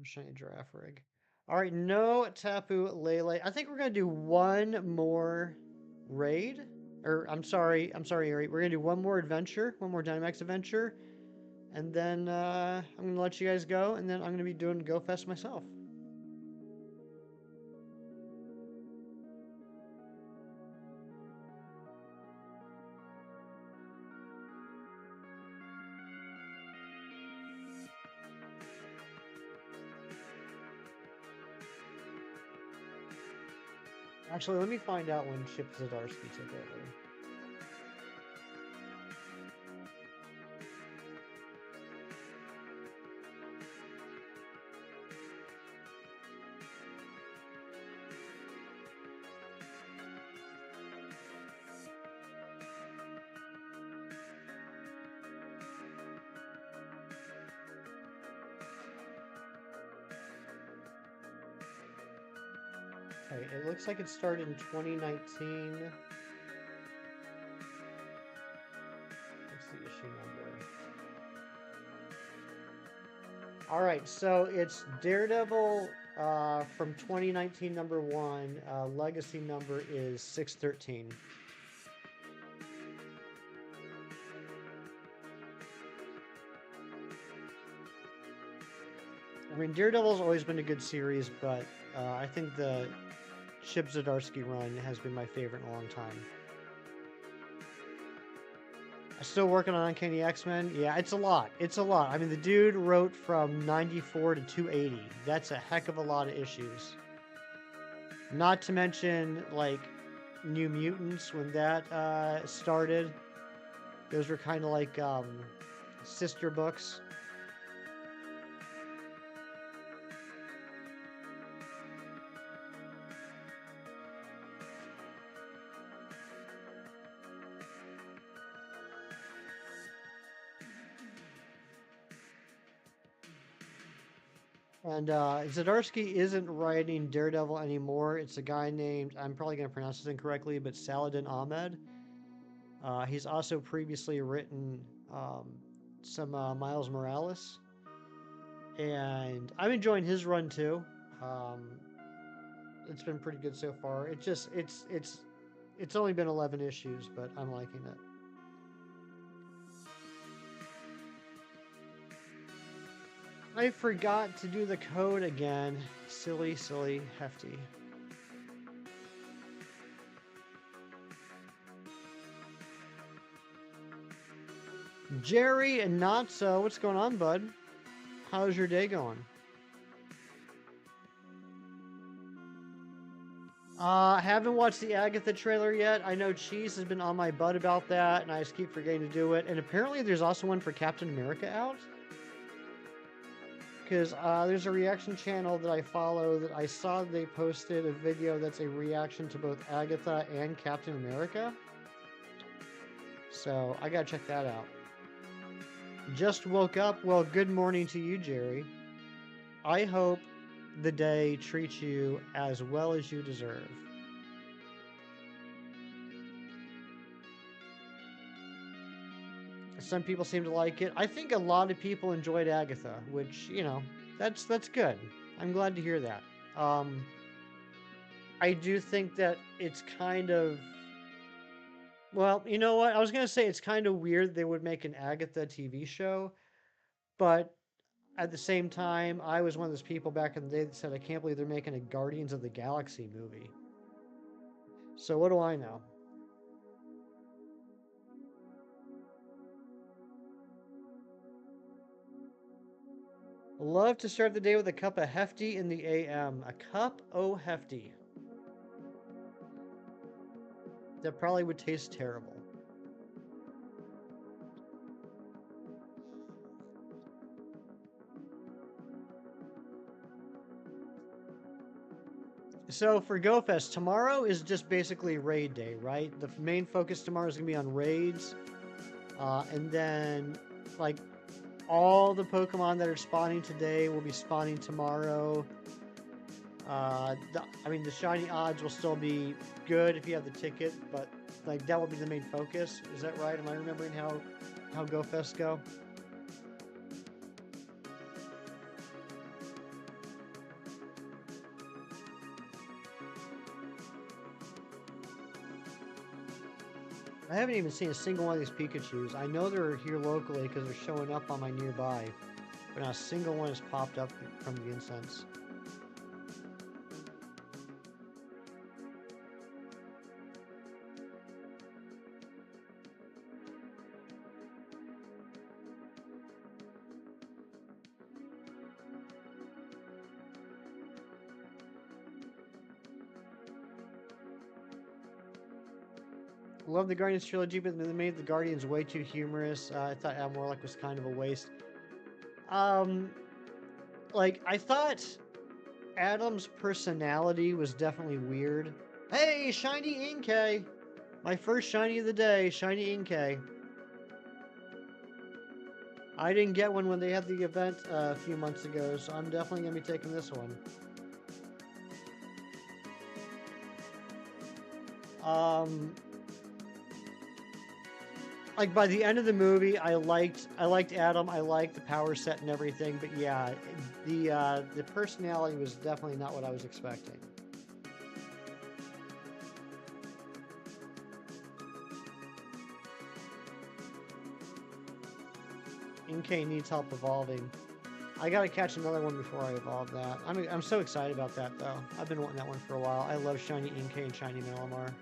Shiny giraffe rig. All right, no Tapu Lele. I think we're gonna do one more raid. Or I'm sorry, Ari. We're gonna do one more adventure, one more Dynamax adventure, and then I'm gonna let you guys go, and then I'm gonna be doing Go Fest myself. Actually, let me find out when Chip Zdarsky took over. Okay, it looks like it started in 2019. What's the issue number? All right, so it's Daredevil from 2019, number one. Legacy number is 613. I mean, Daredevil's always been a good series, but I think the Chip Zdarsky run has been my favorite in a long time. I'm still working on Uncanny X-Men. Yeah, it's a lot. It's a lot. I mean, the dude wrote from 94 to 280. That's a heck of a lot of issues. Not to mention, like, New Mutants, when that started. Those were kind of like sister books. And Zdarsky isn't writing Daredevil anymore. It's a guy named, I'm probably going to pronounce this incorrectly, but Saladin Ahmed. He's also previously written some Miles Morales. And I'm enjoying his run too. Um, it's been pretty good so far. It's only been 11 issues, but I'm liking it. I forgot to do the code again. Silly, silly, hefty. Jerry and Not So, what's going on, bud? How's your day going? Haven't watched the Agatha trailer yet. I know Cheese has been on my butt about that, and I just keep forgetting to do it. And apparently, there's also one for Captain America out. Because there's a reaction channel that I follow that I saw they posted a video that's a reaction to both Agatha and Captain America. So I gotta check that out. Just woke up. Well, good morning to you, Jerry. I hope the day treats you as well as you deserve. Some people seem to like it. I think a lot of people enjoyed Agatha, which, you know, that's good. I'm glad to hear that. I do think that it's kind of, well, you know what? I was gonna say it's kind of weird they would make an Agatha TV show, but at the same time, I was one of those people back in the day that said, I can't believe they're making a Guardians of the Galaxy movie. So what do I know? Love to start the day with a cup of Hefty in the AM. A cup o' Hefty. That probably would taste terrible. So for GoFest, tomorrow is just basically raid day, right? The main focus tomorrow is going to be on raids. And then, like, all the Pokemon that are spawning today will be spawning tomorrow. I mean, the shiny odds will still be good if you have the ticket, but like that will be the main focus. Is that right? Am I remembering how GoFest go? I haven't even seen a single one of these Pikachus. I know they're here locally because they're showing up on my nearby, but not a single one has popped up from the incense. Love the Guardians trilogy, but they made the Guardians way too humorous. I thought Adam Warlock was kind of a waste. Um, like I thought Adam's personality was definitely weird. Hey, shiny Inkay! My first shiny of the day, shiny Inkay. I didn't get one when they had the event a few months ago, so I'm definitely gonna be taking this one. Um, like by the end of the movie, I liked Adam. I liked the power set and everything. But yeah, the personality was definitely not what I was expecting. Inkay needs help evolving. I gotta catch another one before I evolve that. I'm so excited about that though. I've been wanting that one for a while. I love shiny Inkay and shiny Malamar.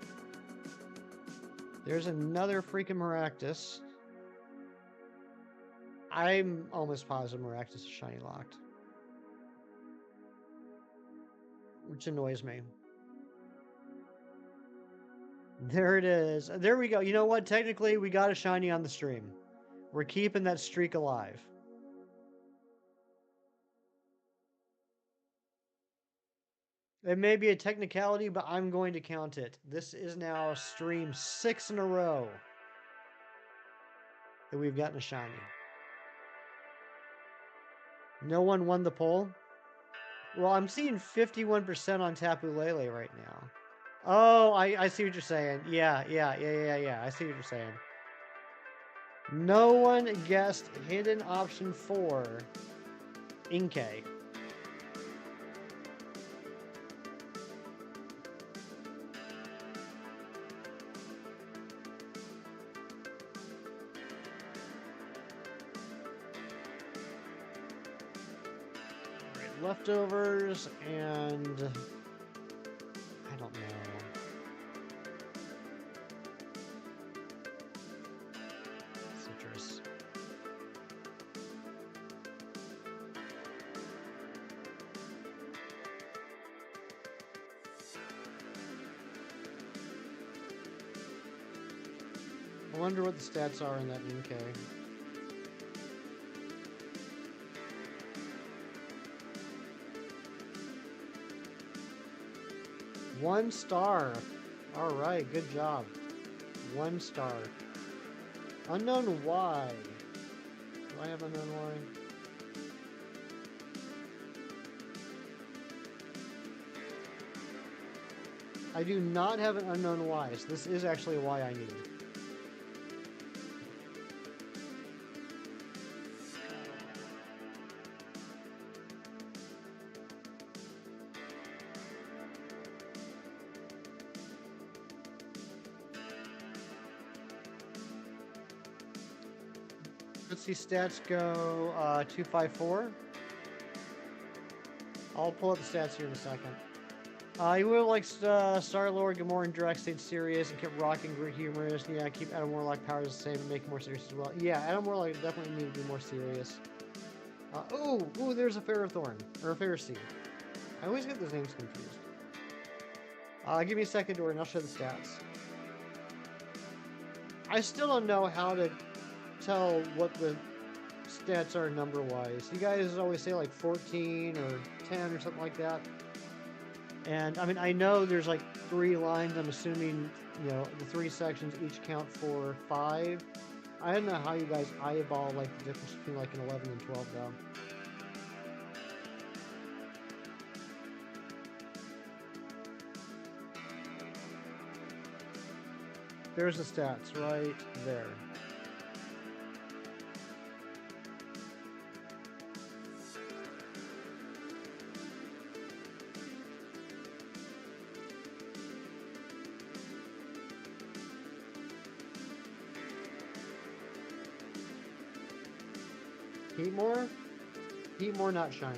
There's another freaking Maractus. I'm almost positive Maractus is shiny locked. Which annoys me. There it is. There we go. You know what? Technically, we got a shiny on the stream. We're keeping that streak alive. It may be a technicality, but I'm going to count it. This is now stream 6 in a row that we've gotten a shiny. No one won the poll? Well, I'm seeing 51% on Tapu Lele right now. Oh, I see what you're saying. Yeah. I see what you're saying. No one guessed hidden option 4, Inkay. Leftovers and I don't know. Citrus. I wonder what the stats are in that Inkay. One star. All right, good job. 1 star. Unknown why. Do I have unknown why? I do not have an unknown why, so this is actually a why I need. Let's see, stats go 254. I'll pull up the stats here in a second. He would like Star-Lord, Gamora, and Drax stayed serious and kept Rock and Groot humorous. Yeah, keep Adam Warlock powers the same and make him more serious as well. Yeah, Adam Warlock definitely need to be more serious. Ooh, there's a Ferrothorn, or a Ferroseed. I always get those names confused. Give me a second, Dory, and I'll show the stats. I still don't know how to tell what the stats are number-wise. You guys always say like 14 or 10 or something like that. And I mean, I know there's like 3 lines. I'm assuming, you know, the 3 sections each count for 5. I don't know how you guys eyeball like the difference between like an 11 and 12 though. There's the stats right there. Heatmore? Heatmore not shiny.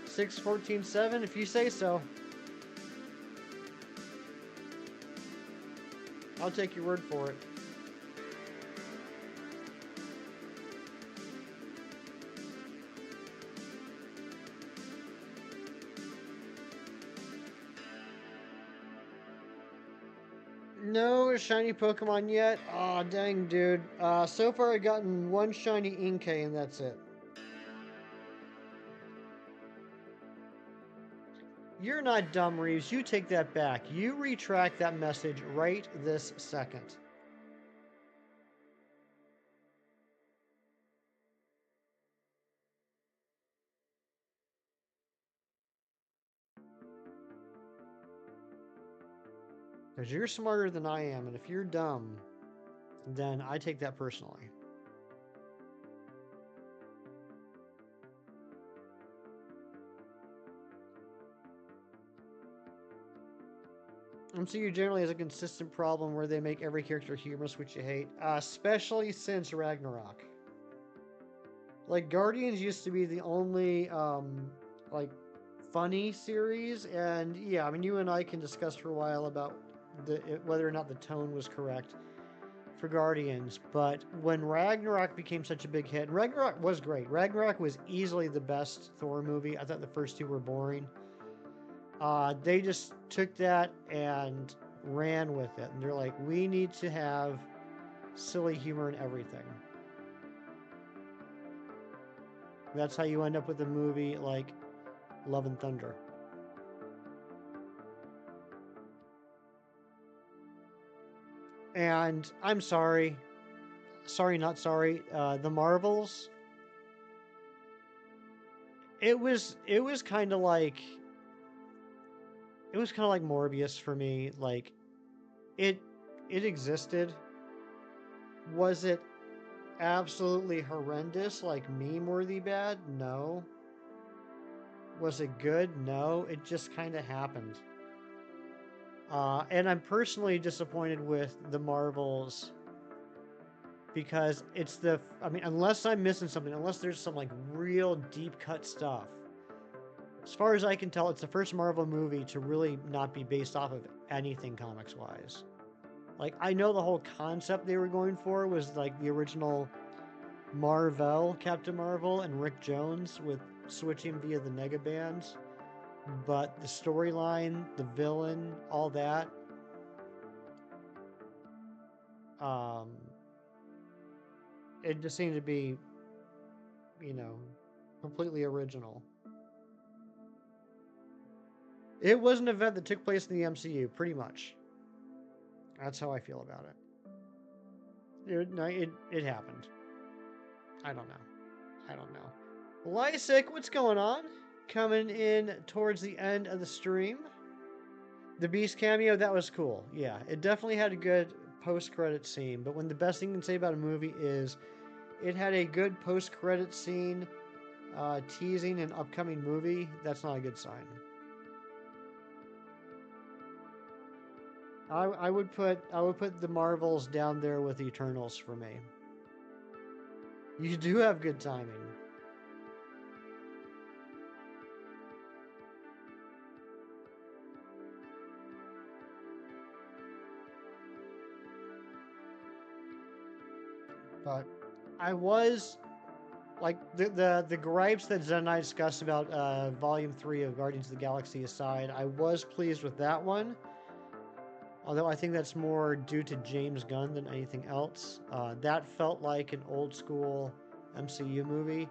6, 14, 7, if you say so. I'll take your word for it. No shiny Pokemon yet. Aw, dang, dude. So far I've gotten 1 shiny Inkay and that's it. You're not dumb, Reeves. You take that back. You retract that message right this second. Because you're smarter than I am, and if you're dumb, then I take that personally. MCU generally has a consistent problem where they make every character humorous, which you hate, especially since Ragnarok. Like, Guardians used to be the only, like, funny series, and yeah, I mean, you and I can discuss for a while about whether or not the tone was correct for Guardians, but when Ragnarok became such a big hit, and Ragnarok was great. Ragnarok was easily the best Thor movie. I thought the first 2 were boring. They just took that and ran with it, and they're like, we need to have silly humor in everything. That's how you end up with a movie like Love and Thunder. And I'm sorry, not sorry. The Marvels. It was kind of like Morbius for me. Like it it existed. Was it absolutely horrendous, like meme-worthy bad? No. Was it good? No. It just kind of happened. And I'm personally disappointed with the Marvels because it's I mean, unless I'm missing something, unless there's some like real deep cut stuff. As far as I can tell, it's the first Marvel movie to really not be based off of anything comics wise. Like, I know the whole concept they were going for was like the original Marvel, Captain Marvel, and Rick Jones with switching via the Negabands. But the storyline, the villain, all that, um, it just seemed to be, you know, completely original. It was an event that took place in the MCU, pretty much. That's how I feel about it. It happened. I don't know. I don't know. Lysick, what's going on? Coming in towards the end of the stream. The Beast cameo, that was cool. Yeah, it definitely had a good post-credit scene. But when the best thing you can say about a movie is it had a good post-credit scene teasing an upcoming movie, that's not a good sign. I would put the Marvels down there with the Eternals for me. You do have good timing. But I was like the gripes that Zen and I discussed about Volume 3 of Guardians of the Galaxy aside, I was pleased with that one. Although I think that's more due to James Gunn than anything else. That felt like an old school MCU movie.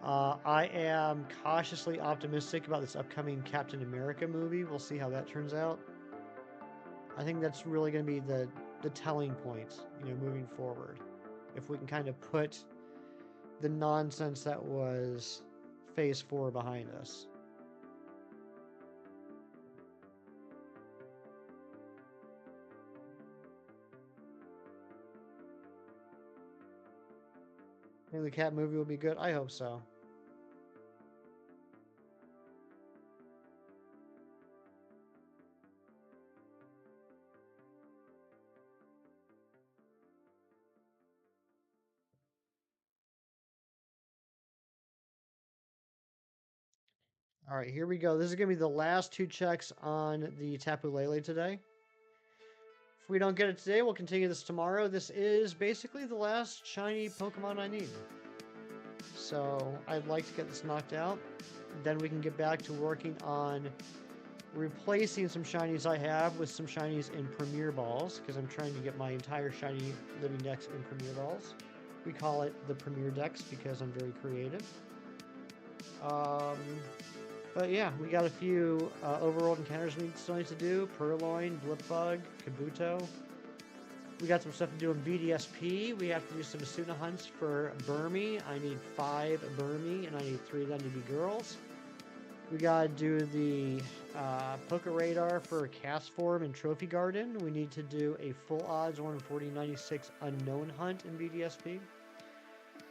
I am cautiously optimistic about this upcoming Captain America movie. We'll see how that turns out. I think that's really going to be the telling point, moving forward. If we can kind of put the nonsense that was Phase 4 behind us. Think the Cat movie will be good? I hope so. All right, here we go. This is going to be the last two checks on the Tapu Lele today. If we don't get it today, we'll continue this tomorrow. This is basically the last shiny Pokemon I need. So I'd like to get this knocked out. Then we can get back to working on replacing some shinies I have with some shinies in Premier Balls, because I'm trying to get my entire shiny living dex in Premier Balls. We call it the Premier Dex because I'm very creative. But yeah, we got a few overworld encounters we still need to do. Purloin, Blipbug, Kabuto. We got some stuff to do in BDSP. We have to do some Asuna hunts for Burmy. I need 5 Burmy, and I need 3 of them to be girls. We gotta do the Poke Radar for Cast Form and Trophy Garden. We need to do a full odds 1 in 4096 unknown hunt in BDSP.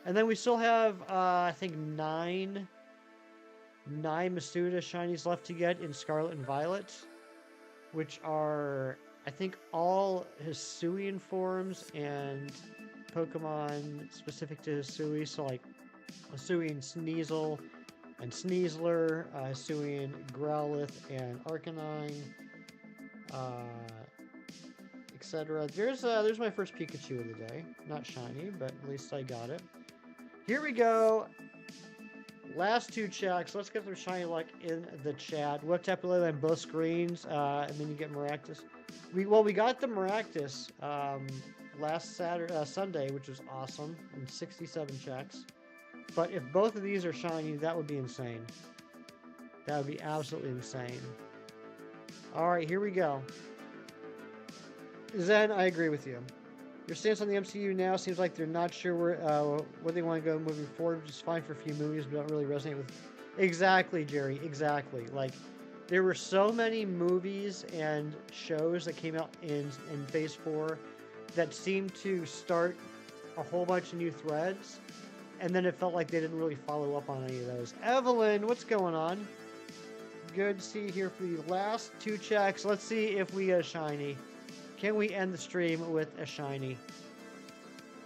And then we still have, I think, 9 Masuda shinies left to get in Scarlet and Violet, which are, I think, all Hisuian forms and Pokemon specific to Hisui. So, like, Hisuian Sneasel and Sneasler, Hisuian Growlithe and Arcanine, etc. There's my first Pikachu of the day. Not shiny, but at least I got it. Here we go. Last 2 checks. Let's get some shiny luck in the chat. We have Tapu Lele on both screens, and then you get Maractus. We got the Maractus last Sunday, which was awesome, in 67 checks. But if both of these are shiny, that would be insane. That would be absolutely insane. All right, here we go. Zen, I agree with you. Your stance on the MCU now seems like they're not sure where they want to go moving forward, which is fine for a few movies, but don't really resonate with. Exactly, Jerry. Exactly. Like, there were so many movies and shows that came out in Phase 4 that seemed to start a whole bunch of new threads, and then it felt like they didn't really follow up on any of those. Evelyn, what's going on? Good to see you here for the last 2 checks. Let's see if we get a shiny. Can we end the stream with a shiny?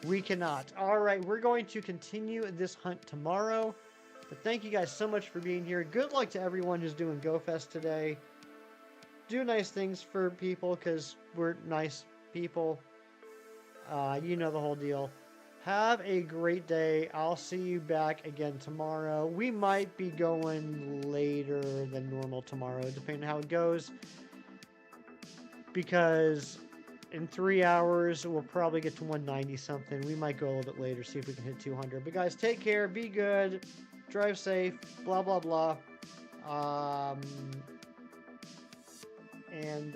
We cannot. All right, we're going to continue this hunt tomorrow. But thank you guys so much for being here. Good luck to everyone who's doing GoFest today. Do nice things for people because we're nice people. You know the whole deal. Have a great day. I'll see you back again tomorrow. We might be going later than normal tomorrow, depending on how it goes. Because in 3 hours, we'll probably get to 190 something. We might go a little bit later, see if we can hit 200. But guys, take care, be good, drive safe, blah, blah, blah. And,